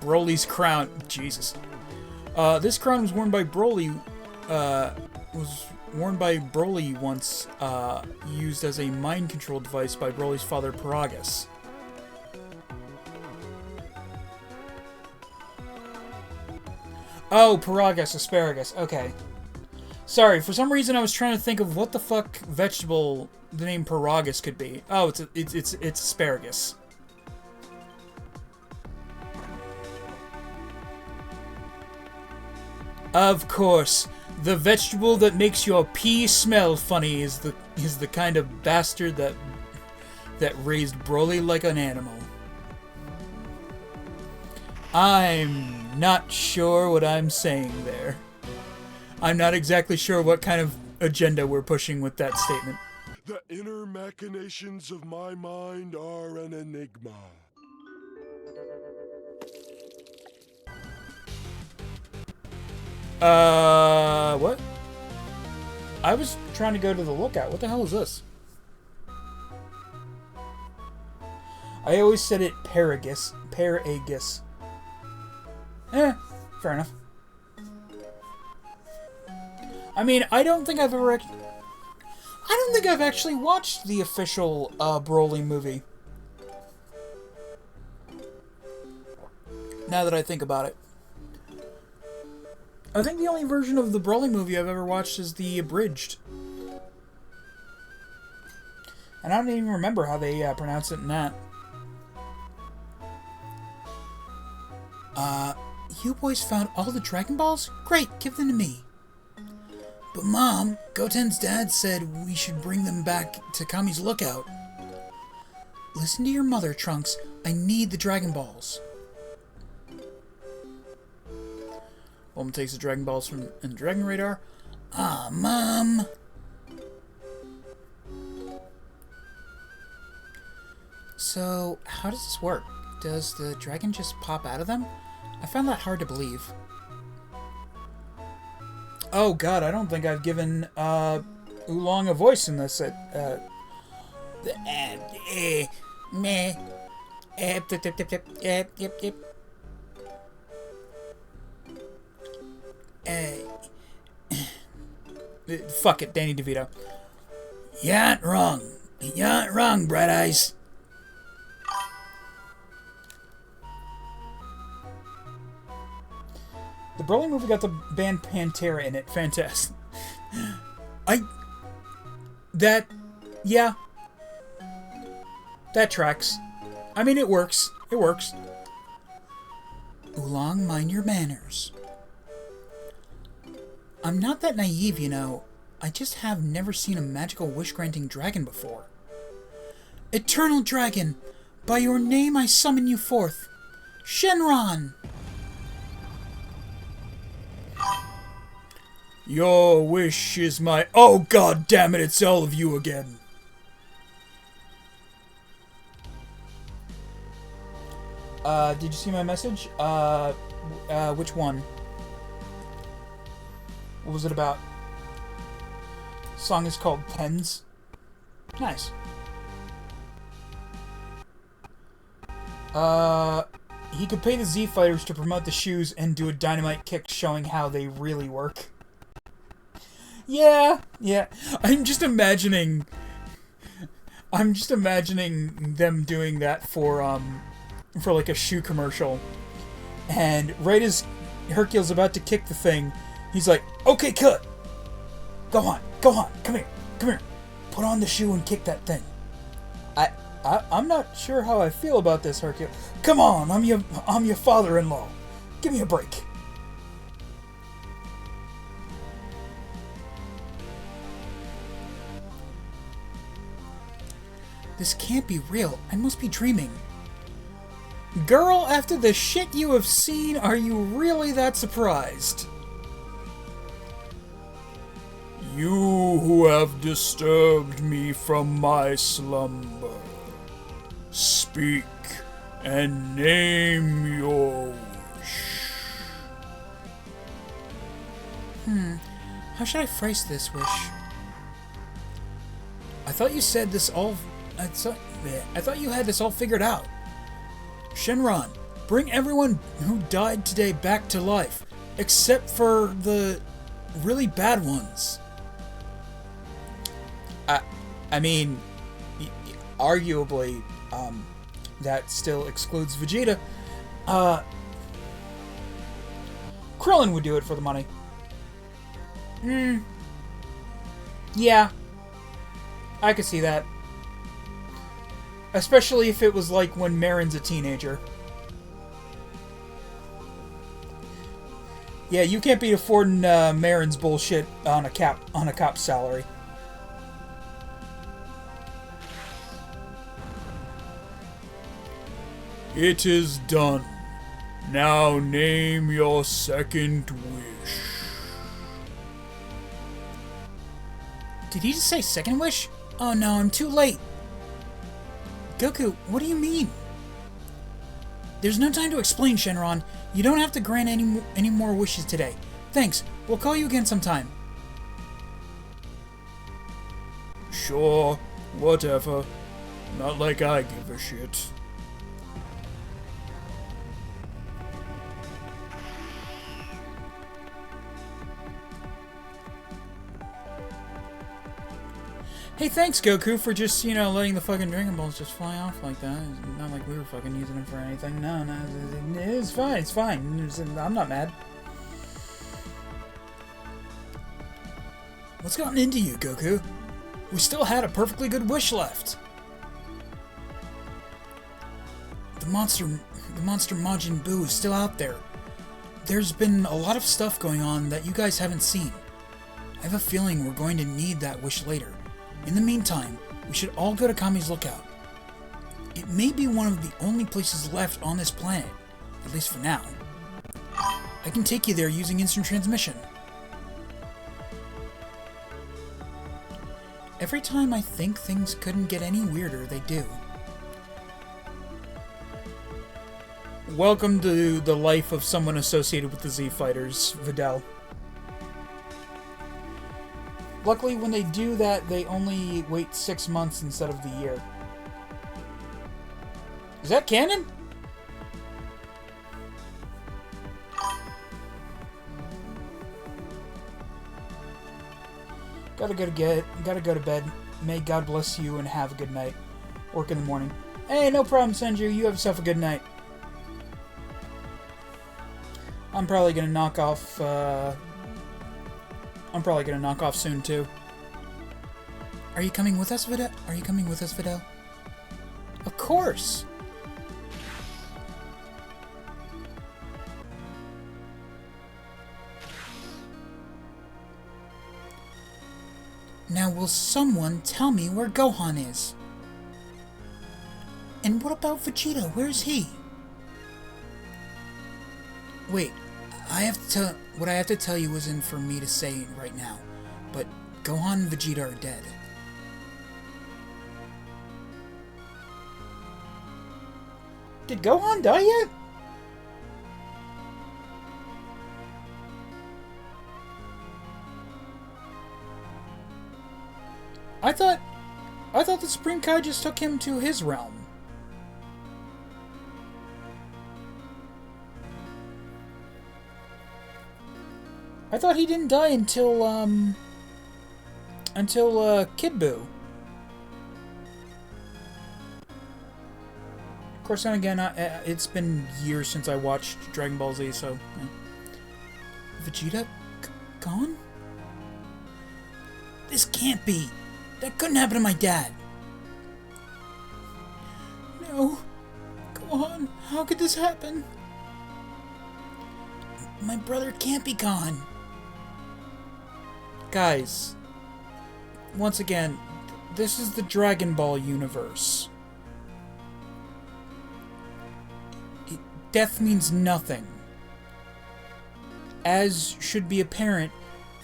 Broly's crown. Jesus. This crown was worn by Broly. Once. Used as a mind control device by Broly's father, Paragus. Oh, Paragus, asparagus. Okay. Sorry, for some reason I was trying to think of what the fuck vegetable the name Paragus could be. Oh, it's asparagus. Of course, the vegetable that makes your pee smell funny is the kind of bastard that raised Broly like an animal. I'm not sure what I'm saying there. I'm not exactly sure what kind of agenda we're pushing with that statement. The inner machinations of my mind are an enigma. What? I was trying to go to the lookout. What the hell is this? I always said it Paragus. Paragus. Fair enough. I mean, I don't think I've actually watched the official Broly movie. Now that I think about it. I think the only version of the Broly movie I've ever watched is the abridged. And I don't even remember how they pronounce it in that. You boys found all the Dragon Balls? Great, give them to me. But Mom, Goten's dad said we should bring them back to Kami's lookout. Listen to your mother, Trunks. I need the Dragon Balls. Bulma takes the Dragon Balls from the Dragon Radar. Ah, Mom. So, how does this work? Does the dragon just pop out of them? I found that hard to believe. Oh god, I don't think I've given Oolong a voice in this. Fuck it, Danny DeVito. You ain't wrong. You ain't wrong, Bright Eyes. The Broly movie got the band Pantera in it. Fantastic. Yeah. That tracks. I mean, it works. It works. Oolong, mind your manners. I'm not that naive, you know. I just have never seen a magical wish-granting dragon before. Eternal Dragon, by your name I summon you forth. Shenron! Your wish is my... Oh, god damn it, it's all of you again. Did you see my message? Which one? What was it about? Song is called Pens. Nice. He could pay the Z Fighters to promote the shoes and do a dynamite kick showing how they really work. Yeah. I'm just imagining them doing that for like a shoe commercial. And right as Hercule's about to kick the thing, he's like, "Okay, cut. Go on, come here. Put on the shoe and kick that thing." I'm not sure how I feel about this, Hercule. Come on, I'm your father-in-law. Give me a break. This can't be real. I must be dreaming. Girl, after the shit you have seen, are you really that surprised? You who have disturbed me from my slumber, speak and name your wish. How should I phrase this wish? I thought you said this all... I thought you had this all figured out. Shenron, bring everyone who died today back to life, except for the really bad ones. I mean, arguably, that still excludes Vegeta. Krillin would do it for the money. Yeah. I could see that. Especially if it was like when Marin's a teenager. Yeah, you can't be affording Marin's bullshit on a cop's salary. It is done. Now name your second wish. Did he just say second wish? Oh no, I'm too late. Goku, what do you mean? There's no time to explain, Shenron. You don't have to grant any more wishes today. Thanks. We'll call you again sometime. Sure, whatever. Not like I give a shit. Hey, thanks, Goku, for just, letting the fucking Dragon Balls just fly off like that. It's not like we were fucking using them for anything. No, it's fine. I'm not mad. What's gotten into you, Goku? We still had a perfectly good wish left. The monster Majin Buu is still out there. There's been a lot of stuff going on that you guys haven't seen. I have a feeling we're going to need that wish later. In the meantime, we should all go to Kami's Lookout. It may be one of the only places left on this planet, at least for now. I can take you there using instant transmission. Every time I think things couldn't get any weirder, they do. Welcome to the life of someone associated with the Z Fighters, Videl. Luckily, when they do that, they only wait 6 months instead of the year. Is that canon? Gotta go to bed. May God bless you and have a good night. Work in the morning. Hey, no problem, Senju. You have yourself a good night. I'm probably gonna knock off soon, too. Are you coming with us, Videl? Of course! Now will someone tell me where Gohan is? And what about Vegeta? Where's he? Wait, what I have to tell you isn't for me to say right now, but Gohan and Vegeta are dead. Did Gohan die yet? I thought the Supreme Kai just took him to his realm. I thought he didn't die until Kid Buu. Of course, then again, it's been years since I watched Dragon Ball Z, so... Yeah. Vegeta gone? This can't be. That couldn't happen to my dad. No. Gohan, how could this happen? My brother can't be gone. Guys, once again, this is the Dragon Ball universe. Death means nothing. As should be apparent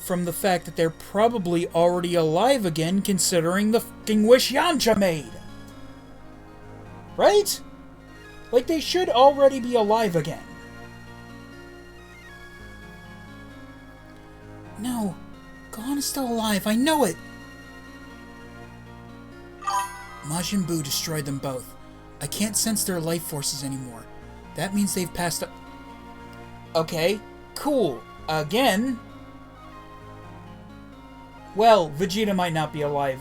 from the fact that they're probably already alive again, considering the fucking wish Yamcha made. Right? Like, they should already be alive again. No. Gohan is still alive, I know it! Majin Buu destroyed them both. I can't sense their life forces anymore. That means they've passed up. Okay, cool. Again? Well, Vegeta might not be alive.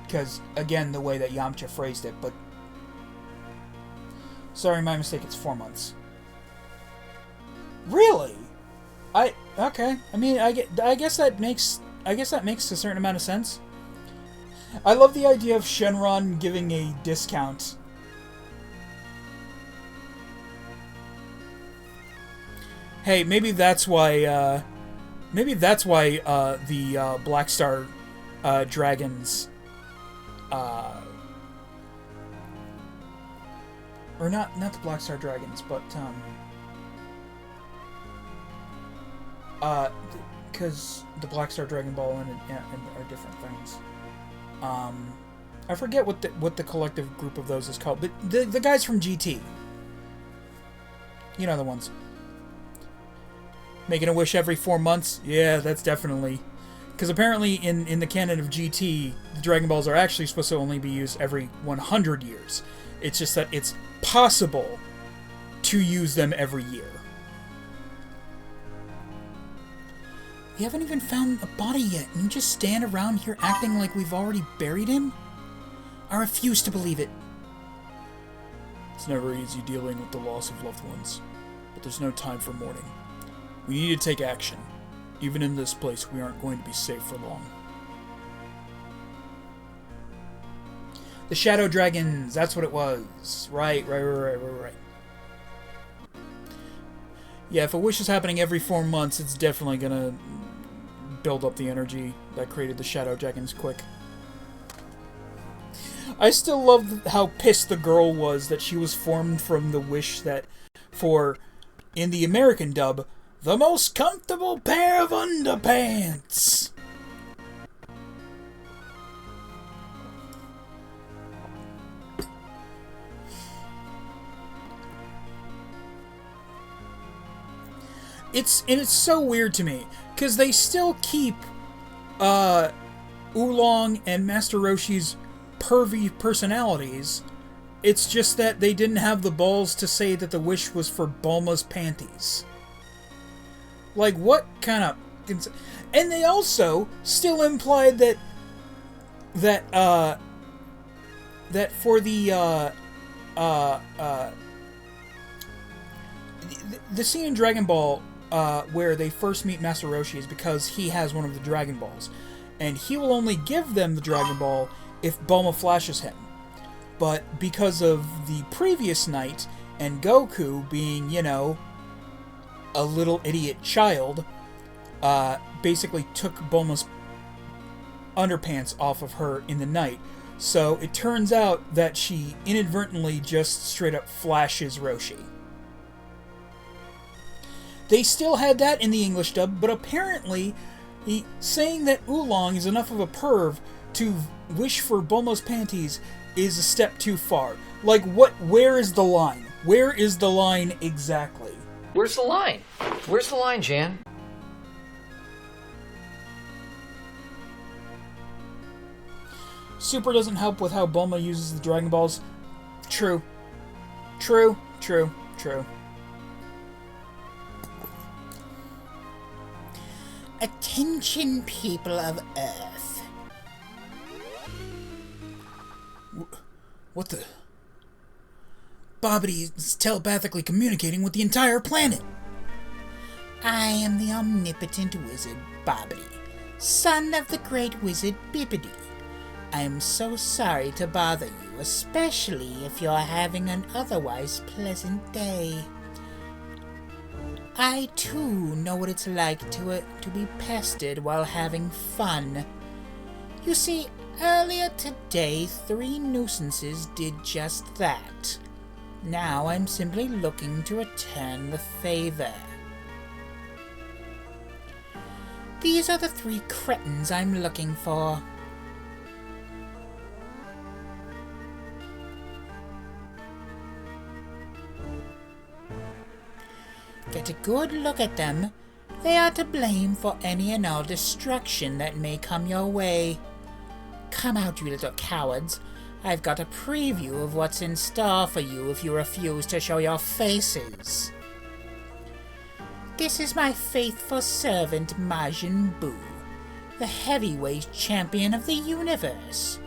Because, again, the way that Yamcha phrased it, but... Sorry, my mistake, it's 4 months. Really? Okay. I mean, I guess that makes a certain amount of sense. I love the idea of Shenron giving a discount. Hey, maybe that's why the Black Star dragons, or not the Black Star dragons, but because the Black Star Dragon Ball and are different things. I forget what the collective group of those is called, but the guys from GT, you know, the ones making a wish every 4 months. Yeah, that's definitely, because apparently in the canon of GT, the Dragon Balls are actually supposed to only be used every 100 years. It's just that it's possible to use them every year. We haven't even found a body yet, and you just stand around here acting like we've already buried him? I refuse to believe it. It's never easy dealing with the loss of loved ones, but there's no time for mourning. We need to take action. Even in this place, we aren't going to be safe for long. The Shadow Dragons, that's what it was. Right. Yeah, if a wish is happening every 4 months, it's definitely gonna build up the energy that created the Shadow Dragons quick. I still love how pissed the girl was that she was formed from the wish that, for, in the American dub, the most comfortable pair of underpants. It's so weird to me, because they still keep Oolong and Master Roshi's pervy personalities. It's just that they didn't have the balls to say that the wish was for Bulma's panties. Like, what kind of... And they also still implied that for the scene in Dragon Ball where they first meet Master Roshi is because he has one of the Dragon Balls, and he will only give them the Dragon Ball if Bulma flashes him. But because of the previous night, and Goku being, you know, a little idiot child, basically took Bulma's underpants off of her in the night. So it turns out that she inadvertently just straight up flashes Roshi. They still had that in the English dub, but apparently saying that Oolong is enough of a perv to wish for Bulma's panties is a step too far. Like, what? Where is the line? Where is the line exactly? Where's the line? Where's the line, Jan? Super doesn't help with how Bulma uses the Dragon Balls. True. True, true, true. Attention, people of Earth. What the? Bobbity is telepathically communicating with the entire planet. I am the omnipotent wizard Bobbity, son of the great wizard Bibbidi. I am so sorry to bother you, especially if you're having an otherwise pleasant day. I, too, know what it's like to be pestered while having fun. You see, earlier today, 3 nuisances did just that. Now I'm simply looking to return the favor. These are the 3 cretins I'm looking for. Get a good look at them. They are to blame for any and all destruction that may come your way. Come out, you little cowards. I've got a preview of what's in store for you if you refuse to show your faces. This is my faithful servant Majin Buu, the heavyweight champion of the universe.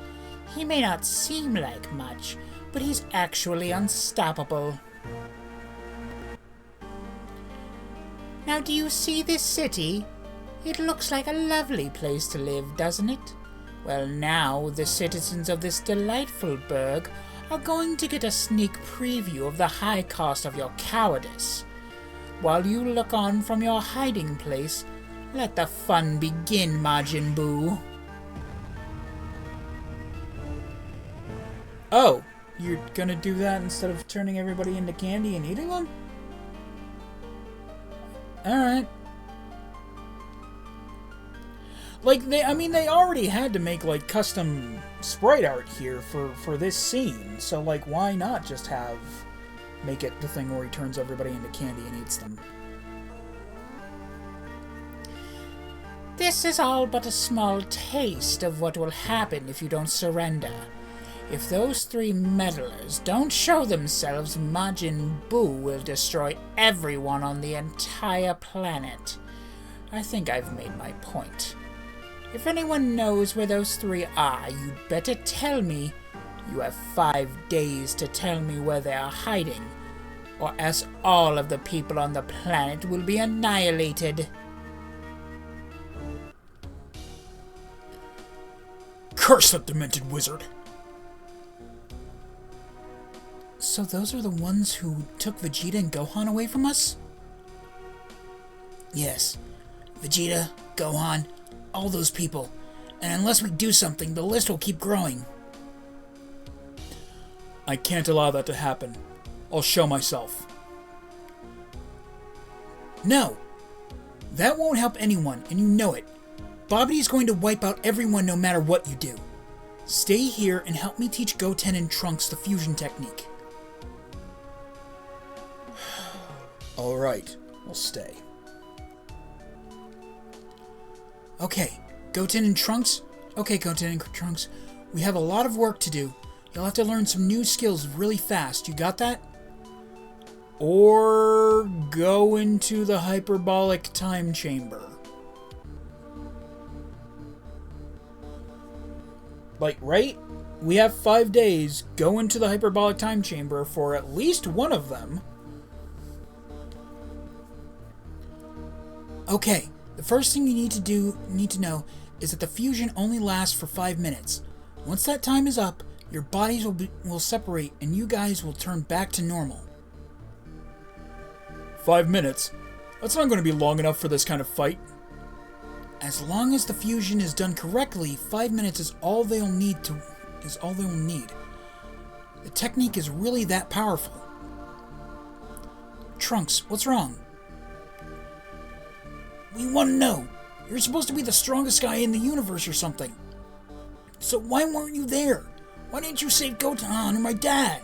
He may not seem like much, but he's actually unstoppable. Now, do you see this city? It looks like a lovely place to live, doesn't it? Well, now the citizens of this delightful burg are going to get a sneak preview of the high cost of your cowardice. While you look on from your hiding place, let the fun begin, Majin Buu. Oh, you're gonna do that instead of turning everybody into candy and eating them? Alright. Like, they already had to make, like, custom sprite art here for this scene, so, like, why not just make it the thing where he turns everybody into candy and eats them? This is all but a small taste of what will happen if you don't surrender. If those 3 meddlers don't show themselves, Majin Buu will destroy everyone on the entire planet. I think I've made my point. If anyone knows where those 3 are, you'd better tell me. You have 5 days to tell me where they are hiding, or else all of the people on the planet will be annihilated. Curse that demented wizard! So those are the ones who took Vegeta and Gohan away from us? Yes. Vegeta, Gohan, all those people. And unless we do something, the list will keep growing. I can't allow that to happen. I'll show myself. No! That won't help anyone, and you know it. Bobbity is going to wipe out everyone no matter what you do. Stay here and help me teach Goten and Trunks the fusion technique. Alright, I'll stay. Okay, Goten and Trunks? Okay, Goten and Trunks. We have a lot of work to do. You'll have to learn some new skills really fast. You got that? Or go into the hyperbolic time chamber. Like, right? We have 5 days. Go into the hyperbolic time chamber for at least one of them. Okay, the first thing you need to know is that the fusion only lasts for 5 minutes. Once that time is up, your bodies will separate and you guys will turn back to normal. 5 minutes? That's not going to be long enough for this kind of fight. As long as the fusion is done correctly, 5 minutes is all they'll need. The technique is really that powerful. Trunks, what's wrong? We want to know. You're supposed to be the strongest guy in the universe or something. So why weren't you there? Why didn't you save Goten or my dad?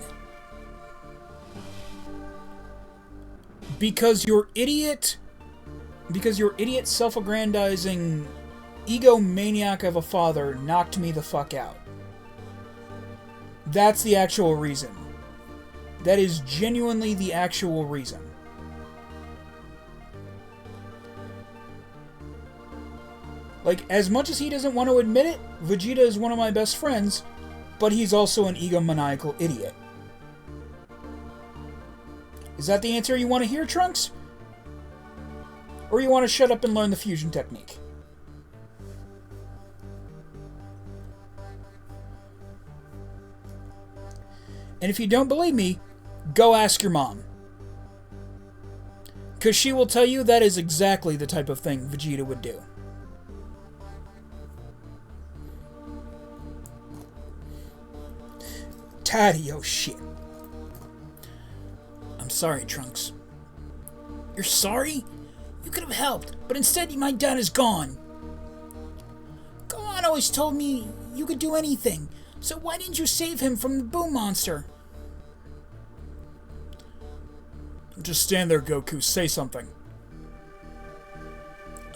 Because your idiot, self-aggrandizing egomaniac of a father knocked me the fuck out. That's the actual reason. That is genuinely the actual reason. Like, as much as he doesn't want to admit it, Vegeta is one of my best friends, but he's also an egomaniacal idiot. Is that the answer you want to hear, Trunks? Or you want to shut up and learn the fusion technique? And if you don't believe me, go ask your mom. Because she will tell you that is exactly the type of thing Vegeta would do. Daddy, oh shit. I'm sorry, Trunks. You're sorry? You could have helped, but instead my dad is gone. Gohan always told me you could do anything, so why didn't you save him from the Buu monster? Just stand there, Goku. Say something.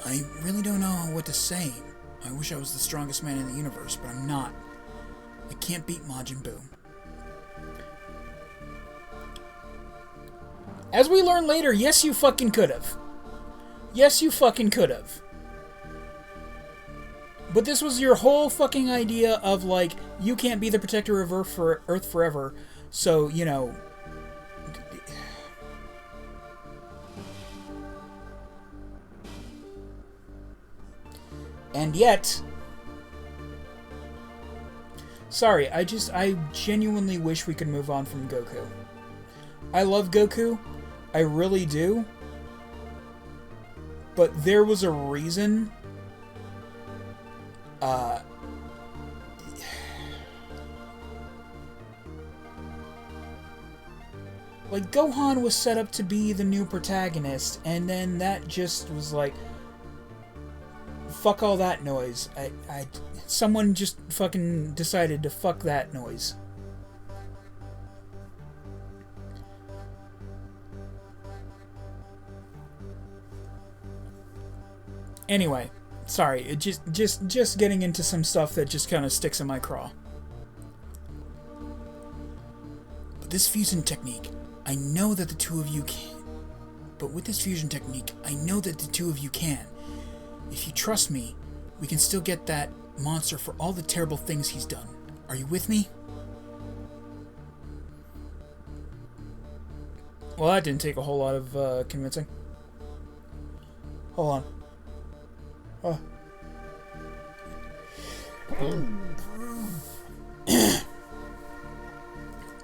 I really don't know what to say. I wish I was the strongest man in the universe, but I'm not. I can't beat Majin Buu. As we learn later, yes, you fucking could have. Yes, you fucking could have. But this was your whole fucking idea of, like, you can't be the protector of Earth forever, so, you know... And yet... Sorry, I genuinely wish we could move on from Goku. I love Goku. I really do. But there was a reason. Like, Gohan was set up to be the new protagonist, and then that just was like, fuck all that noise. Someone just fucking decided to fuck that noise. Anyway, sorry, it just getting into some stuff that just kind of sticks in my craw. But this fusion technique, I know that the two of you can. But with this fusion technique, I know that the two of you can. If you trust me, we can still get that monster for all the terrible things he's done. Are you with me? Well, that didn't take a whole lot of convincing. Hold on. Oh.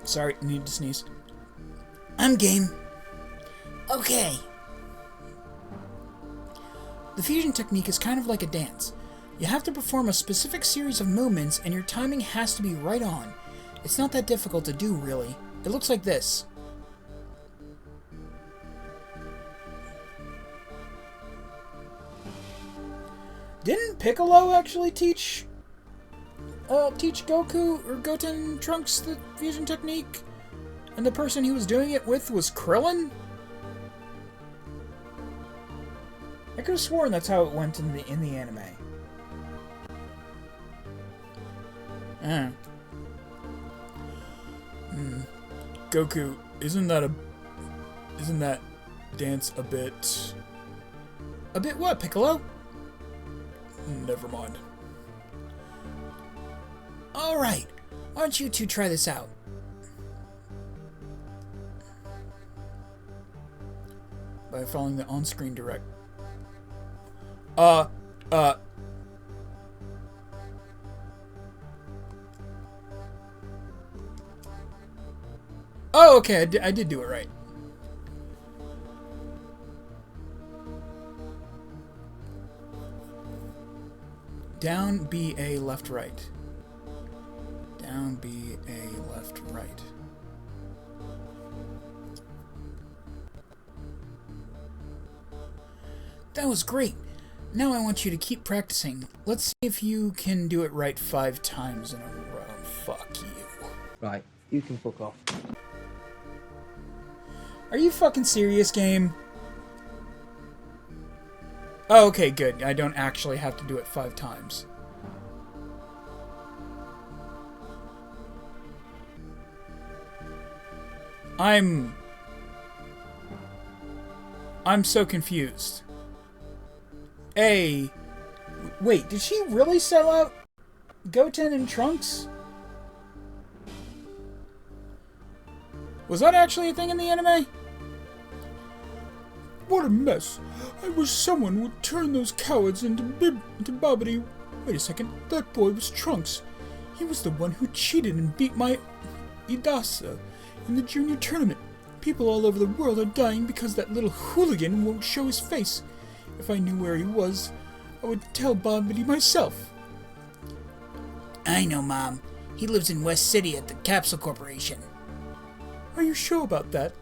Sorry, need to sneeze. I'm game. Okay. The fusion technique is kind of like a dance. You have to perform a specific series of movements and your timing has to be right on. It's not that difficult to do, really. It looks like this. Didn't Piccolo actually teach Goku or Goten Trunks the fusion technique? And the person he was doing it with was Krillin? I could have sworn that's how it went in the anime. Goku, isn't that dance a bit what, Piccolo? Never mind. Alright, why don't you two try this out? By following the on-screen direct. Oh, okay, I did do it right. Down, B, A, left, right. Down, B, A, left, right. That was great. Now I want you to keep practicing. Let's see if you can do it right 5 times in a row. Fuck you. Right, you can fuck off. Are you fucking serious, game? Oh, okay, good. I don't actually have to do it 5 times. I'm so confused. Wait, did she really sell out Goten and Trunks? Was that actually a thing in the anime? What a mess. I wish someone would turn those cowards into Bobbity. Wait a second, that boy was Trunks. He was the one who cheated and beat my Idasa in the junior tournament. People all over the world are dying because that little hooligan won't show his face. If I knew where he was, I would tell Bobbity myself. I know, Mom. He lives in West City at the Capsule Corporation. Are you sure about that?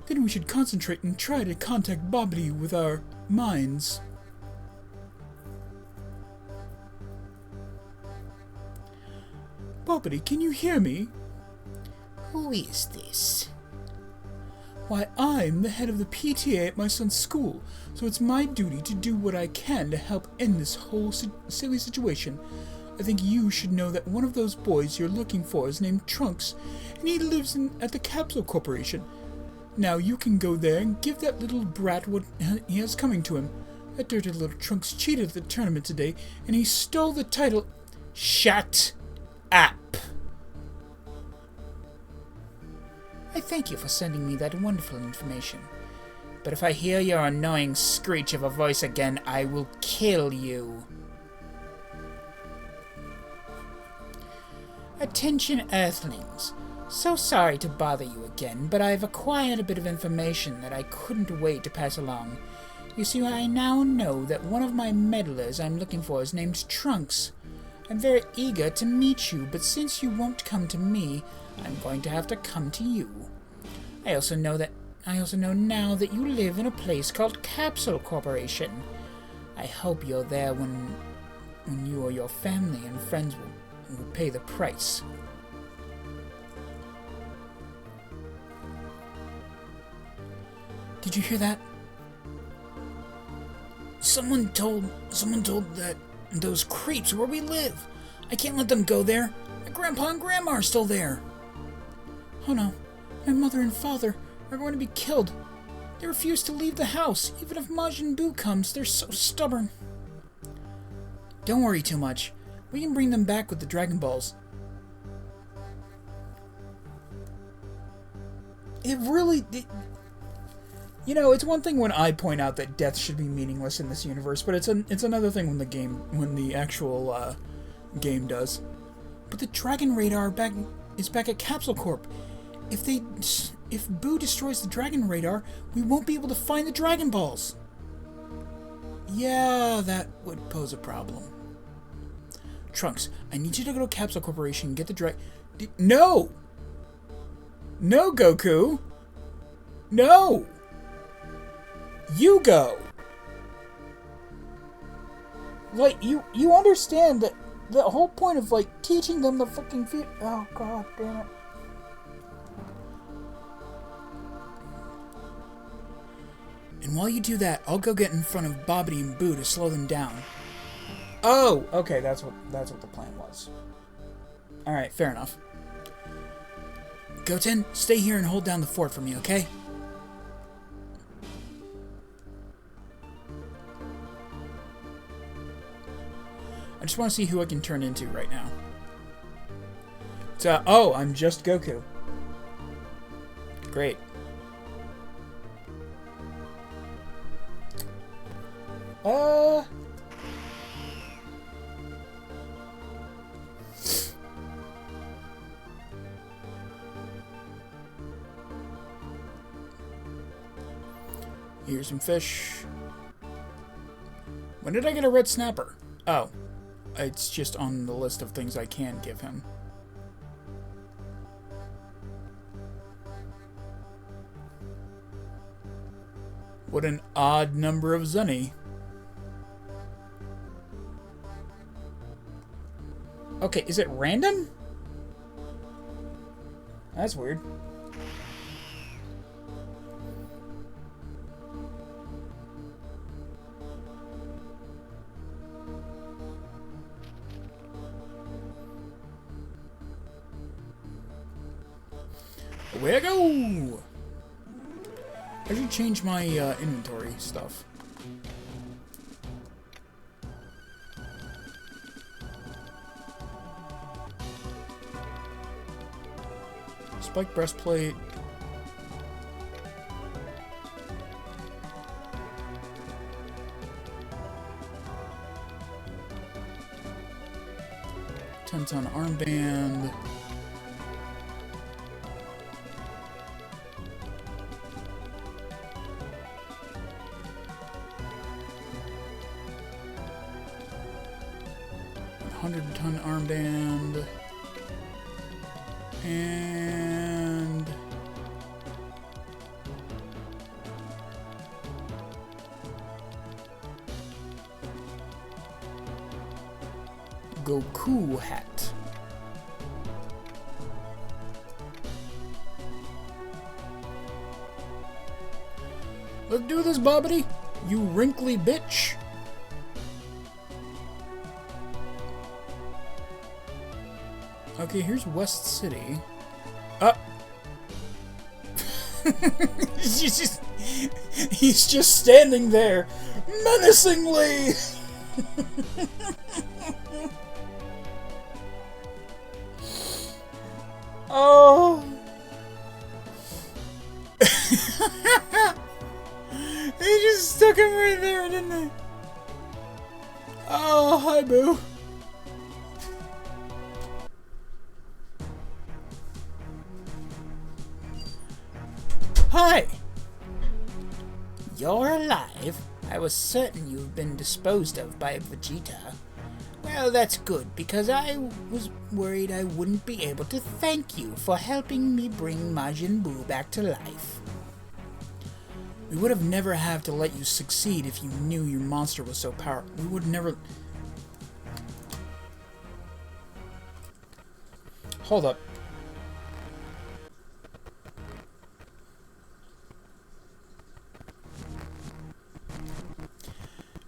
Then we should concentrate and try to contact Bobbity with our minds. Bobbity, can you hear me? Who is this? Why, I'm the head of the PTA at my son's school, so it's my duty to do what I can to help end this whole silly situation. I think you should know that one of those boys you're looking for is named Trunks, and he lives at the Capsule Corporation. Now you can go there and give that little brat what he has coming to him. That dirty little Trunks cheated at the tournament today, and he stole the title. Shut up! I thank you for sending me that wonderful information. But if I hear your annoying screech of a voice again, I will kill you. Attention, Earthlings. So sorry to bother you again, but I've acquired a bit of information that I couldn't wait to pass along. You see, I now know that one of my meddlers I'm looking for is named Trunks. I'm very eager to meet you, but since you won't come to me, I'm going to have to come to you. I also know now that you live in a place called Capsule Corporation. I hope you're there when you or your family and friends will pay the price. Did you hear that? Someone told that those creeps where we live. I can't let them go there. My grandpa and grandma are still there. Oh no, my mother and father are going to be killed. They refuse to leave the house. Even if Majin Buu comes, they're so stubborn. Don't worry too much. We can bring them back with the Dragon Balls. You know, it's one thing when I point out that death should be meaningless in this universe, but it's another thing when the actual game does. But the Dragon Radar is back at Capsule Corp. If Buu destroys the Dragon Radar, we won't be able to find the Dragon Balls. Yeah, that would pose a problem. Trunks, I need you to go to Capsule Corporation and get the No! No, Goku! No! You go! Like, you understand that the whole point of, like, teaching them the fucking Oh, god damn it. And while you do that, I'll go get in front of Bobbity and Buu to slow them down. Oh! Okay, that's what the plan was. Alright, fair enough. Goten, stay here and hold down the fort for me, okay? I just want to see who I can turn into right now. Oh, I'm just Goku. Great. Here's some fish. When did I get a red snapper? Oh. It's just on the list of things I can give him. What an odd number of Zuni. Okay, is it random? That's weird. Away I go! I should change my inventory stuff. Spike breastplate. Ton armband. $100-ton armband. And Goku hat. Let's do this, Bobbity, you wrinkly bitch. Okay, here's West City. He's just standing there, menacingly. Oh. They just stuck him right there, didn't they? Oh, hi, Boo. Hi! You're alive? I was certain you've been disposed of by Vegeta. Well, that's good, because I was worried I wouldn't be able to thank you for helping me bring Majin Buu back to life. We would have never have to let you succeed if you knew your monster was so powerful. We would never... Hold up.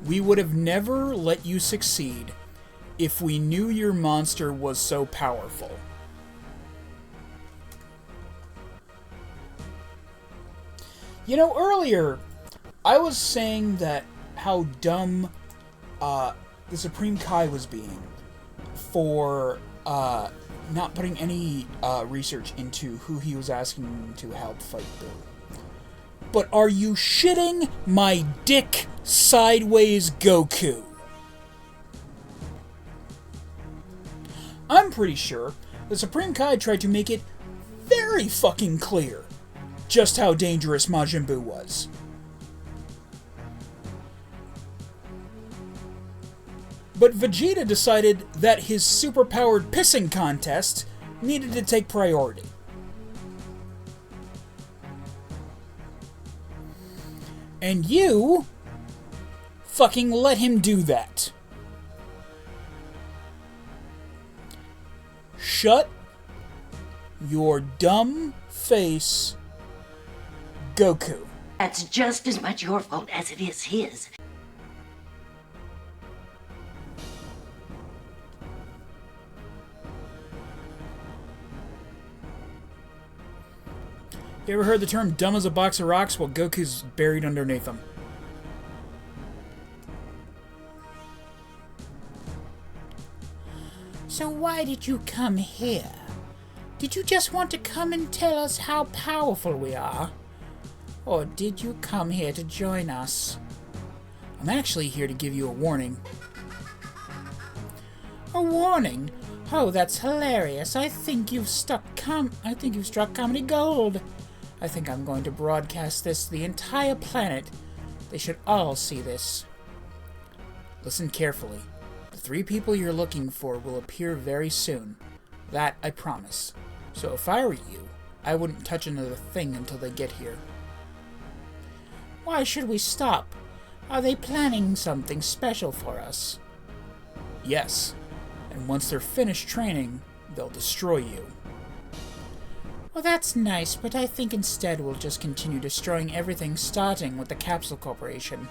We would have never let you succeed if we knew your monster was so powerful. You know, earlier, I was saying that how dumb the Supreme Kai was being for not putting any research into who he was asking to help fight Buu. But are you shitting my dick, Sideways Goku? I'm pretty sure the Supreme Kai tried to make it very fucking clear just how dangerous Majin Buu was. But Vegeta decided that his superpowered pissing contest needed to take priority. And you fucking let him do that. Shut your dumb face, Goku. That's just as much your fault as it is his. You ever heard the term dumb as a box of rocks? Well, Goku's buried underneath them. So why did you come here? Did you just want to come and tell us how powerful we are? Or did you come here to join us? I'm actually here to give you a warning. A warning? Oh, that's hilarious. I think you've struck comedy gold. I think I'm going to broadcast this to the entire planet. They should all see this. Listen carefully. The 3 people you're looking for will appear very soon. That I promise. So if I were you, I wouldn't touch another thing until they get here. Why should we stop? Are they planning something special for us? Yes. And once they're finished training, they'll destroy you. Well, that's nice, but I think instead we'll just continue destroying everything, starting with the Capsule Corporation.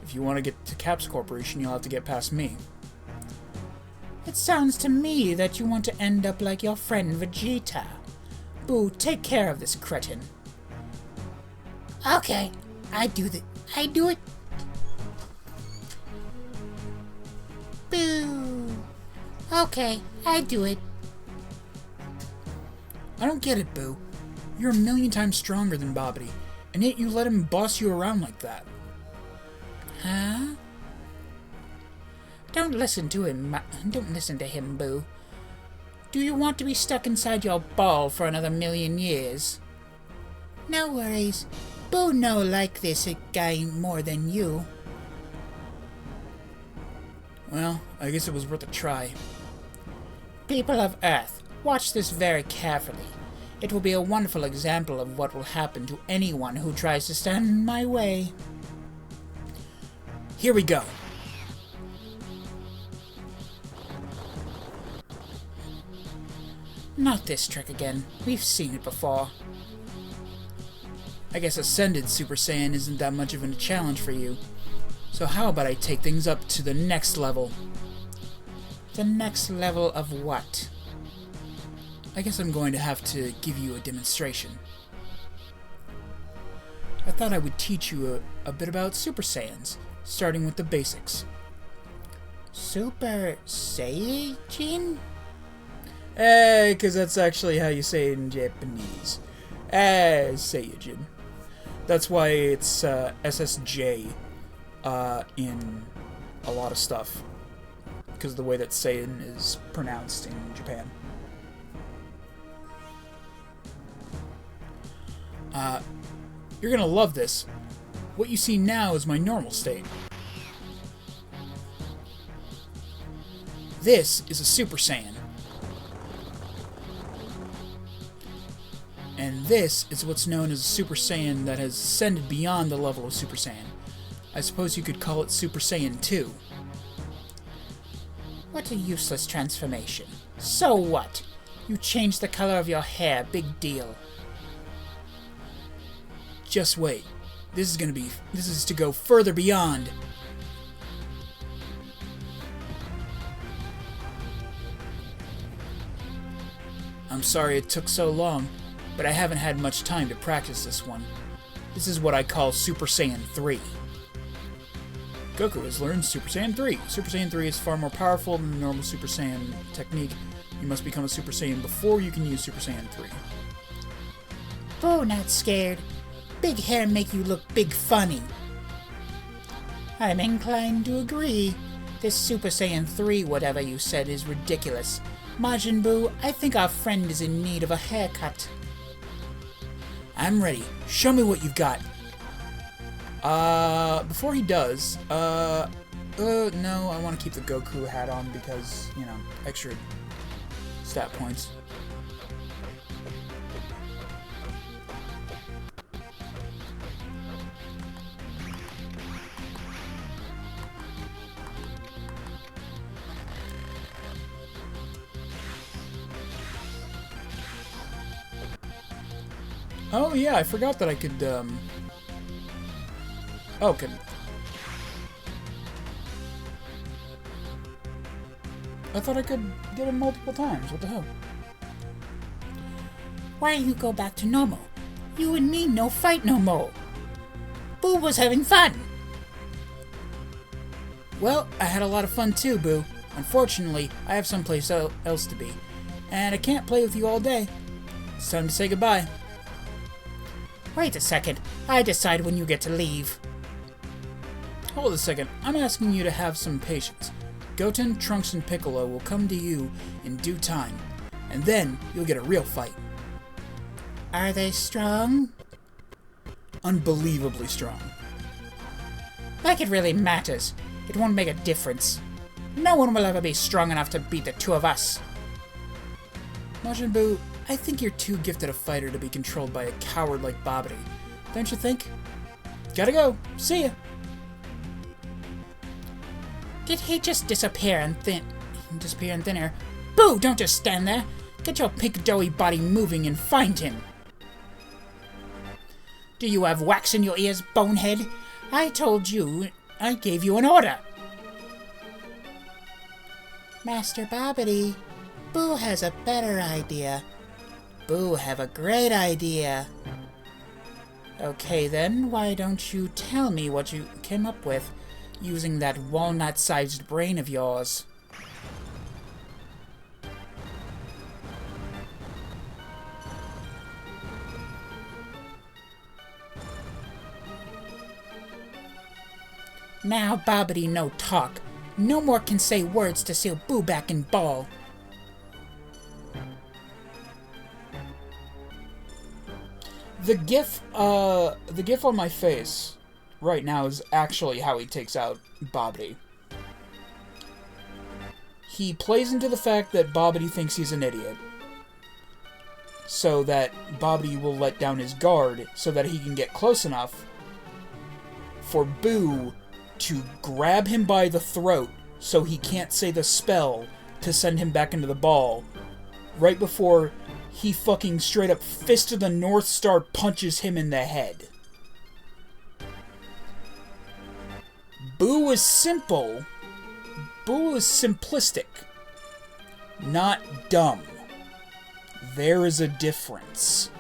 If you want to get to Capsule Corporation, you'll have to get past me. It sounds to me that you want to end up like your friend Vegeta. Boo, take care of this cretin. Okay, I do it. Boo. Okay, I do it. I don't get it, Boo. You're a million times stronger than Bobbity, and yet you let him boss you around like that. Huh? Don't listen to him, Boo. Do you want to be stuck inside your ball for another million years? No worries. Boo no like this guy more than you. Well, I guess it was worth a try. People of Earth, watch this very carefully. It will be a wonderful example of what will happen to anyone who tries to stand in my way. Here we go. Not this trick again. We've seen it before. I guess Ascended Super Saiyan isn't that much of a challenge for you. So how about I take things up to the next level? The next level of what? I guess I'm going to have to give you a demonstration. I thought I would teach you a bit about Super Saiyans, starting with the basics. Super Saiyajin? Hey, because that's actually how you say it in Japanese. Saiyajin. That's why it's SSJ in a lot of stuff. Because of the way that Saiyan is pronounced in Japan. You're gonna love this. What you see now is my normal state. This is a Super Saiyan. And this is what's known as a Super Saiyan that has ascended beyond the level of Super Saiyan. I suppose you could call it Super Saiyan 2. What a useless transformation. So what? You changed the color of your hair, big deal. Just wait. This is to go further beyond. I'm sorry it took so long, but I haven't had much time to practice this one. This is what I call Super Saiyan 3. Goku has learned Super Saiyan 3. Super Saiyan 3 is far more powerful than the normal Super Saiyan technique. You must become a Super Saiyan before you can use Super Saiyan 3. Boo, not scared. Big hair make you look big funny. I'm inclined to agree. This Super Saiyan 3 whatever you said is ridiculous. Majin Buu, I think our friend is in need of a haircut. I'm ready. Show me what you've got. Before he does, no, I want to keep the Goku hat on because, you know, extra stat points. Oh yeah, I forgot that I could, okay. I thought I could get him multiple times. What the hell? Why you go back to normal? You and me no fight no more. Boo was having fun. Well, I had a lot of fun too, Boo. Unfortunately, I have someplace else to be. And I can't play with you all day. It's time to say goodbye. Wait a second. I decide when you get to leave. Hold a second. I'm asking you to have some patience. Goten, Trunks, and Piccolo will come to you in due time. And then you'll get a real fight. Are they strong? Unbelievably strong. Like it really matters. It won't make a difference. No one will ever be strong enough to beat the two of us. Majin Buu, I think you're too gifted a fighter to be controlled by a coward like Bobbity. Don't you think? Gotta go. See ya. Did he just disappear in thin air? Boo, don't just stand there. Get your pink doughy body moving and find him. Do you have wax in your ears, bonehead? I gave you an order. Master Bobbity, Boo has a better idea. Buu have a great idea. Okay then, why don't you tell me what you came up with using that walnut-sized brain of yours? Now, Bobbity, no talk. No more can say words to seal Buu back in ball. The gif on my face right now is actually how he takes out Bobbity. He plays into the fact that Bobbity thinks he's an idiot, so that Bobbity will let down his guard so that he can get close enough for Buu to grab him by the throat so he can't say the spell to send him back into the ball, right before he fucking straight up Fist of the North Star punches him in the head. Buu is simple. Buu is simplistic, not dumb. There is a difference.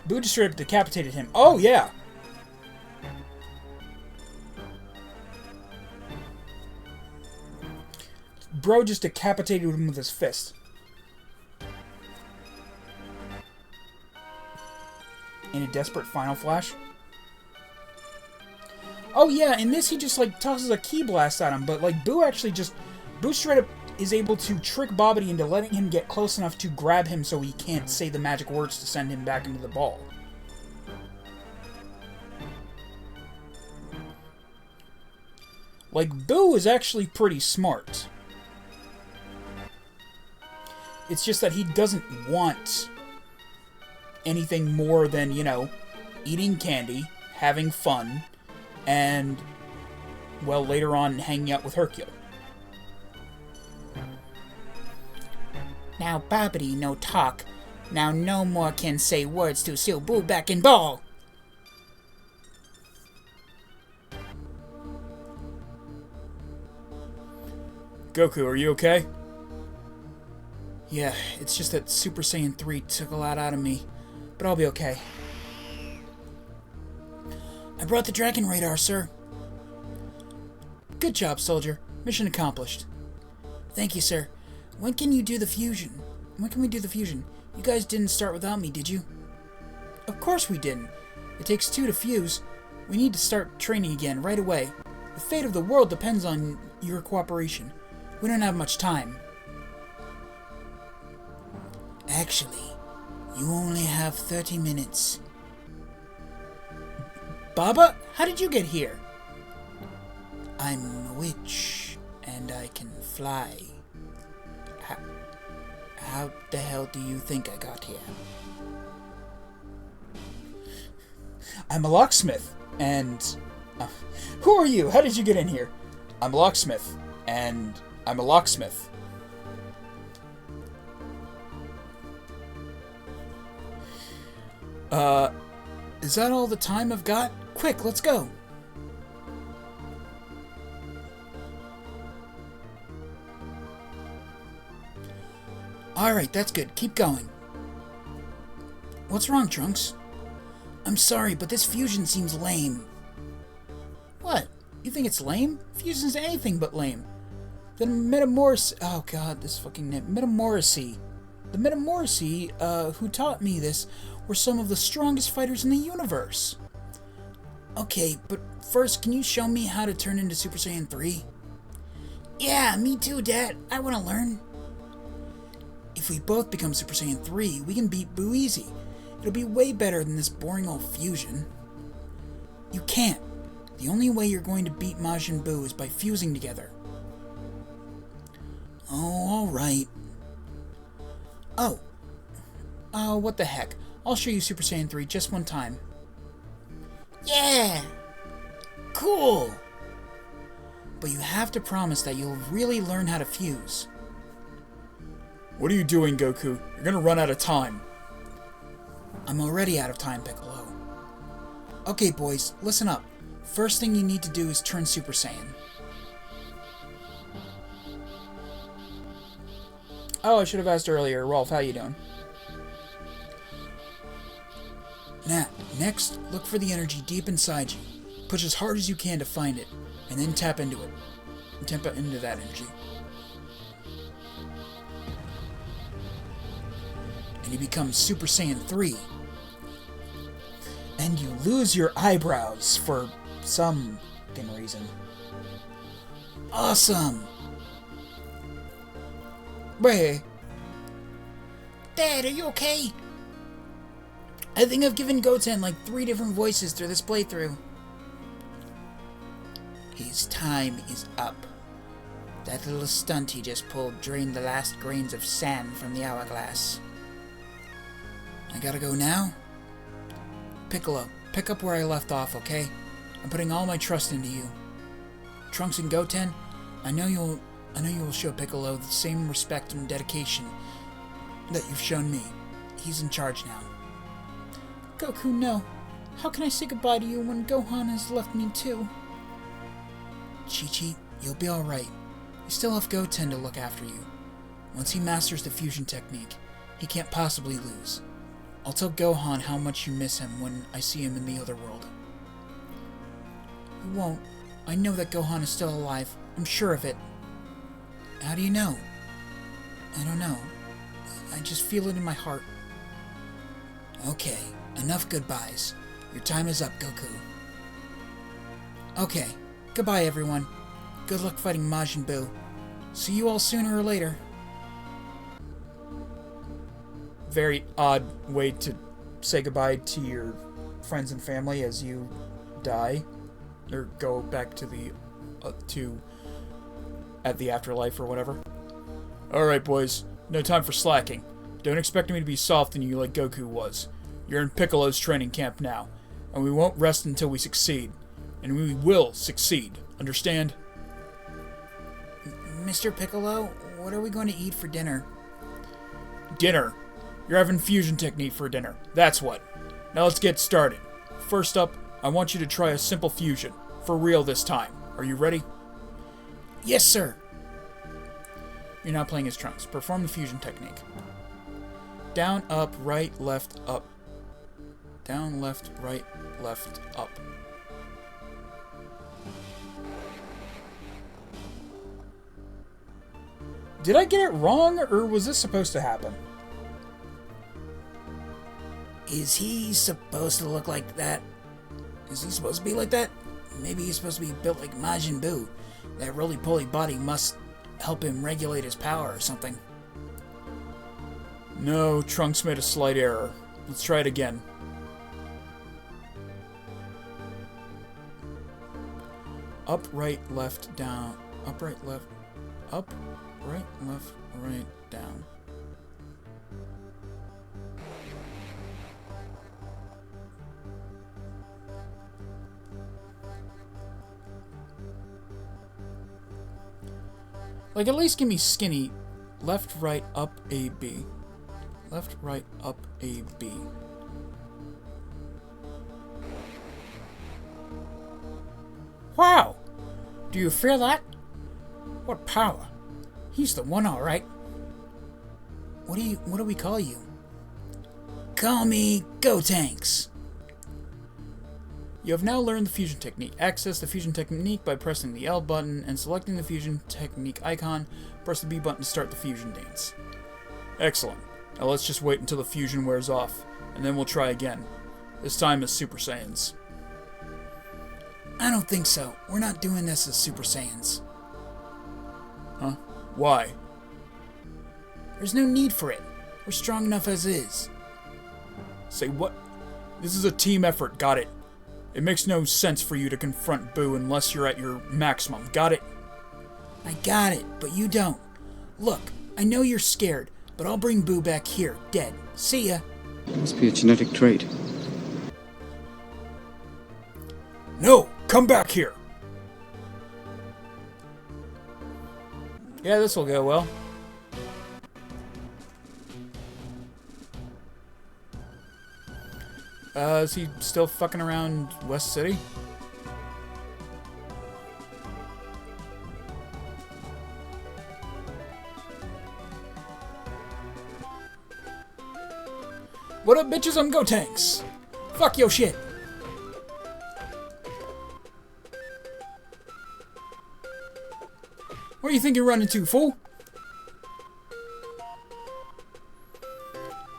Buu just straight up decapitated him. Oh, yeah! Bro just decapitated him with his fist. In a desperate final flash. Oh yeah, in this he just like tosses a key blast at him, but like Buu straight up is able to trick Bobbity into letting him get close enough to grab him so he can't say the magic words to send him back into the ball. Like, Buu is actually pretty smart. It's just that he doesn't want anything more than, you know, eating candy, having fun, and, well, later on, hanging out with Hercule. Now, Bobbity, no talk. Now no more can say words to seal Buu back in ball. Goku, are you okay? Yeah, it's just that Super Saiyan 3 took a lot out of me, but I'll be okay. I brought the Dragon Radar, sir. Good job, soldier. Mission accomplished. Thank you, sir. When can you do the fusion? When can we do the fusion? You guys didn't start without me, did you? Of course we didn't. It takes 2 to fuse. We need to start training again right away. The fate of the world depends on your cooperation. We don't have much time. Actually, you only have 30 minutes. Baba, how did you get here? I'm a witch, and I can fly. How the hell do you think I got here? I'm a locksmith, and... who are you? How did you get in here? I'm a locksmith, and I'm a locksmith. Is that all the time I've got? Quick, let's go! Alright, that's good. Keep going. What's wrong, Trunks? I'm sorry, but this fusion seems lame. What? You think it's lame? Fusion's anything but lame. The oh god, this fucking name. Metamorphosis. The Metamorphosis, who taught me this, were some of the strongest fighters in the universe. Okay, but first, can you show me how to turn into Super Saiyan 3? Yeah, me too, Dad. I want to learn. If we both become Super Saiyan 3, we can beat Buu easy. It'll be way better than this boring old fusion. You can't. The only way you're going to beat Majin Buu is by fusing together. Oh, alright. Oh, what the heck. I'll show you Super Saiyan 3 just one time. Yeah! Cool! But you have to promise that you'll really learn how to fuse. What are you doing, Goku? You're gonna run out of time. I'm already out of time, Piccolo. Okay, boys, listen up. First thing you need to do is turn Super Saiyan. Oh, I should have asked earlier. Rolf, how you doing? Now, next, look for the energy deep inside you. Push as hard as you can to find it, and then tap into it. Tap into that energy. And you become Super Saiyan 3. And you lose your eyebrows for some reason. Awesome! Wait. Dad, are you okay? I think I've given Goten like 3 different voices through this playthrough. His time is up. That little stunt he just pulled drained the last grains of sand from the hourglass. I gotta go now? Piccolo, pick up where I left off, okay? I'm putting all my trust into you. Trunks and Goten, I know you will show Piccolo the same respect and dedication that you've shown me. He's in charge now. Goku, no. How can I say goodbye to you when Gohan has left me too? Chi-Chi, you'll be alright. You still have Goten to look after you. Once he masters the fusion technique, he can't possibly lose. I'll tell Gohan how much you miss him when I see him in the other world. You won't. I know that Gohan is still alive. I'm sure of it. How do you know? I don't know. I just feel it in my heart. Okay, enough goodbyes. Your time is up, Goku. Okay, goodbye everyone. Good luck fighting Majin Buu. See you all sooner or later. Very odd way to say goodbye to your friends and family as you die. Or go back to the at the afterlife or whatever. Alright boys, no time for slacking. Don't expect me to be soft on you like Goku was. You're in Piccolo's training camp now, and we won't rest until we succeed. And we will succeed, understand? Mr. Piccolo, what are we going to eat for dinner? Dinner? You're having fusion technique for dinner, that's what. Now let's get started. First up, I want you to try a simple fusion. For real this time. Are you ready? Yes, sir. You're now playing as Trunks. Perform the fusion technique. Down, up, right, left, up. Down, left, right, left, up. Did I get it wrong, or was this supposed to happen? Is he supposed to look like that? Is he supposed to be like that? Maybe he's supposed to be built like Majin Buu. That roly-poly body must help him regulate his power or something. No, Trunks made a slight error. Let's try it again. Up, right, left, down. Up, right, left. Up, right, left, right, down. Like, at least give me skinny. Left, right, up, A, B. Left, right, up, A, B. Wow! Do you feel that? What power? He's the one, all right. What do we call you? Call me Gotenks. You have now learned the fusion technique. Access the fusion technique by pressing the L button and selecting the fusion technique icon. Press the B button to start the fusion dance. Excellent. Now let's just wait until the fusion wears off, and then we'll try again. This time as Super Saiyans. I don't think so. We're not doing this as Super Saiyans. Huh? Why? There's no need for it. We're strong enough as is. Say what? This is a team effort, got it? It makes no sense for you to confront Buu unless you're at your maximum, got it? I got it, but you don't. Look, I know you're scared, but I'll bring Buu back here, dead. See ya. Must be a genetic trait. No! Come back here! Yeah, this will go well. Is he still fucking around West City? What up, bitches? I'm Gotenks. Fuck your shit. Where do you think you're running to, fool?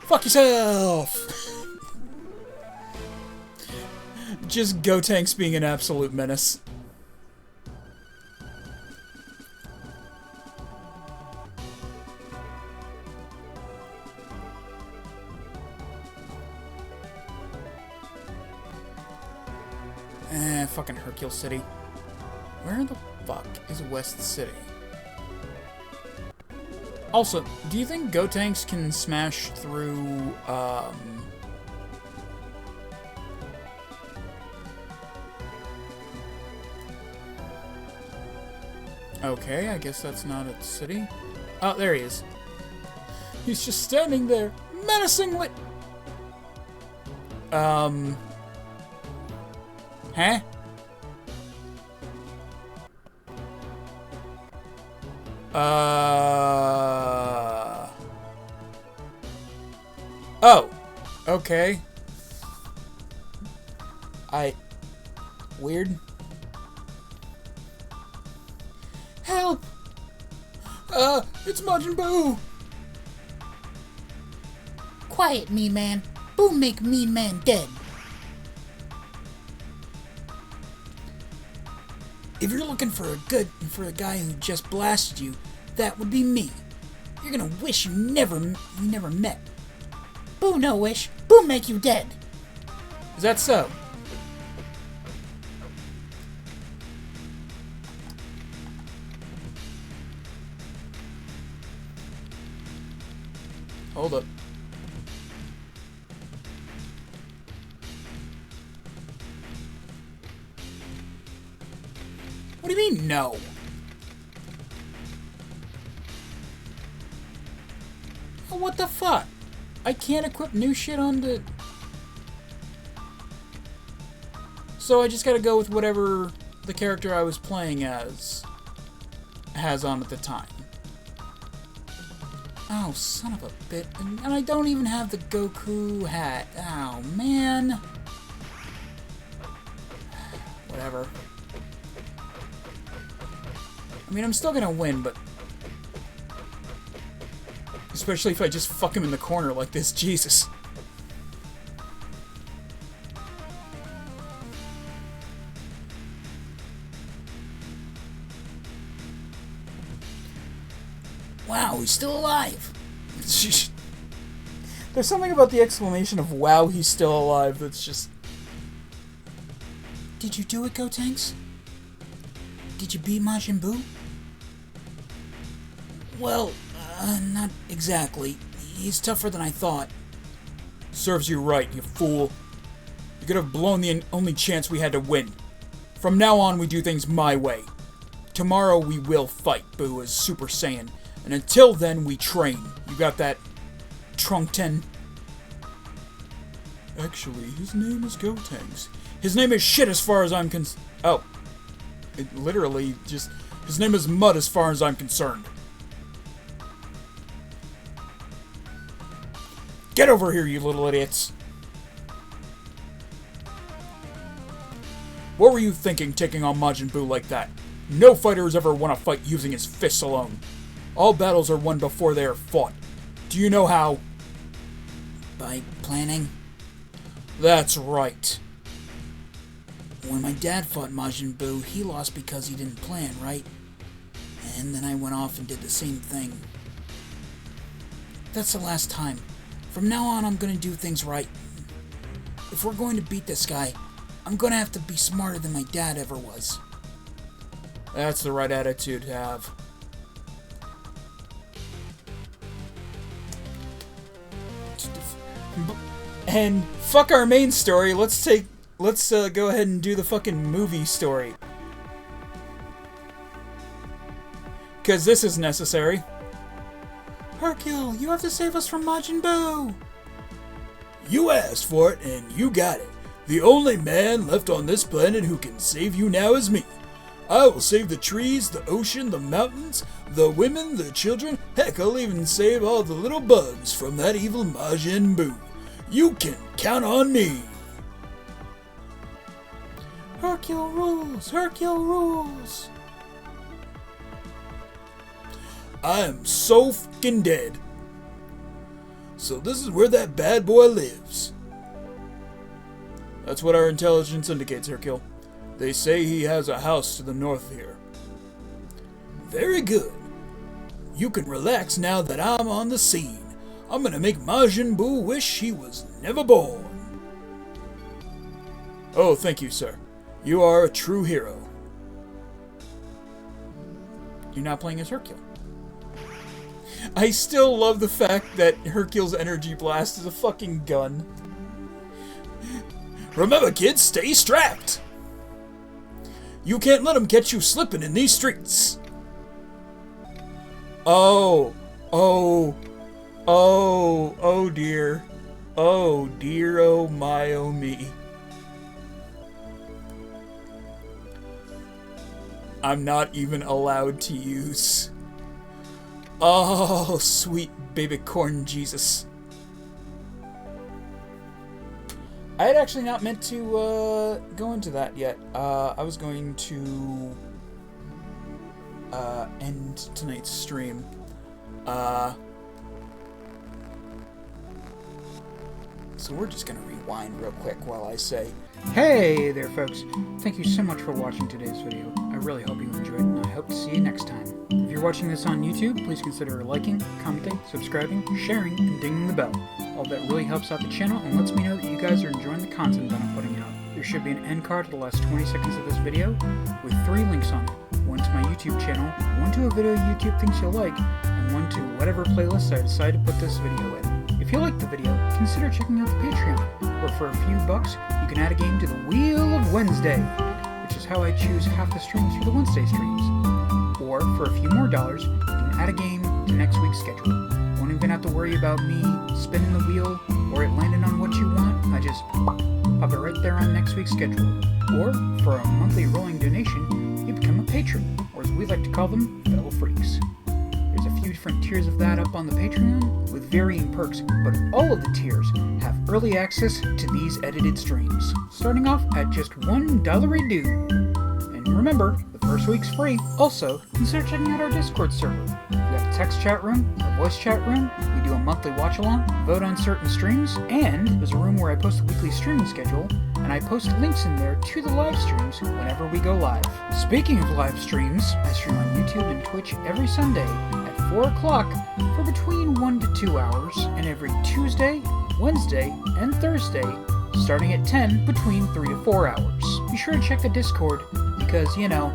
Fuck yourself! Just Gotenks being an absolute menace. Fucking Hercule City. Where the fuck is West City? Also, do you think Gotenks can smash through, Okay, I guess that's not a city. Oh, there he is. He's just standing there, menacingly. Huh? Oh. Okay. Weird. Help! It's Majin Buu! Quiet, me man. Boo make me man dead. If you're looking for a guy who just blasted you, that would be me. You're gonna wish you never met. Boo no wish. Boo make you dead. Is that so? Hold up. What do you mean, no? Oh, what the fuck? I can't equip new shit on the... So I just gotta go with whatever the character I was playing as has on at the time. Oh, son of a bit. And I don't even have the Goku hat. Oh, man. Whatever. I mean, I'm still gonna win, but... Especially if I just fuck him in the corner like this. Jesus. Wow, he's still alive. There's something about the exclamation of "Wow, he's still alive" that's just... Did you do it, Gotenks? Did you beat Majin Buu? Well, not exactly. He's tougher than I thought. Serves you right, you fool. You could have blown the only chance we had to win. From now on, we do things my way. Tomorrow, we will fight Buu as Super Saiyan. And until then, we train. You got that, Trunk-ten? Actually, his name is Gotenks. His name is shit as far as I'm Oh. It literally just... His name is mud as far as I'm concerned. Get over here, you little idiots. What were you thinking taking on Majin Buu like that? No fighter has ever won a fight using his fists alone. All battles are won before they are fought. Do you know how? By planning? That's right. When my dad fought Majin Buu, he lost because he didn't plan, right? And then I went off and did the same thing. That's the last time. From now on, I'm gonna do things right. If we're going to beat this guy, I'm gonna have to be smarter than my dad ever was. That's the right attitude to have. And fuck our main story, let's go ahead and do the fucking movie story. Because this is necessary. Hercule, you have to save us from Majin Buu! You asked for it, and you got it. The only man left on this planet who can save you now is me. I will save the trees, the ocean, the mountains, the women, the children. Heck, I'll even save all the little bugs from that evil Majin Buu. You can count on me. Hercule rules! Hercule rules! I am so fucking dead. So this is where that bad boy lives. That's what our intelligence indicates, Hercule. They say he has a house to the north here. Very good. You can relax now that I'm on the scene. I'm gonna make Majin Buu wish he was never born. Oh, thank you, sir. You are a true hero. You're not playing as Hercule. I still love the fact that Hercule's energy blast is a fucking gun. Remember, kids, stay strapped. You can't let them catch you slipping in these streets. Oh dear. Oh dear, oh my, oh me. I'm not even allowed to use. Oh, sweet baby corn Jesus. I had actually not meant to go into that yet. I was going to end tonight's stream. So we're just gonna rewind real quick while I say, Hey there, folks. Thank you so much for watching today's video. I really hope you enjoyed, and I hope to see you next time. If you're watching this on YouTube, please consider liking, commenting, subscribing, sharing, and dinging the bell. All that really helps out the channel and lets me know that you guys are enjoying the content that I'm putting out. There should be an end card to the last 20 seconds of this video with 3 links on it. One to my YouTube channel, one to a video YouTube thinks you'll like, and one to whatever playlist I decide to put this video in. If you liked the video, consider checking out the Patreon, where for a few bucks, you can add a game to the Wheel of Wednesday, which is how I choose half the streams for the Wednesday streams. Or, for a few more dollars, you can add a game to next week's schedule. You won't even have to worry about me spinning the wheel, or it landing on what you want. I just pop it right there on next week's schedule. Or, for a monthly rolling donation, you become a patron, or as we like to call them, fellow freaks. There's a few different tiers of that up on the Patreon, with varying perks, but all of the tiers have early access to these edited streams, starting off at just $1 a dude. And remember, the first week's free. Also, consider checking out our Discord server. We got a text chat room, a voice chat room, we do a monthly watch-along, vote on certain streams, and there's a room where I post a weekly streaming schedule, and I post links in there to the live streams whenever we go live. Speaking of live streams, I stream on YouTube and Twitch every Sunday at 4 o'clock for between 1 to 2 hours, and every Tuesday, Wednesday, and Thursday, starting at 10 between 3 to 4 hours. Be sure to check the Discord, because, you know,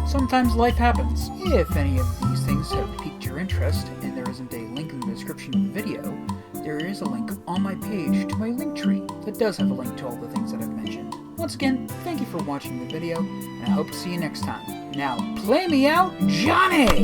sometimes life happens. If any of these things have piqued your interest, and there isn't a link in the description of the video, there is a link on my page to my Linktree that does have a link to all the things that I've mentioned. Once again, thank you for watching the video, and I hope to see you next time. Now, play me out, Johnny!